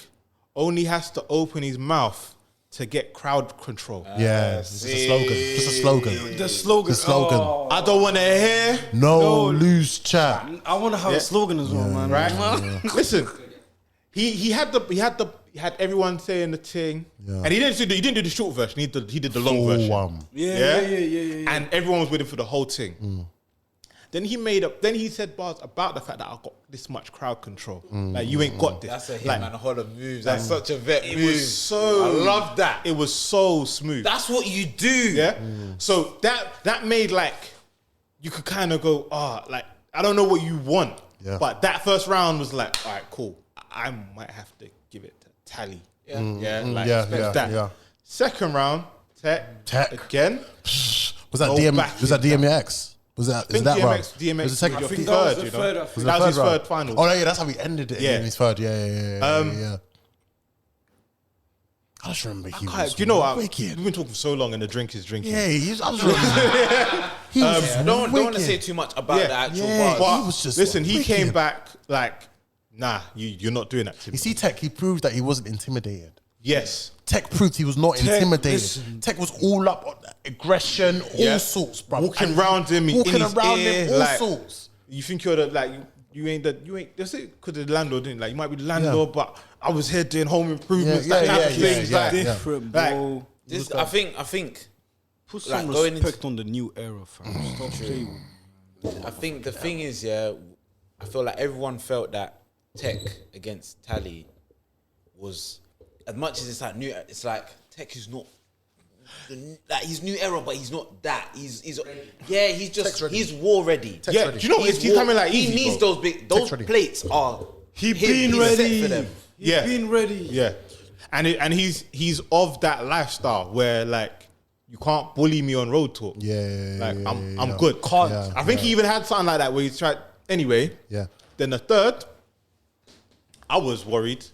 only has to open his mouth to get crowd control. Just a slogan. The slogan. Oh. I don't want to hear no loose chat. I want to have a slogan as well, man. Right? Listen, he had everyone saying the thing, and he didn't do the short version. He did the long version. Yeah. And everyone was with him for the whole thing. Then he said bars about the fact that I got this much crowd control. Like you ain't got this. That's a him like, and a whole of moves. That's such a vet move. I love that. It was so smooth. That's what you do. Yeah. So that made like you could kind of go, like I don't know what you want, but that first round was like, all right, cool. I might have to give it to Tali. That. Second round, Tech again. Was that DMX? Was that DMX was the second? your think third, that was the you know? third, I That think. was his round? third final. Oh yeah, that's how he ended it. In his third. Yeah. I just remember he was. Do you know what? Wicked. We've been talking for so long, and the drink is drinking. Yeah, I Don't want to say too much about the actual bars. But he was just listen, he wicked. came back like, nah, you're not doing that to me. You see, Tech, he proved that he wasn't intimidated. Yes. Tech proved he was not intimidated. listen. Tech was all up on that aggression, all sorts, bro. Walking around him, walking in his around ear, him, all like, sorts. You think you're the like you ain't. That's it. Because the landlord didn't like. You might be the landlord, but I was here doing home improvements. Yeah, that yeah, type of yeah, things. yeah, like, yeah. Different, like, bro. I think Put like, some going respect into- on the new era, fam. Stop playing. I think the thing is, I feel like everyone felt that Tech against Tali was, as much as it's like new, it's like Tech is not like he's new era, but he's not that. He's just he's war ready. Yeah, ready. do you know he's coming like he easy, needs bro. those plates are He him, been he's set ready. for them. Yeah. Been ready. Yeah, and he's of that lifestyle where like you can't bully me on road talk. I'm good. Can't. Yeah. I think he even had something like that where he tried. Anyway, Yeah. Then the third, I was worried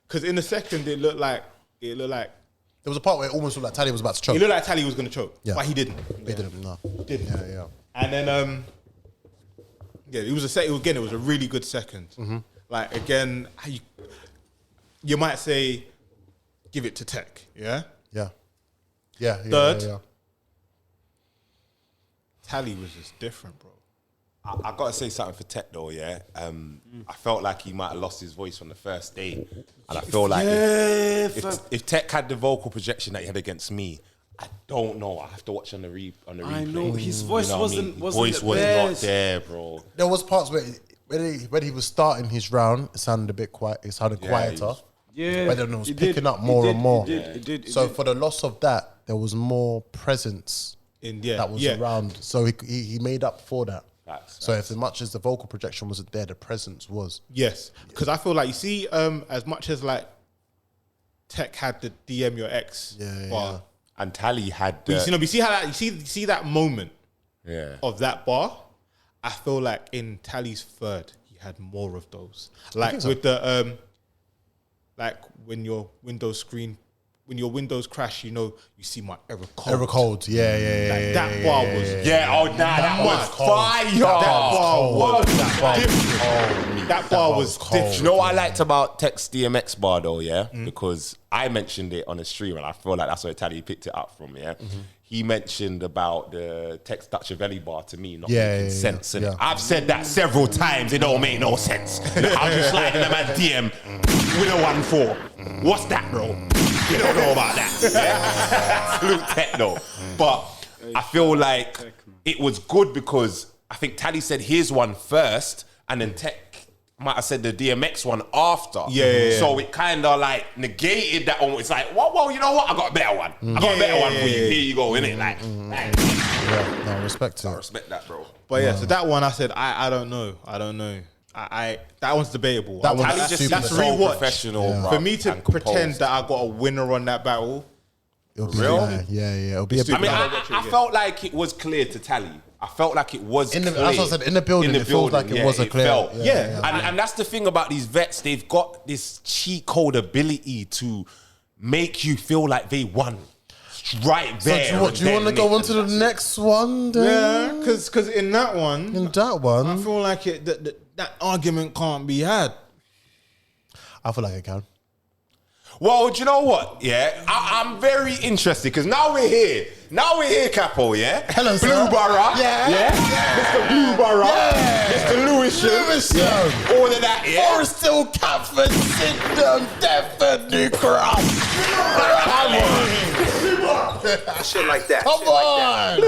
because in the second it looked like There was a part where it almost looked like Tali was about to choke. it looked like Tali was going to choke, Yeah. but he didn't. He didn't. No. Didn't. Yeah. And then it was it was a really good second. Like again, you might say, give it to Tech. Yeah. Third. Yeah. Tali was just different, bro. I gotta say something for Tech though, yeah. I felt like he might have lost his voice from the first day, and I feel like if Tech had the vocal projection that he had against me, I don't know. I have to watch on the replay. I know his voice wasn't His voice was not there, bro. There was parts where when he was starting his round, it sounded a bit quiet. It sounded quieter. Yeah, But then it was it picking did, up more it and did, more. it did. So for the loss of that, there was more presence that was around. So he made up for that. So if as much as the vocal projection wasn't there, the presence was. Yes, because I feel like you see, as much as like Tech had the DM your ex bar. And Tali had. But you see how that you see that moment of that bar. I feel like in Tali's third, he had more of those. Like with the like when your Windows crash, you see my error code. Error code, yeah. That bar was that was fire. That bar was different. You know what I liked about Tech's DMX bar though, because I mentioned it on the stream and I feel like that's where Tali picked it up from, He mentioned about the Tech's Dutchavelli bar to me not making sense. And I've said that several times, it don't make no sense. I'm just sliding a man DM with a 1-4. What's that, bro? You don't know about that. Salute Tech though. But I feel like it was good because I think Tali said his one first and then Tech might have said the DMX one after. So it kind of like negated that one. It's like, whoa, you know what? I got a better one. I got a better one for you. Here you go, innit? No, respect to it. I respect that, bro. But so that one I said, I don't know. I that one's debatable. That one's Tali just that's so rewatch. Professional, For bruv, me to and composed. pretend that I got a winner on that battle. It'll be Real? It'll be a big I mean, I felt like it was clear to Tali. I felt like it was clear. That's what I said, in the building, it feels like it was a clear. Felt. And that's the thing about these vets. They've got this cheat code ability to make you feel like they won. Right there. So do you want to go on to the next one then? Yeah, because in that one, I feel like that argument can't be had. I feel like it can. Well, do you know what? Yeah, I'm very interested because now we're here. Now we're here, Capo, yeah? Hello, sir. Blue Borough. Yeah. Mr. Blue Borough. Yeah. Mr. Lewisham. Yeah. All of that, yeah? Forest Hill, Kappz, sit down, definitely cross. Shit like that. Come on.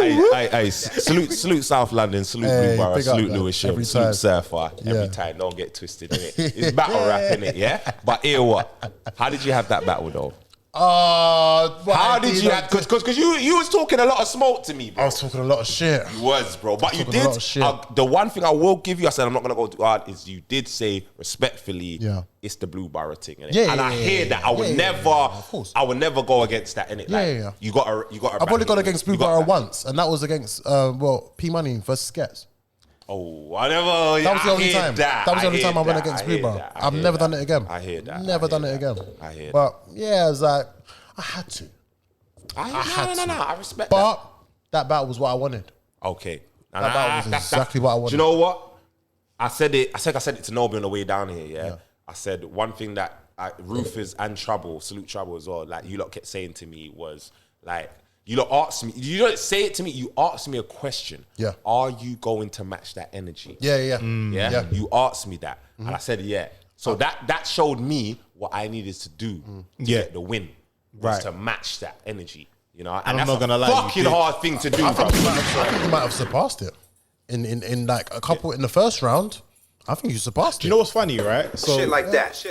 Hey, salute South London, salute Blue Borough, salute Lewisham, salute Surfa. Every time, don't get twisted, innit? It's battle rap, innit, yeah? But here what? How did you have that battle, though? How did you have? Because you was talking a lot of smoke to me, bro. I was talking a lot of shit. You was, bro. But you did. The one thing I will give you, I said I'm not gonna go too hard, is you did say respectfully, it's the Blue Borough thing, innit? And I hear that. I would never go against that, innit? Like, you got to. I've only gone against Blue Borough once, and that was against P Money versus Skets. Oh, I never. That was the only time. That was the only time I went against Blue Borough. I've never done it again. I hear that. Never done it again. I hear that. But yeah, it was like I had to. I had to. I respect that. But that battle was what I wanted. Okay. That battle was exactly what I wanted. Do you know what? I said it to Nobi on the way down here, yeah? I said one thing that Rufus and Trouble, salute Trouble as well, like you lot kept saying to me was like, you lot asked me, you don't say it to me, you asked me a question. Yeah. Are you going to match that energy? Yeah. You asked me that. And I said, yeah. So that showed me what I needed to do to get the win. Was to match that energy. You know, and that's a fucking hard thing to do, bro. I think you might have surpassed it. In like a couple in the first round. I think you surpassed it. You know what's funny, right? So shit like that.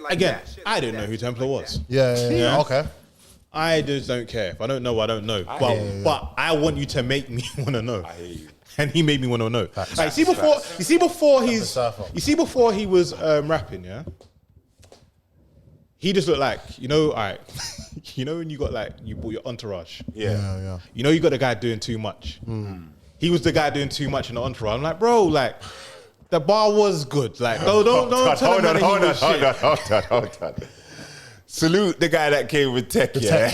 Again, I didn't know who Templar was. Yeah. Okay. I just don't care. If I don't know, I don't know. But I want you to make me want to know. I hear you. And he made me want to know. Like, you see before he was rapping, yeah. He just looked like, all right. You know when you got like you bought your entourage. Yeah. You know you got the guy doing too much. He was the guy doing too much in the entourage. I'm like, bro, like the bar was good. Like, don't tell me Hold on. Salute the guy that came with Tech, yeah.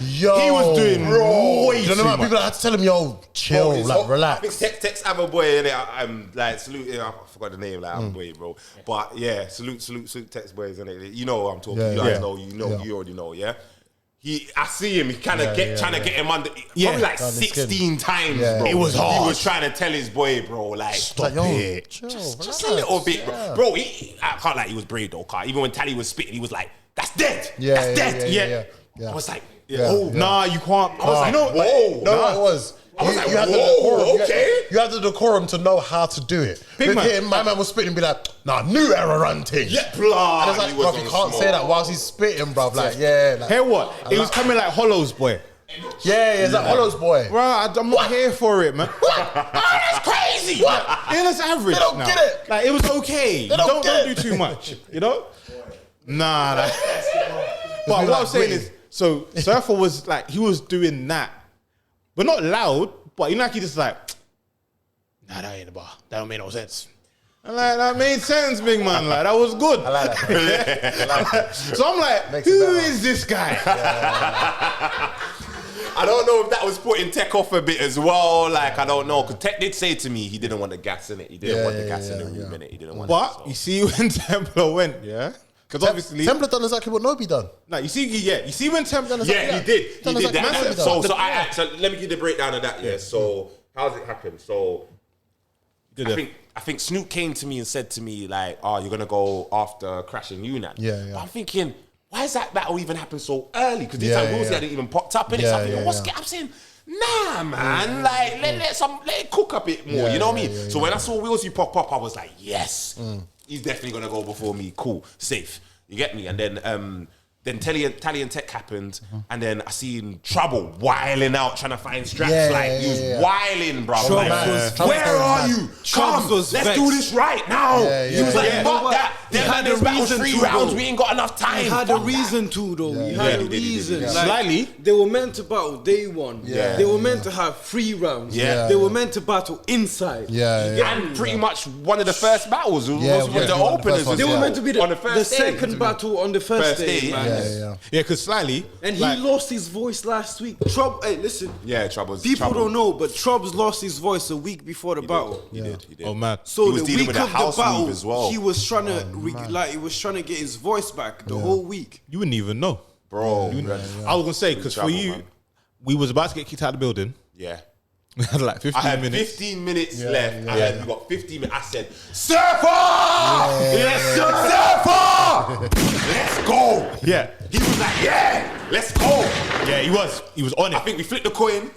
He was doing way too much. People had to tell him, yo, chill, like relax. I think Tech's other boy, innit? I'm like, salute, I forgot the name, like, other boy, bro. But yeah, salute Tech's boys, innit? You know what I'm talking. You guys know, you already know, yeah? I see him. He kind of trying to get him under. Probably like 16 times, bro. It was hard. He was trying to tell his boy, bro, like stop it, chill, just a little bit, bro. Bro, I can't like he was brave though. Even when Tali was spitting, he was like, "That's dead. That's dead." I was like, nah, you can't. I was like, whoa, no, it was. You had the decorum. Okay. You had the decorum to know how to do it. Big man. My man was spitting and be like, nah, new error run thing. Yeah, blah. And it's like, bro, you can't say that whilst he's spitting, bruv. Like, Like, hear what? It was coming like Hollow's boy. Yeah, it's like Hollow's boy. Bro, I'm not here for it, man. That's crazy. easy. What? Yeah, that's average. They don't now. get it. Like, it was okay. don't Don't do too much, you know? Nah. Like, but what I'm saying is, so Surfer was like, he was doing that, but not loud, but you know, like he just like, nah, that ain't a bar. That don't make no sense. And like, that made sense, big man. Like, that was good. I like that. So I'm like, who is this guy? I don't know if that was putting Tech off a bit as well. Like, I don't know. Because Tech did say to me he didn't want the gas in it. He didn't want the gas in the room in it. He didn't want But it. So. you see when Templar went, yeah? Because obviously... Templar done exactly what Nobi done. No, you see when Templar done Yeah, he did. He did that. Exactly So let me give the breakdown of that. Yeah. So how's it happen? So I think Snoop came to me and said to me like, "Oh, you're gonna go after crashing Unan." Yeah. But I'm thinking, why is that battle even happen so early? Because this time Willzy hadn't even popped up in it. So I'm thinking, what's I'm saying? Nah, man. Like let it cook a bit more. You know what I mean? So when I saw Willzy pop up, I was like, yes, he's definitely gonna go before me. Cool, safe. You get me? And then Tali and Tech happened, and then I seen Trouble wiling out trying to find Strapz. He was wiling, bro. Where are you? Come, let's do this right now. He was like, fuck that. They had a reason 3 rounds. We ain't got enough time. He had a reason to though. He had a reason. Like, slightly. They were meant to battle day one. They were meant to have 3 rounds. They were meant to battle inside. And pretty much one of the first battles was one of the openers. They were meant to be on the second battle on the first day, man. Yeah, because slightly. And he lost his voice last week. Hey, listen. Yeah, Trouble's. People don't know, but Trubbs lost his voice a week before the battle. He did. Oh, man. So he was the dealing week with of a house the battle, move as well. he was trying to get his voice back the whole week. You wouldn't even know. Bro. I was going to say, because for you, we was about to get kicked out of the building. Yeah. We had like 15 I had minutes. 15 minutes left. We got 15 minutes. I said, Surfa! Yes, Surfa! Let's go! Yeah. He was like, yeah, let's go. Yeah, he was on it. I think we flipped the coin.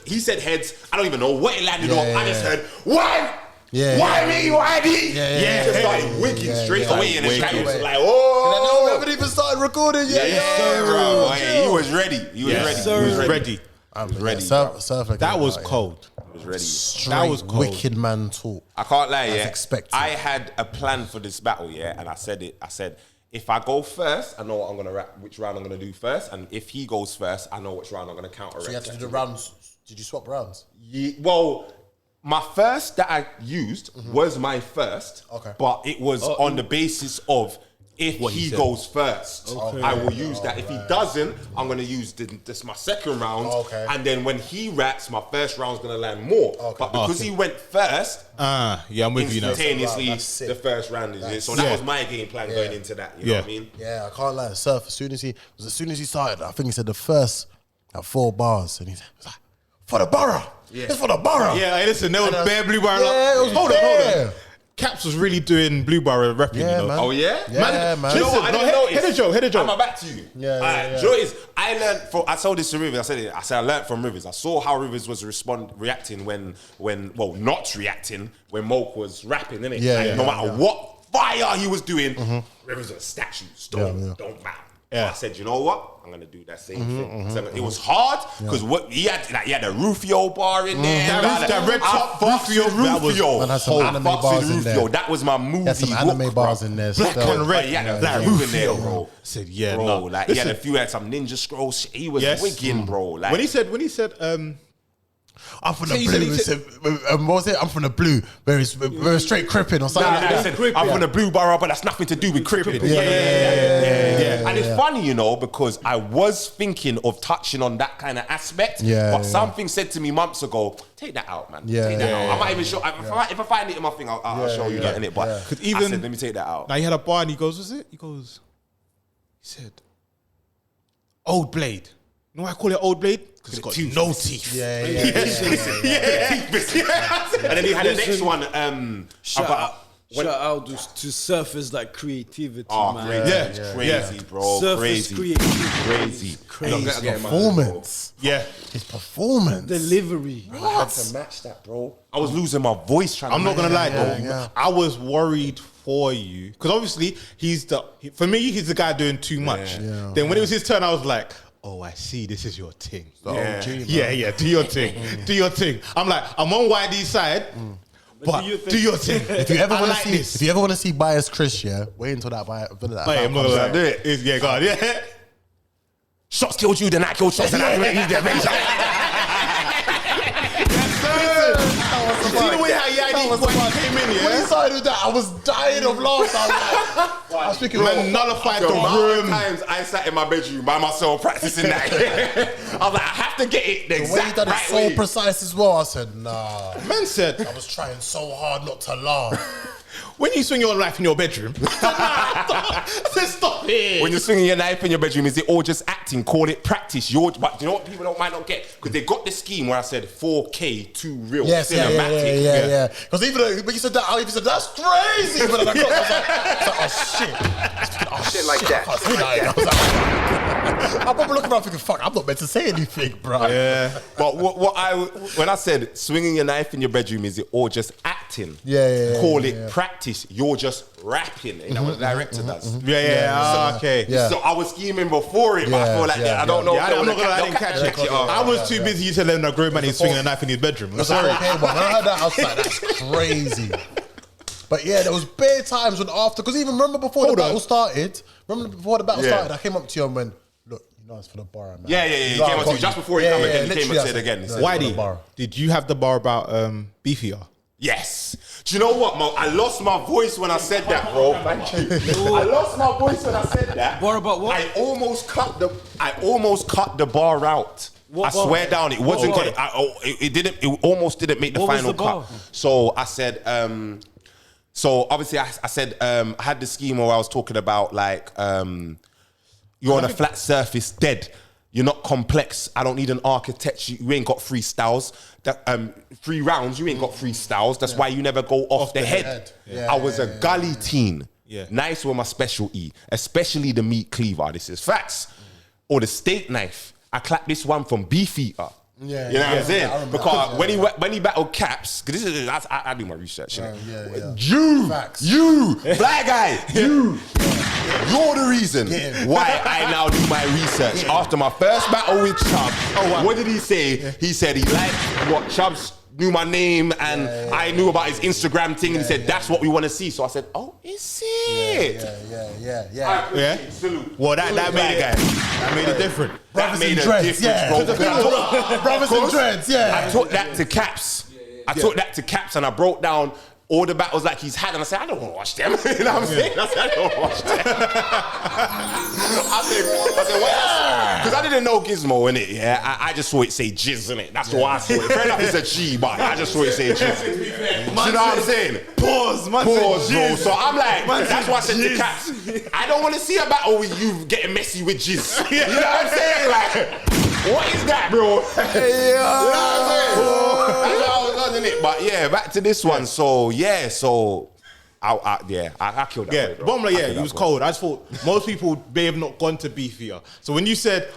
He said heads. I don't even know what it landed on. I just heard, why? Why me? Why me? Yeah. Just started winking straight away. And the guy was like, And oh. I haven't even started recording yet. Bro. He was ready. He was ready. That was cold. He was ready. That was cold. Wicked man talk. I can't lie, expected. I had a plan for this battle, and I said it. I said, if I go first, I know what I'm gonna which round I'm gonna do first, and if he goes first, I know which round I'm gonna counter. So you had to do the rounds. Did you swap rounds? Yeah, well, my first that I used was my first, but it was on the basis of if he goes first, I will use that. If he doesn't, I'm going to use this my second round. And then when he rats, my first round's going to land more. But because he went first, I'm with you now. Instantaneously, the first round is it. So that was my game plan going into that. You know what I mean? Yeah, I can't lie. Surf, as soon as he started, I think he said the first 4 bars, and he was like, for the borough. It's for the borough. Yeah, hey, listen, there was bare Blue Bar. Hold on. Kappz was really doing Blue Bar repping, you know. Man. Oh yeah, man. You know what? I didn't notice. Head of Joe. I'm back to you. Yeah. Joe is. I told this to Rivers. I said I learned from Rivers. I saw how Rivers was reacting when not reacting when Moak was rapping, innit? No matter what fire he was doing, Rivers was a statue. Don't matter. I said, you know what? I'm gonna do that same thing. So it was hard because what he had a Rufio bar in there. That red top Rufio. Man had some anime bars in there. That was my movie. Had some anime bars in there. Black and red. He had a few in there, bro. I said, bro. Like he had a few. Had some Ninja Scroll shit. He was wigging, bro. Like when he said, I'm from the blue. What was it? I'm from the blue. Where it's straight crippin' or something like that. I'm from the blue borough, but that's nothing to do with crippin'. Yeah. And it's funny, you know, because I was thinking of touching on that kind of aspect, but something said to me months ago, take that out, man. Take that out. I might even show. If I find it in my thing, I'll show you that in it. But I said, let me take that out. Now he had a bar and he goes, was it? He said, Old Blade. You know why I call it Old Blade? Because it's got no teeth. Yeah. And then he had the next one. Shout out to Surfa's like creativity, man. Crazy, bro. Surfa's creativity. Crazy. Performance. His performance. Delivery. I had to match that, bro. I was losing my voice trying to I'm not going to lie, though. I was worried for you. Because obviously, for me, he's the guy doing too much. Then when it was his turn, I was like, oh, I see, this is your thing. Yeah. Yeah, do your thing. Do your thing. I'm like, I'm on YD's side, but do your thing. If you ever I want like to see, this. if you ever want to see biased Chris, yeah, wait until that Hey, I'm not gonna lie. Do it. Yeah, go on. Yeah. Shots killed you, then I killed shots, and I made you the Avenger. See the way how YD came in, When he yeah? started with that, I was dying of laughter. I was thinking, Man, nullified The the amount of room. times I sat in my bedroom by myself practicing that. I was like, I have to get it the the way he exact done it right so way. precise as well. I said, nah. Man said, I was trying so hard not to laugh. when you swing your knife in your bedroom, stop it. When you're swinging your knife in your bedroom, is it all just acting? Call it practice. But you know what people might not get? Because they got this scheme where I said 4K, 2 real, Yes, cinematic. yeah. Because even when you said that, I even said, that's crazy. But then I got, I was like, oh, shit. Shit like that. I can't say that. I'm probably looking around thinking, fuck, I'm not meant to say anything, bro. Yeah. But when I said swinging your knife in your bedroom, is it all just acting? Yeah. Call it practice. You're just rapping. You know what the director does. Okay. Yeah. So I was scheming before it, but I feel like I don't know. Yeah, if I'm they'll not gonna lie, I didn't catch it. I was too busy telling that grown man he's swinging a knife in his bedroom. That's okay, but when I heard that, I was like, that's crazy. But yeah, there was bare times when after, because even remember before the battle started, I came up to you and went, look, you know it's for the bar, man. Yeah. He came up to you just before he came again. He came and said again. Whitey, did you have the bar about beefier? Yes. Do you know what, Mo? I lost my voice when I said that, bro. I lost my voice when I said that. Bar about what? I almost cut the bar out. What I bar? swear down, it wasn't. What It didn't. It almost didn't make the What was final the bar? cut. So I said. So obviously, I said I had the scheme where I was talking about like you're on a flat surface, dead. You're not complex. I don't need an architect. You ain't got 3 styles. 3 rounds. You ain't got 3 styles. That's why you never go off the head. I was a gully teen. Yeah. Knives were my specialty, especially the meat cleaver. This is facts. Or the steak knife. I clapped this one from Beefeater. Yeah, you know what I'm saying? I Because when he battled Kappz, because this is I do my research. Yeah. You, black guy, you're the reason why I now do my research. After my first battle with Chubb, what did he say? He said he liked what Chubb's knew my name and I knew about his Instagram thing, and he said that's what we want to see. So I said, oh, is it? Yeah. Salute. Well, that made it different. That made a difference, bro. Brothers and dreads, I took that to Kappz. I took that to Kappz and I broke down all the battles like he's had, and I said, I don't want to watch them. You know what I'm saying? I said, I don't want to watch them. I said, well, because I didn't know Gizmo in it. Yeah, I just saw it say jizz in it. That's why I saw it. Fair enough, it's a G, but I just saw it say jizz. You know what I'm saying? Pause, bro. So I'm like, that's why I said to Kappz, I don't want to see a battle with you getting messy with jizz. You know what I'm saying? Like, what is that, bro? You know what I'm saying? That's how I was on it. But yeah, back to this one. So yeah, I killed that. Yeah, bottom line, it was cold. I just thought most people may have not gone to Beefier. So when you said,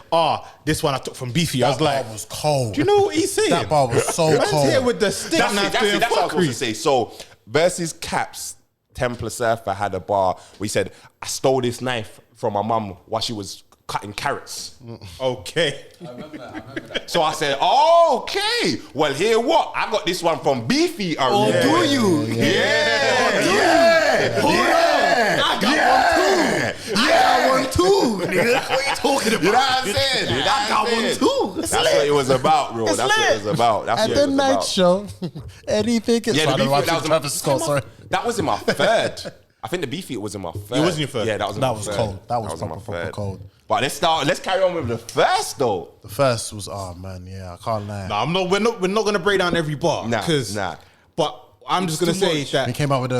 this one I took from Beefier, I was like, was cold. do you know what he's saying? That bar was so cold. Here with the stick That's knife what doing I was going to fuckery. say. So versus Kappz, Templar Surfa had a bar where he said, I stole this knife from my mum while she was cutting carrots. Okay. I remember that. So I said, okay, well, here what? I got this one from Beefy. Oh, do you? Yeah. I got one too. Nigga. What are you talking about? You know what I'm saying? I got one too. That's what it was about, bro. That's what it was about. That's At what the it was night about. show, anything is Yeah, the fine. Beefy, that was in my third. I think the Beefy was in my third. It was in your third? Yeah, that was in That my was third. cold. That was in proper, my proper third. cold. But let's carry on with the first though. The first was, oh man, yeah, I can't lie. No, we're not gonna break down every bar. Nah. But I'm just gonna say He that came out with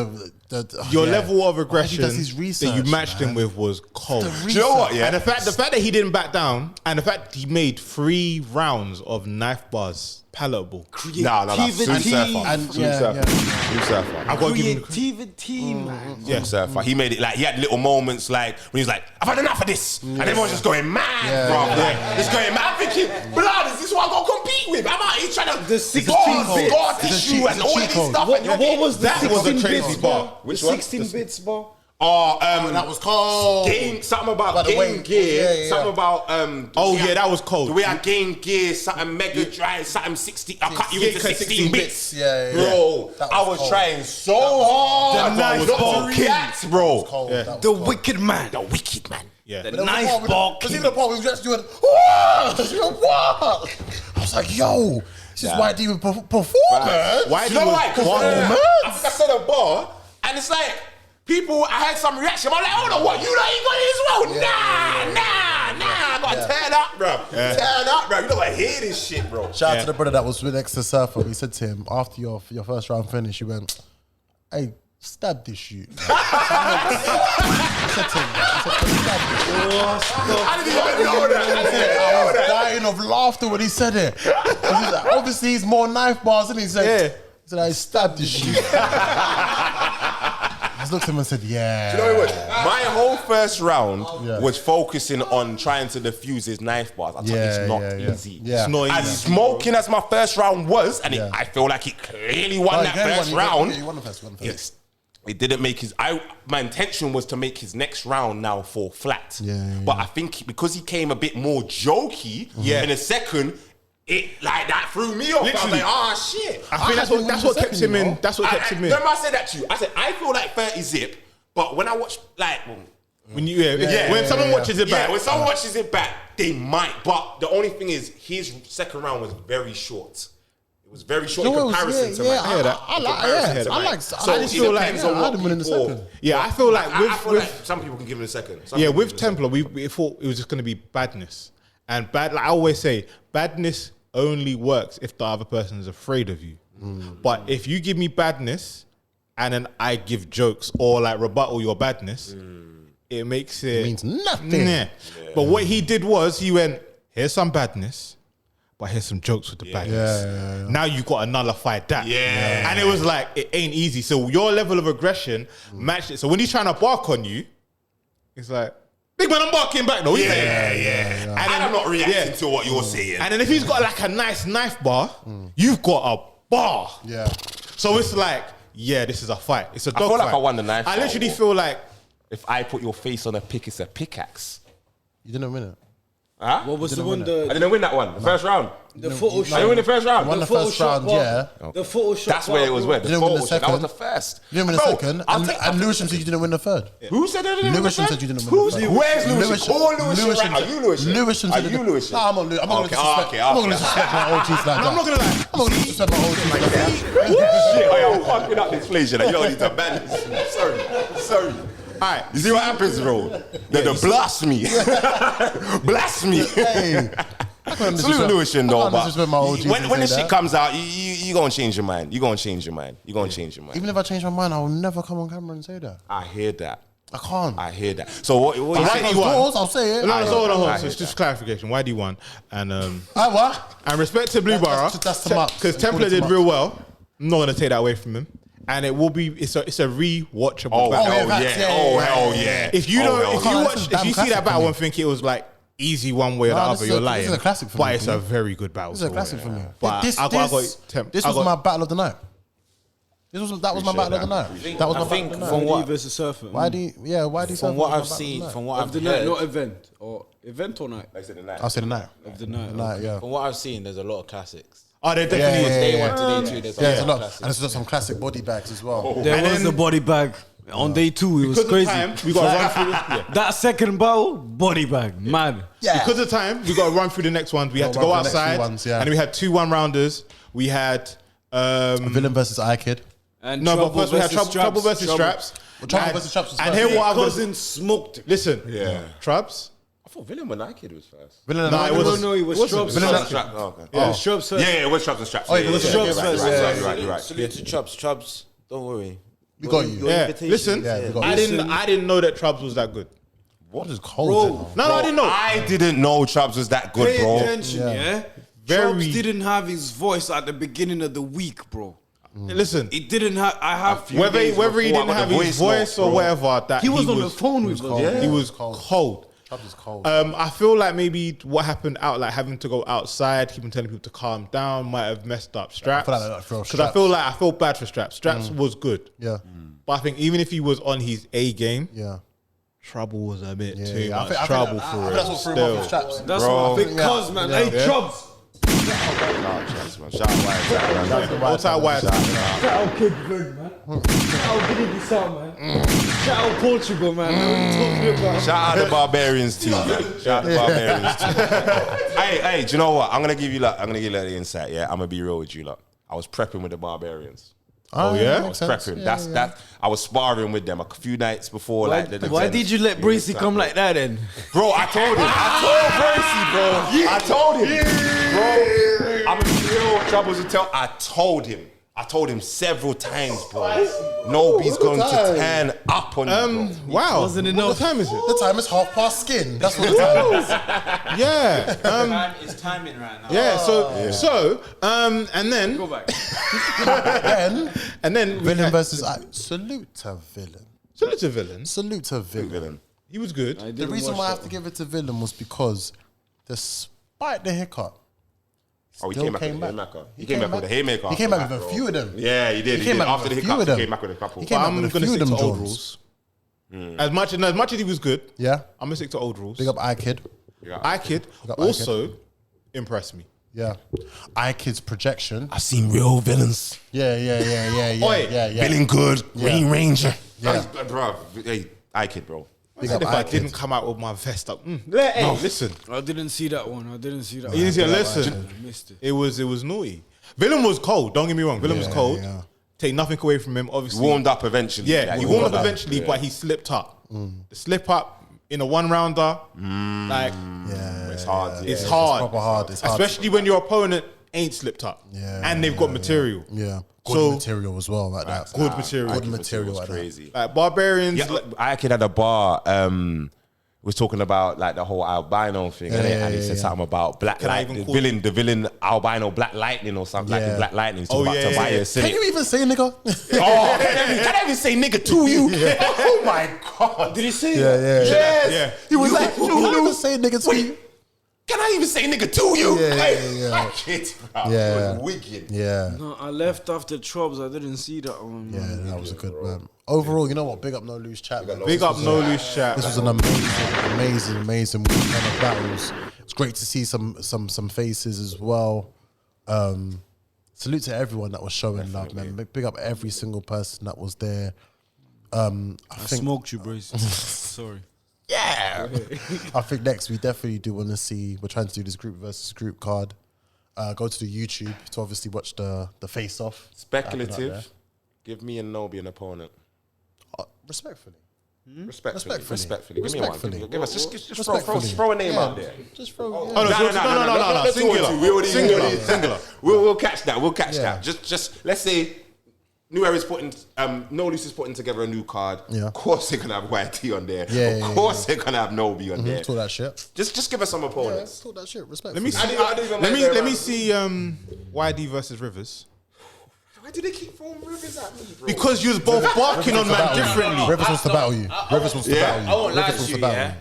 your yeah. level of Oh, he aggression does his research, that you matched man. him with was cold. Do you know what? Yeah. And the fact that he didn't back down, and the fact he made 3 rounds of knife bars palatable. No. Smooth Surfer. And Smooth yeah, Surfer. yeah. Smooth Surfer. I gotta give him. Creativity, man. Smooth Surfer. He made it like he had little moments like when he was like, I've had enough of this. And everyone's just going mad, bro. Like, just going mad. I'm thinking, blood, is this what I gotta compete with? I'm out here trying to The 16 bits. scar tissue and all of this stuff. What was the That was a 16 crazy bits bar. bar? Which The one? 16 bits bar. that was cold. Something about Game Gear. Something about that was cold. Do we have Game Gear? Something Mega Drive. Something 60. I cut you into 16 bits. Bro, I was trying so hard. The knife ball react, bro. The wicked man. The wicked man. Yeah. The knife ball Because even the part we were just doing, what? I was like, yo, this is why they even perform, man. Why do you know why? Because I think I said a bar, and it's like people. I had some reaction. I'm like, hold on, what? You know you got it as well? Nah. I gotta turn up, bro. Turn up, bro. You know I hear this shit, bro. Shout out to the brother that was next to Surfa. He said to him after your first round finish, he went, "Hey, stab this shit." I said to him, I didn't even know that. I was dying of laughter when he said it. Obviously, he's more knife bars, and he said, "I stabbed this shit." I just looked at him and said, "Yeah." Do you know what it was? My whole first round was focusing on trying to defuse his knife bars. I tell you, it's not easy. Yeah. It's not easy. As smoking as my first round was, and I feel like he clearly won that first round. He won the first. Yes. It didn't make his. My intention was to make his next round now fall flat. But I think because he came a bit more jokey in a second, it like that threw me off. Literally. I was like, shit. I think that's what kept him in. That's what kept him in. Remember I said that to you. I said I feel like 30 zip, but when I watch like when someone watches it back, when someone watches it back, they might. But the only thing is, his second round was very short. It was very short in comparison to mine. I hear that. I just feel like I had him in the second. Yeah, I feel like I feel like some people can give it a second. With Templar, we thought it was just going to be badness, and like I always say, badness only works if the other person is afraid of you. But if you give me badness and then I give jokes or like rebuttal your badness, it makes it means nothing. Nah. But what he did was he went, here's some badness, but here's some jokes with the badness. Now you got to nullify that. And it was like, it ain't easy. So your level of aggression matched it. So when he's trying to bark on you, it's like, big man, I'm barking back though. And then, I'm not reacting to what you're saying. And then if he's got like a nice knife bar, you've got a bar. So it's like, this is a fight. It's a dog fight. I feel like I won the knife. I literally feel like if I put your face on a pick, it's a pickaxe. You didn't win it. Huh? What was the one? I didn't win that one. The first round. The Photoshop. I didn't win the first round. Won the first round, The Photoshop. That's where it was. Where the didn't win the Photoshop. second. That was the first. You didn't win the second. And Lewisham said you didn't win the third. Who said I didn't win the Lewisham third? said you didn't win the third. Where's Lewisham? Call Lewisham. Are you Lewisham? Lewisham Are said you Lewisham? No, I'm not Lewisham. I'm not going to disrespect my OGs like that. I'm not gonna lie. I'm not going to disrespect my OGs like that. Shit, I'm fucking up this place. You don't need to ban this. Sorry. all right. You see what happens, bro? The blasphemy. Blasphemy. Salute Lewisham, though. When the shit comes out, you gonna change your mind. You gonna change your mind. Even if I change my mind, I will never come on camera and say that. I hear that. I can't. I hear that. So what you Behind saying? those doors, I'll say it. So it's just clarification. Why do you won? And what? and respect to Blue Barra, That's too much. because Templar did real well. I'm not gonna take that away from him. And it will be. It's a rewatchable battle. If you see that battle and think it was like easy one way or the other, you're lying. This is a classic for me. But it's a very good battle. This is a classic for me. But This was my battle of the night. That was my battle of the night. That was my battle of the night. From what versus Surfa. Why do you from what I've seen, from what I've the night, heard, not event or night. I said the night. I'll say the night. Of the night. The night, yeah. from what I've seen, there's a lot of classics. Oh, there definitely is. Day one to day two, there's a lot of And classics. there's some classic body bags as well. There was the body bag. On day two, it was Because crazy. of time, we got to run through. That second battle, body bag, man. Because of time, we got to run through the next ones. We had to go outside, and we had 2 1-rounders. We had Villun versus iKid. And but first we had Trouble versus Strapz. Trouble versus Strapz was And first. here what I've cousin smoked. Listen, Strapz. I thought Villun when that kid was first. No, it was Strapz. Strapz. Yeah, it was Strapz and Strapz. Oh, it was Strapz first. You're right. Salute to Chubbs. Don't worry. We got you. Listen, I didn't know that Trubbs was that good. What is cold? No, I didn't know. I didn't know Chubbs was that good, bro. Pay attention, yeah? Chubbs didn't have his voice at the beginning of the week, bro. Listen, He didn't have. I have. whether he didn't have his voice or whatever, that He was on the phone with us. He was cold. Chubbs is cold. I feel like maybe what happened like having to go outside, keeping telling people to calm down, might have messed up Strapz. I feel like that throw Because I feel bad for Strapz. Strapz was good. Yeah. But I think even if he was on his A game, Trouble was a bit too yeah. much trouble for I it. think that's what threw him off with Strapz. That's what I think. Cuz, man. Hey, Chubbs. Shout out White. Multi-wide. Shout out Kid Villun, man. Shout out Billy Bissau, man. Shout out Portugal, man. What are you talking about? Shout out the Barbarians team, man. Shout out the Barbarians team. Hey, do you know what? I'm gonna give you the insight. Yeah, I'm gonna be real with you, lot. I was prepping with the Barbarians. Oh yeah, I was prepping. That I was sparring with them a few nights before. Why did you let Bracey come like that then? Bro, I told him. I told Bracey, bro. I told him, bro. I'm a real troubles to tell. I told him several times, bro. Nobody's going to turn up on you, bro. Wow. Wasn't enough. What time is it? The time is 10:30. That's what the time is. Yeah. It's timing right now. Yeah. So, and then Go back. and then Villun versus salute to Villun. Salute to Villun. Salute to Villun. He was good. The reason why I have to give it to Villun was because, despite the hiccup, Oh, he came back with a haymaker. He came back with a haymaker. He came back with a few of them. Yeah, he did. He came back After the with a few hiccup, of them. he came back with a couple. He came back I'm with gonna a few stick of them to old Jones. rules. As much as he was good, Yeah. I'm gonna stick to old rules. Big up iKid. iKid up also impressed me. Yeah. iKid's projection. I've seen real villains. Yeah. Oi, Feeling good. Green Ranger. Yeah. Bro, hey, iKid, bro. I said if I didn't come out with my vest up. Hey, listen. I didn't see that one. You didn't see it. Listen, Missed it. it was naughty. Villun was cold. Don't get me wrong. Villun was cold. yeah. Take nothing away from him. Obviously, Warmed up eventually. Yeah, he warmed up eventually, but he slipped up. The slip up in a one rounder, like It's hard. it's yeah. hard. proper hard. It's hard. Especially when your opponent ain't slipped up. Yeah, and they've got material. Yeah. Good So- material as well, like that. Good material. Good material, like that. Crazy. Like Barbarians. Yeah, iKid had a bar. Was talking about like the whole albino thing, and he said something about black lightning. The villain albino black lightning or something like the black lightning. Oh, About yeah, Tobias. Can you even say nigga? Oh, can I even say nigga to you? Oh my god! Did he say Yes. He was like, Can I even say nigga to you? can I even say nigga to you? Yeah. Shit, bro. Yeah. It was wicked. Yeah. No, I left after Troubles. I didn't see that one. Yeah, that was a good one. Overall, you know what? Big up No Loose Chat. Big up No Loose Chat. This was an amazing weekend of battles. It's great to see some faces as well. Salute to everyone that was showing love, man. Big up every single person that was there. I think Smoked you, Bracey. Sorry. Yeah. I think next we definitely do want to see. We're trying to do this group versus group card. Go to the YouTube to obviously watch the face off. Speculative. Give me and Nobi an opponent. Respectfully. Respectfully. Give me one. Respectfully. Give us just throw a name out there. Just throw. Oh, no. Singular. We'll catch that. We'll catch that. Just let's say New Era's putting No Loose is putting together a new card. Yeah. Of course they're gonna have YT on there. Yeah, of course they're gonna have Nobi on there. Talk that shit. Just give us some opponents. Talk that shit. Respectfully. Let me see. Let me see. YD versus Rivers. Why do they keep throwing Rivers at me, bro? Because you was both barking on man differently. Rivers wants to battle you. Rivers wants to battle you. I won't lie Rivers wants to you, battle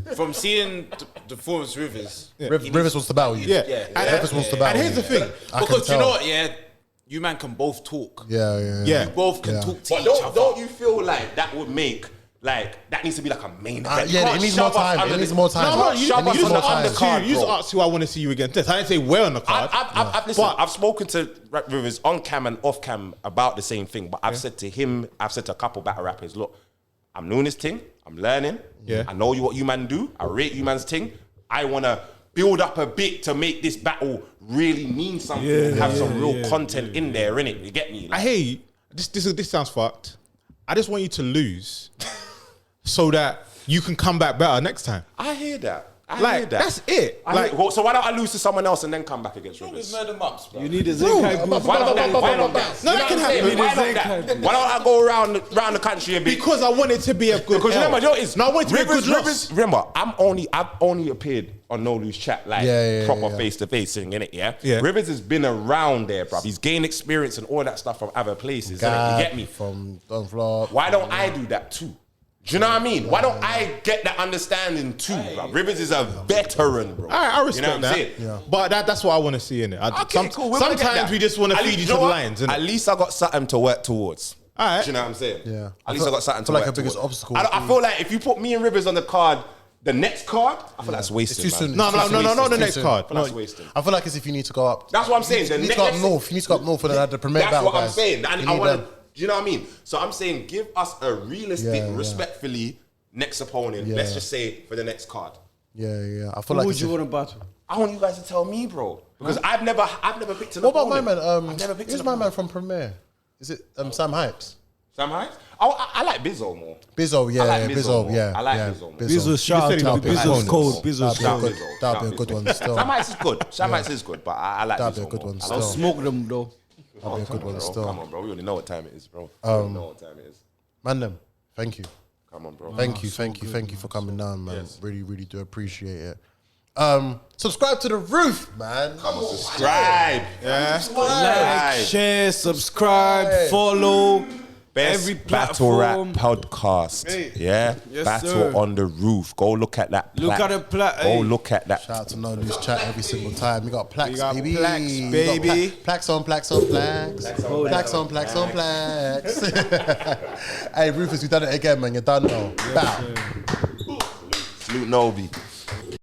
yeah. From seeing the performance Rivers, Rivers wants to battle you. Yeah. Rivers wants to battle And here's the you. thing. I can because you tell. know what, yeah, you man can both talk. Yeah. Yeah. You both can talk to But each other. don't you feel like that would make that needs to be like a main event? You Yeah, can't it needs shove more us time. under It needs the- more time. No, It you shove us needs just more under time. the card, you just bro. asked who I want to see you against. This. I didn't say where on the card. Listen, But- I've spoken to Rivers on cam and off cam about the same thing, but I've said to him, I've said to a couple battle rappers, look, I'm doing this thing, I'm learning, Yeah. I know what you man do, I rate you man's thing, I want to build up a bit to make this battle really mean something and have some real content in there, innit? You get me? I hear you. This sounds fucked. I just want you to lose so that you can come back better next time. I hear that. I hear Like, that. that's it. Like, So why don't I lose to someone else and then come back against Rivers? Murder Mups, bro. You need a Zenkai booth. Why not that? Why not that? No, that can happen. Why not that? Why don't I go around the country a bit? because I want it to be a good Because L. remember, it's No, I want it to be a good loss. Remember, I've only appeared on No Loose Chat like proper face to face thing, innit? Yeah. Rivers has been around there, bruv. He's gained experience and all that stuff from other places. Innit? You get me? From Don't Flop. Why don't I do that too? Do you know what I mean? Why don't I get that understanding too, bruv? Rivers is a veteran, bro. All right, I respect you know what I'm that. saying? Yeah. But that's what I want to see in it. Okay, cool. We're gonna get Sometimes that. we just want to At feed least- each you know other what? lines. Innit? At least I got something to work towards. Alright. Do you know what I'm saying? Yeah. At least I got something to like work her biggest towards. obstacle. I feel like if you put me and Rivers on the card, the next card, I feel like it's wasted. It's too man. soon. No, It's too soon. not the It's next too card. I feel like it's wasted. I feel like it's if you need to go up. That's what I'm saying. You need to go up north. You need to go up north for the premier That's battle, what I'm guys. saying. And You I need want to, them. do you know what I mean? So I'm saying give us a realistic, Yeah. respectfully next opponent. Let's just say for the next card. Yeah. I Who feel like would it's you if- want to battle? I want you guys to tell me, bro, because I've never picked an What about opponent. my man? I've never picked Who's an my opponent. man from Premier? Is it Sam Hypes? Sam Heights? I like Bizzo more. Bizzo, yeah, I like Bizzo, more. yeah. I like yeah. Bizzo more. Bizzo, shout out said he to loved Bizzo's opponents. cold. Bizzo's Shout out cold. Bizzo. That'd be a Shout good out one Bizzo. still. Sam Heights is good. Sam Heights is good, but I like That'd be Bizzo a good more. one I still. like I'll smoke them though. That'd be a good one bro. still. Come on, bro. We already know what time it is, bro. We already know what time it is. Man, them. Thank you. Come on, bro. Thank you for coming down, man. Yes. Really do appreciate it. Subscribe to the roof, man. Come on, subscribe. Yeah. Like, share, subscribe, follow. Best Every battle rap platform. podcast. Yeah? Yes, battle sir. on the roof. Go look at that. Look at the plat. Go look at that. Shout out to No News Chat every single time. You got plaques, We got baby. plaques, You got baby. plaques on plaques. Plaques on plaques. Hey, Rufus, we done it again, man. You're done now. Bow. Salute Nobi.